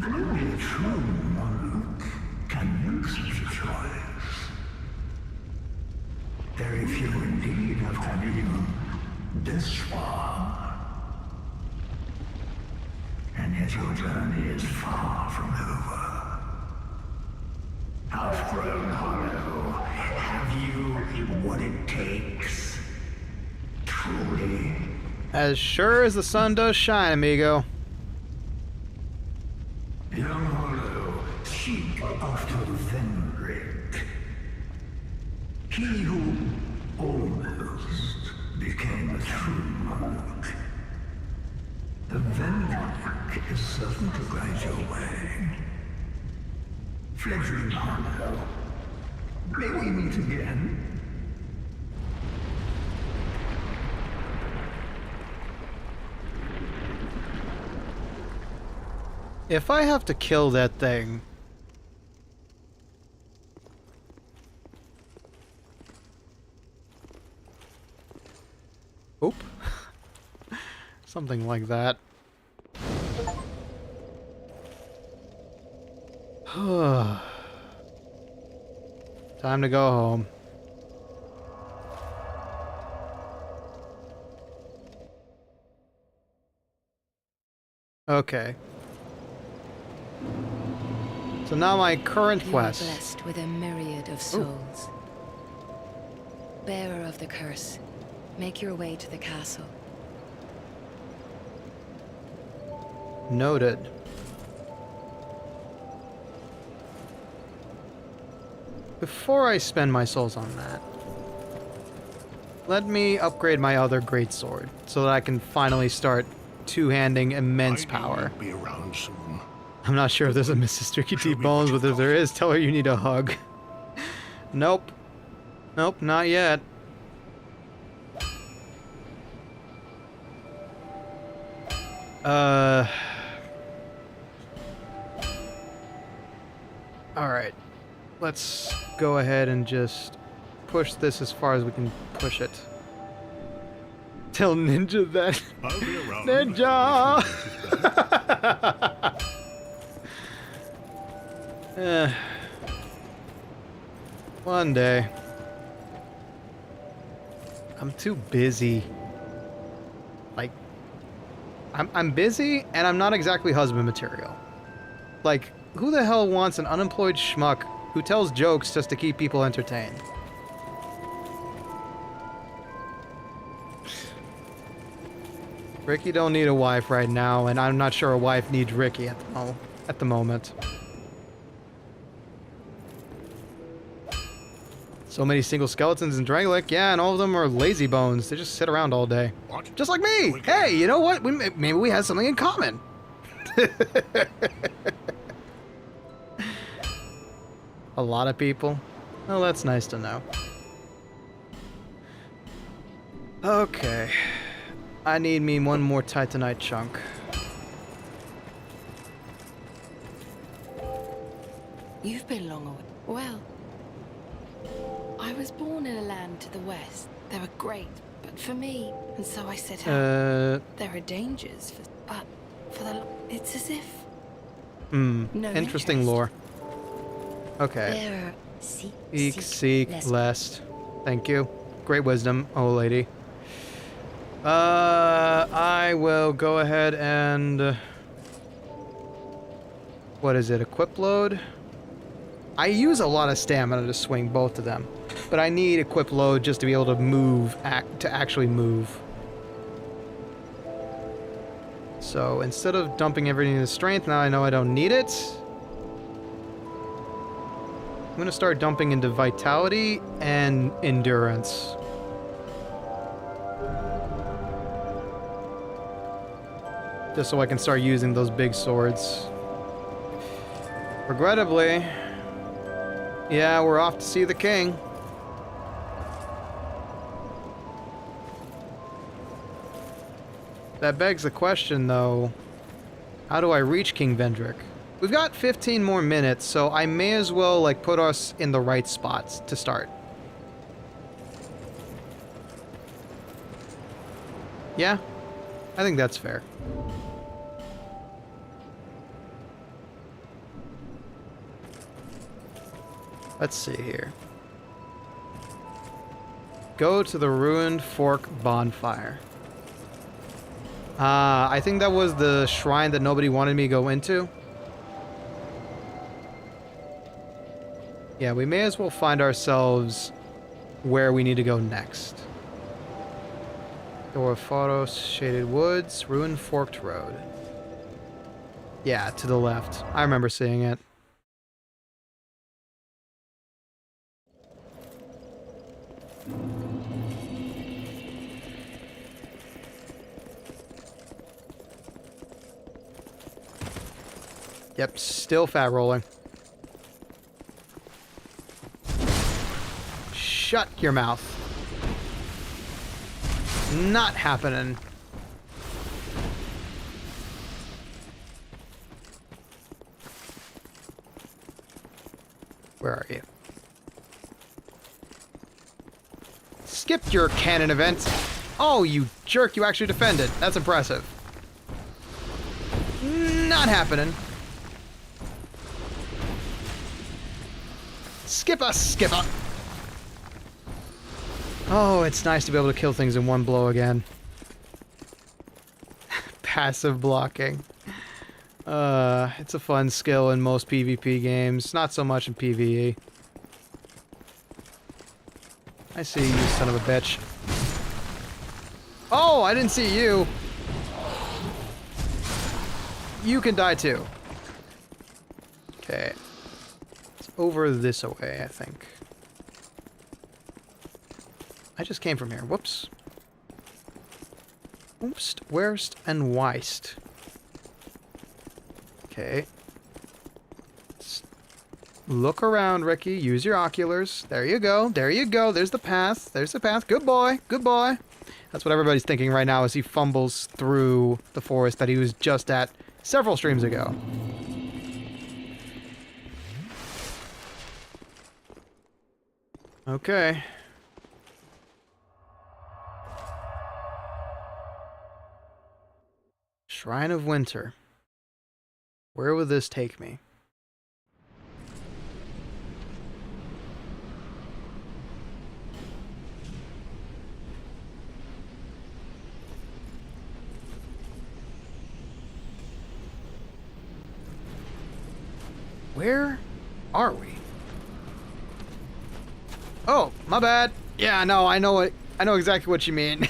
Only a true monarch can make such a choice. Very few indeed have come even this far. And yet your journey is far from over. Outgrown Hollow, have you what it takes? Truly? As sure as the sun does shine, amigo. Young Hollow, seek after Vendrick. He who almost became a true monarch. The Vendrick is certain to guide your way. Fledgling Hollow, may we meet again? If I have to kill that thing... Oop. Something like that. Time to go home. Okay. So now my current You are quest. blessed with a myriad of souls. Bearer of the curse, make your way to the castle. Noted. Before I spend my souls on that, let me upgrade my other greatsword so that I can finally start two-handing immense power. Be around soon. I'm not sure if there's a Mrs. Tricky T Bones, but if there is, tell her you need a hug. Nope. Nope, not yet. Alright. Let's go ahead and just push this as far as we can push it. Tell Ninja that. I'll be around. Ninja! One day. I'm too busy. Like, I'm busy and I'm not exactly husband material. Like, who the hell wants an unemployed schmuck who tells jokes just to keep people entertained? Ricky don't need a wife right now, and I'm not sure a wife needs Ricky at the moment. So many single skeletons in Drangleic, yeah, and all of them are lazy bones. They just sit around all day. What? Just like me! Hey, you know what? Maybe we have something in common. A lot of people? Well, that's nice to know. Okay. I need me one more Titanite chunk. You've been long away. Well, I was born in a land to the west. They were great, but for me, and so I set out. There are dangers, but for the... It's as if... No interesting interest. lore. Okay. There, Seek, lest. Thank you. Great wisdom, oh lady. I will go ahead and... what is it, equip load? I use a lot of stamina to swing both of them, but I need equip load just to be able to move, to actually move. So instead of dumping everything into strength, now I know I don't need it. I'm gonna start dumping into vitality and endurance. Just so I can start using those big swords. Regrettably, yeah, we're off to see the king. That begs the question, though, how do I reach King Vendrick? We've got 15 more minutes, so I may as well, like, put us in the right spots to start. Yeah? I think that's fair. Let's see here. Go to the ruined fork bonfire. I think that was the shrine that nobody wanted me to go into. Yeah, we may as well find ourselves where we need to go next. Door of Photos, Shaded Woods, Ruined Forked Road. Yeah, to the left. I remember seeing it. Yep, still fat rolling. Shut your mouth. Not happening. Where are you? Skipped your cannon event. Oh, you jerk, you actually defended. That's impressive. Not happening. Skipper, skipper. Oh, it's nice to be able to kill things in one blow again. Passive blocking. It's a fun skill in most PvP games, not so much in PvE. I see you, son of a bitch. Oh, I didn't see you. You can die too. Okay. It's over this way, I think. I just came from here. Whoops. Oopst, worst, and weist. Okay. Look around, Ricky. Use your oculars. There you go. There you go. There's the path. There's the path. Good boy. Good boy. That's what everybody's thinking right now as he fumbles through the forest that he was just at several streams ago. Okay. Shrine of Winter. Where will this take me? Where are we? Oh, my bad. Yeah, no, I know exactly what you mean.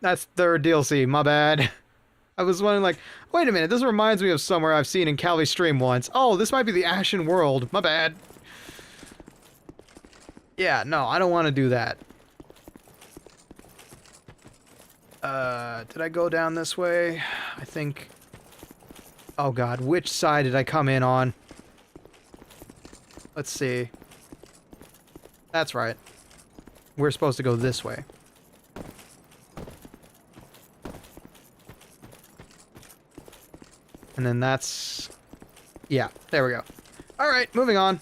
That's third DLC, my bad. I was wondering, like, wait a minute, this reminds me of somewhere I've seen in Cali's stream once. Oh, this might be the Ashen World, my bad. Yeah, no, I don't want to do that. Did I go down this way? I think... Oh god, which side did I come in on? Let's see. That's right. We're supposed to go this way. And then that's... Yeah, there we go. Alright, moving on.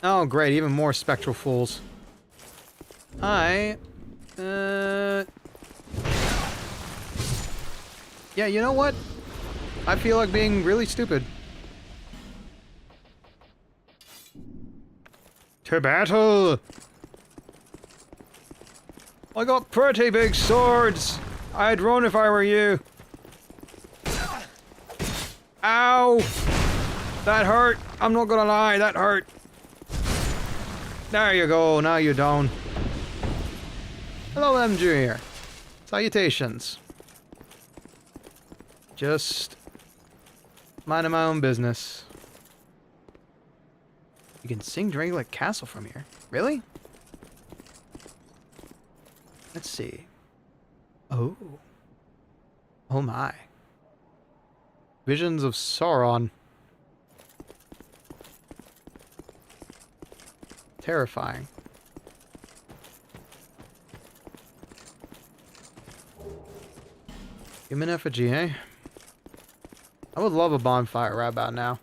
Oh, great, even more spectral fools. Yeah, you know what? I feel like being really stupid. To battle! I got pretty big swords! I'd run if I were you. Ow! That hurt! I'm not gonna lie, that hurt! There you go, now you're down. Hello, M. Junior. Salutations. Just... minding my own business. You can sing Drangleic Castle from here. Really? Let's see. Oh. Oh my. Visions of Sauron. Terrifying. Human effigy, eh? I would love a bonfire right about now.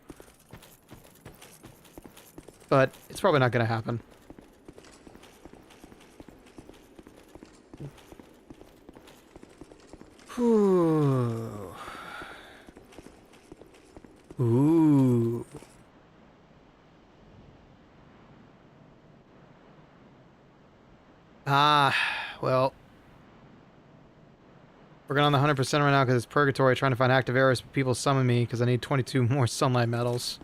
But it's probably not going to happen. Whew. Ooh. Ah, well. Working on the 100% right now because it's purgatory, trying to find active areas, but people summon me because I need 22 more sunlight medals.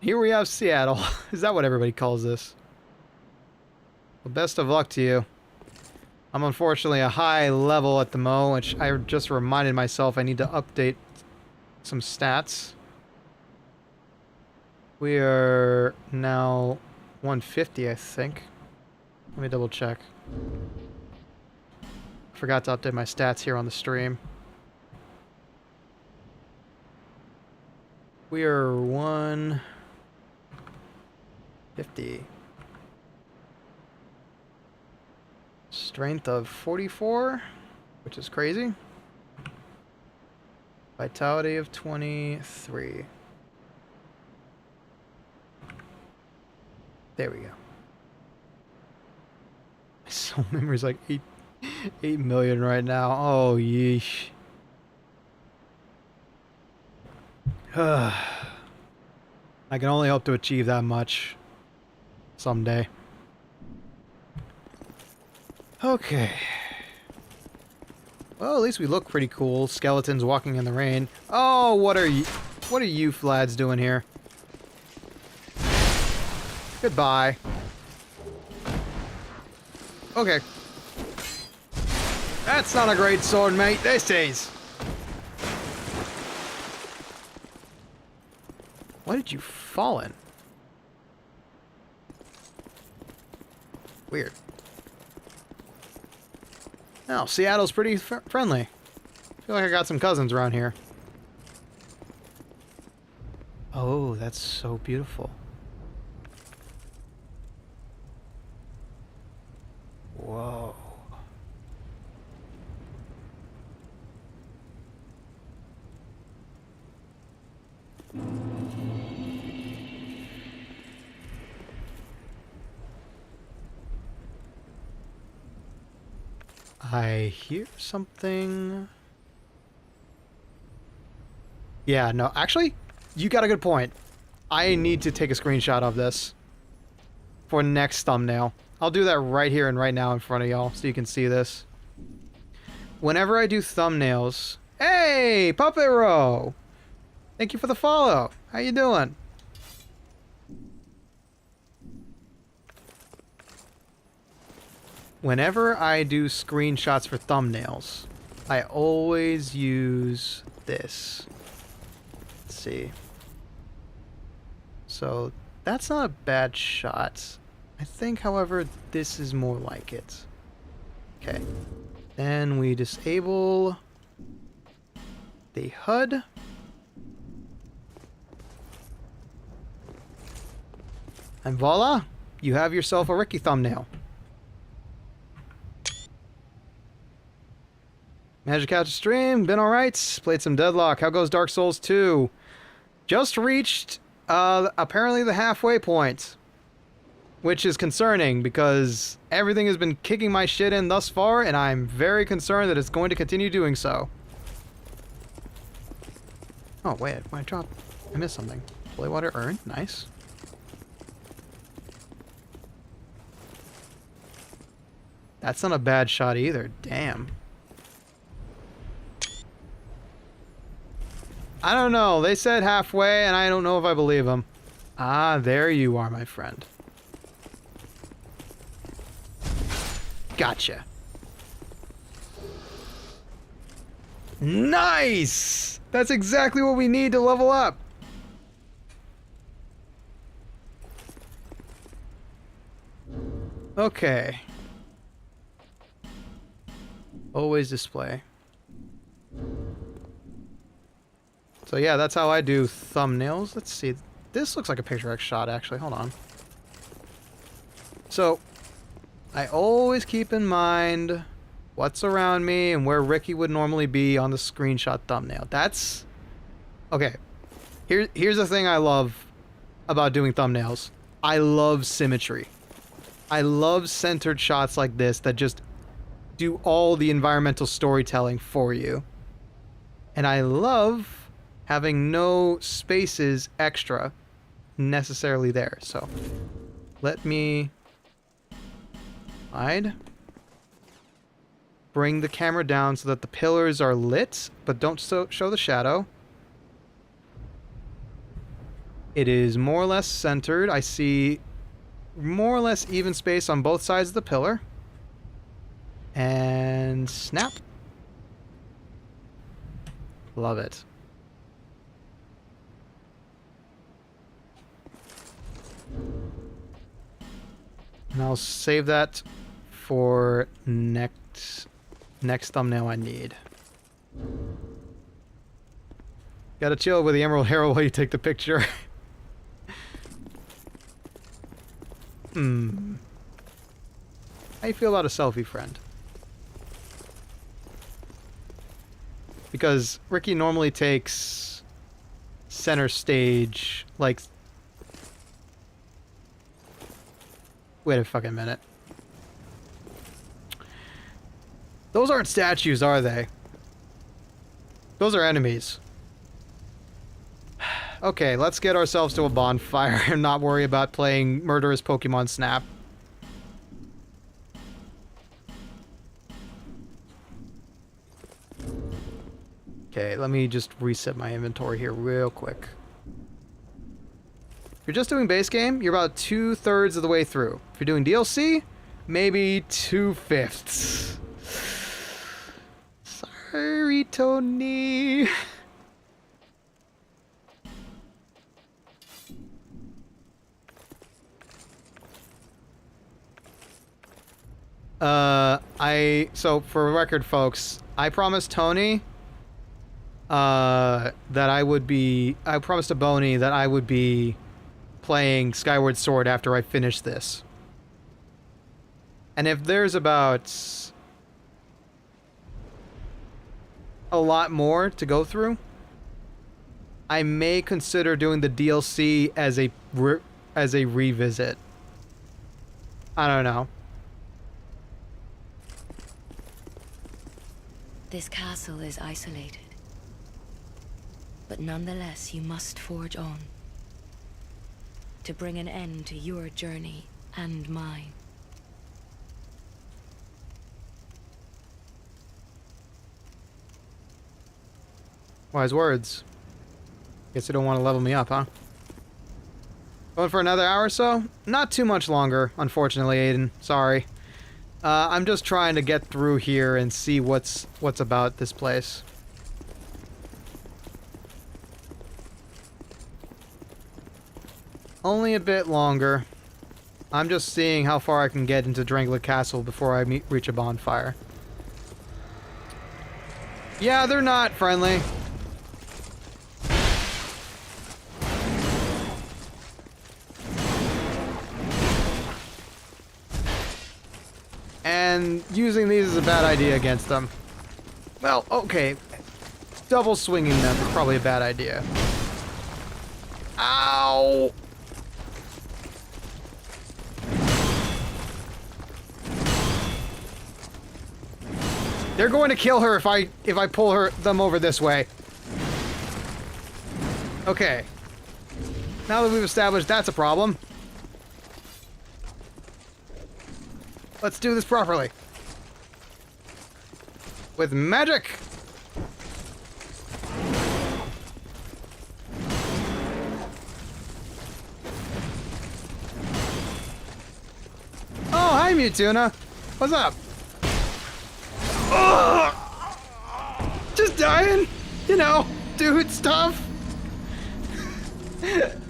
Here we have Seattle. Is that what everybody calls this? Well, best of luck to you. I'm unfortunately a high level at the mo, which I just reminded myself I need to update some stats. We are now 150, I think. Let me double check. Forgot to update my stats here on the stream. We are 150. Strength of 44, which is crazy. Vitality of 23. There we go. My soul memory is like 8 million right now. Oh, yeesh. I can only hope to achieve that much someday. Okay. Well, at least we look pretty cool. Skeletons walking in the rain. Oh, what are you flads doing here? Goodbye. Okay. That's not a great sword, mate. This is. Why did you fall in? Weird. Oh, Seattle's pretty friendly. I feel like I got some cousins around here. Oh, that's so beautiful. Whoa. I hear something. Yeah, no, actually, you got a good point. I need to take a screenshot of this for next thumbnail. I'll do that right here and right now in front of y'all so you can see this. Whenever I do thumbnails... Hey, Puppet Row! Thank you for the follow. How you doing? Whenever I do screenshots for thumbnails, I always use this. Let's see. So, that's not a bad shot. I think, however, this is more like it. Okay. Then we disable the HUD. And voila! You have yourself a Ricky thumbnail. Magic Couch stream, been alright. Played some Deadlock. How goes Dark Souls 2? Just reached, apparently the halfway point. Which is concerning, because everything has been kicking my shit in thus far, and I'm very concerned that it's going to continue doing so. Oh, wait, I missed something. Holy Water Urn, nice. That's not a bad shot either, damn. I don't know. They said halfway, and I don't know if I believe them. Ah, there you are, my friend. Gotcha. Nice! That's exactly what we need to level up. Okay. Always display. So yeah, that's how I do thumbnails. Let's see. This looks like a picture X shot, actually. Hold on. So, I always keep in mind what's around me and where Ricky would normally be on the screenshot thumbnail. That's... Okay. Here's the thing I love about doing thumbnails. I love symmetry. I love centered shots like this that just do all the environmental storytelling for you. And I love having no spaces extra necessarily there. So let me hide. Bring the camera down so that the pillars are lit, but don't show the shadow. It is more or less centered. I see more or less even space on both sides of the pillar. And snap. Love it. And I'll save that for next thumbnail I need. Gotta chill with the Emerald Herald while you take the picture. How you feel about a selfie friend? Because Ricky normally takes center stage, like... Wait a fucking minute. Those aren't statues, are they? Those are enemies. Okay, let's get ourselves to a bonfire and not worry about playing murderous Pokemon Snap. Okay, let me just reset my inventory here real quick. If you're just doing base game, you're about 2/3 of the way through. If you're doing DLC, maybe 2/5. Sorry, Tony. So for record, folks, I promised Tony that I promised to Boney that I would be playing Skyward Sword after I finish this. And if there's about a lot more to go through, I may consider doing the DLC as a revisit. I don't know. This castle is isolated, but nonetheless you must forge on to bring an end to your journey and mine. Wise words. Guess you don't want to level me up, huh? Going for another hour or so? Not too much longer, unfortunately, Aiden. Sorry. I'm just trying to get through here and see what's about this place. Only a bit longer. I'm just seeing how far I can get into Dranglet Castle before I reach a bonfire. Yeah, they're not friendly. And using these is a bad idea against them. Well, okay. Double swinging them is probably a bad idea. Ow! They're going to kill her if I pull them over this way. Okay. Now that we've established that's a problem, let's do this properly. With magic! Oh, hi, Mewtuna. What's up? Ugh! Just dying. You know, dude stuff.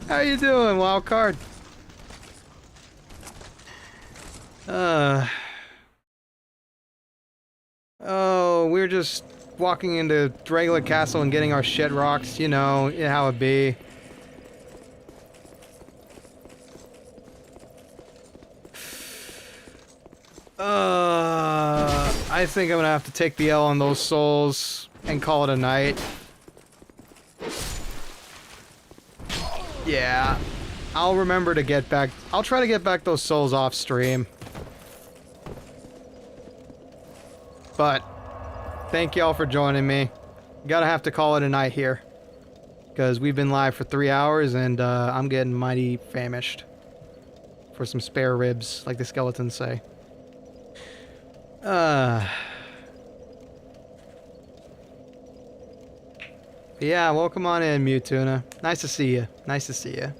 How you doing, wild card? Oh, we're just walking into Dranglet Castle and getting our shit rocks. You know how it be. I think I'm gonna have to take the L on those souls and call it a night. Yeah. I'll remember to get back... I'll try to get back those souls off stream. But, thank y'all for joining me. Gotta have to call it a night here. Because we've been live for 3 hours and I'm getting mighty famished. For some spare ribs, like the skeletons say. Yeah, welcome on in, Mewtuna. Nice to see you. Nice to see you.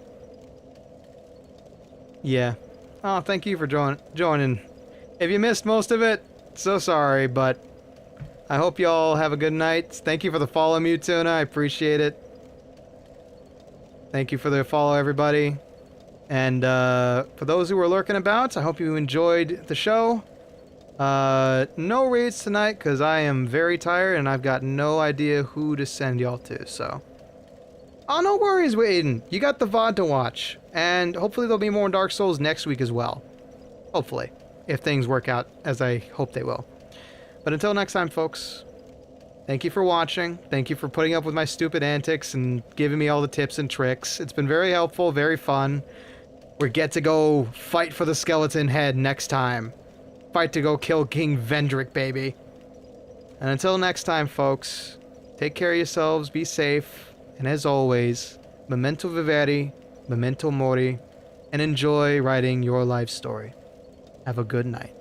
Yeah. Oh, thank you for joining. If you missed most of it, so sorry, but I hope y'all have a good night. Thank you for the follow, Mewtuna. I appreciate it. Thank you for the follow, everybody. And for those who were lurking about, I hope you enjoyed the show. No raids tonight because I am very tired and I've got no idea who to send y'all to, so. Oh, no worries, Aiden. You got the VOD to watch. And hopefully there'll be more Dark Souls next week as well. Hopefully. If things work out as I hope they will. But until next time, folks. Thank you for watching. Thank you for putting up with my stupid antics and giving me all the tips and tricks. It's been very helpful, very fun. We get to go fight for the skeleton head next time. Fight to go kill King Vendrick, baby. And until next time, folks, take care of yourselves, be safe, and as always, memento vivere, memento mori, and enjoy writing your life story. Have a good night.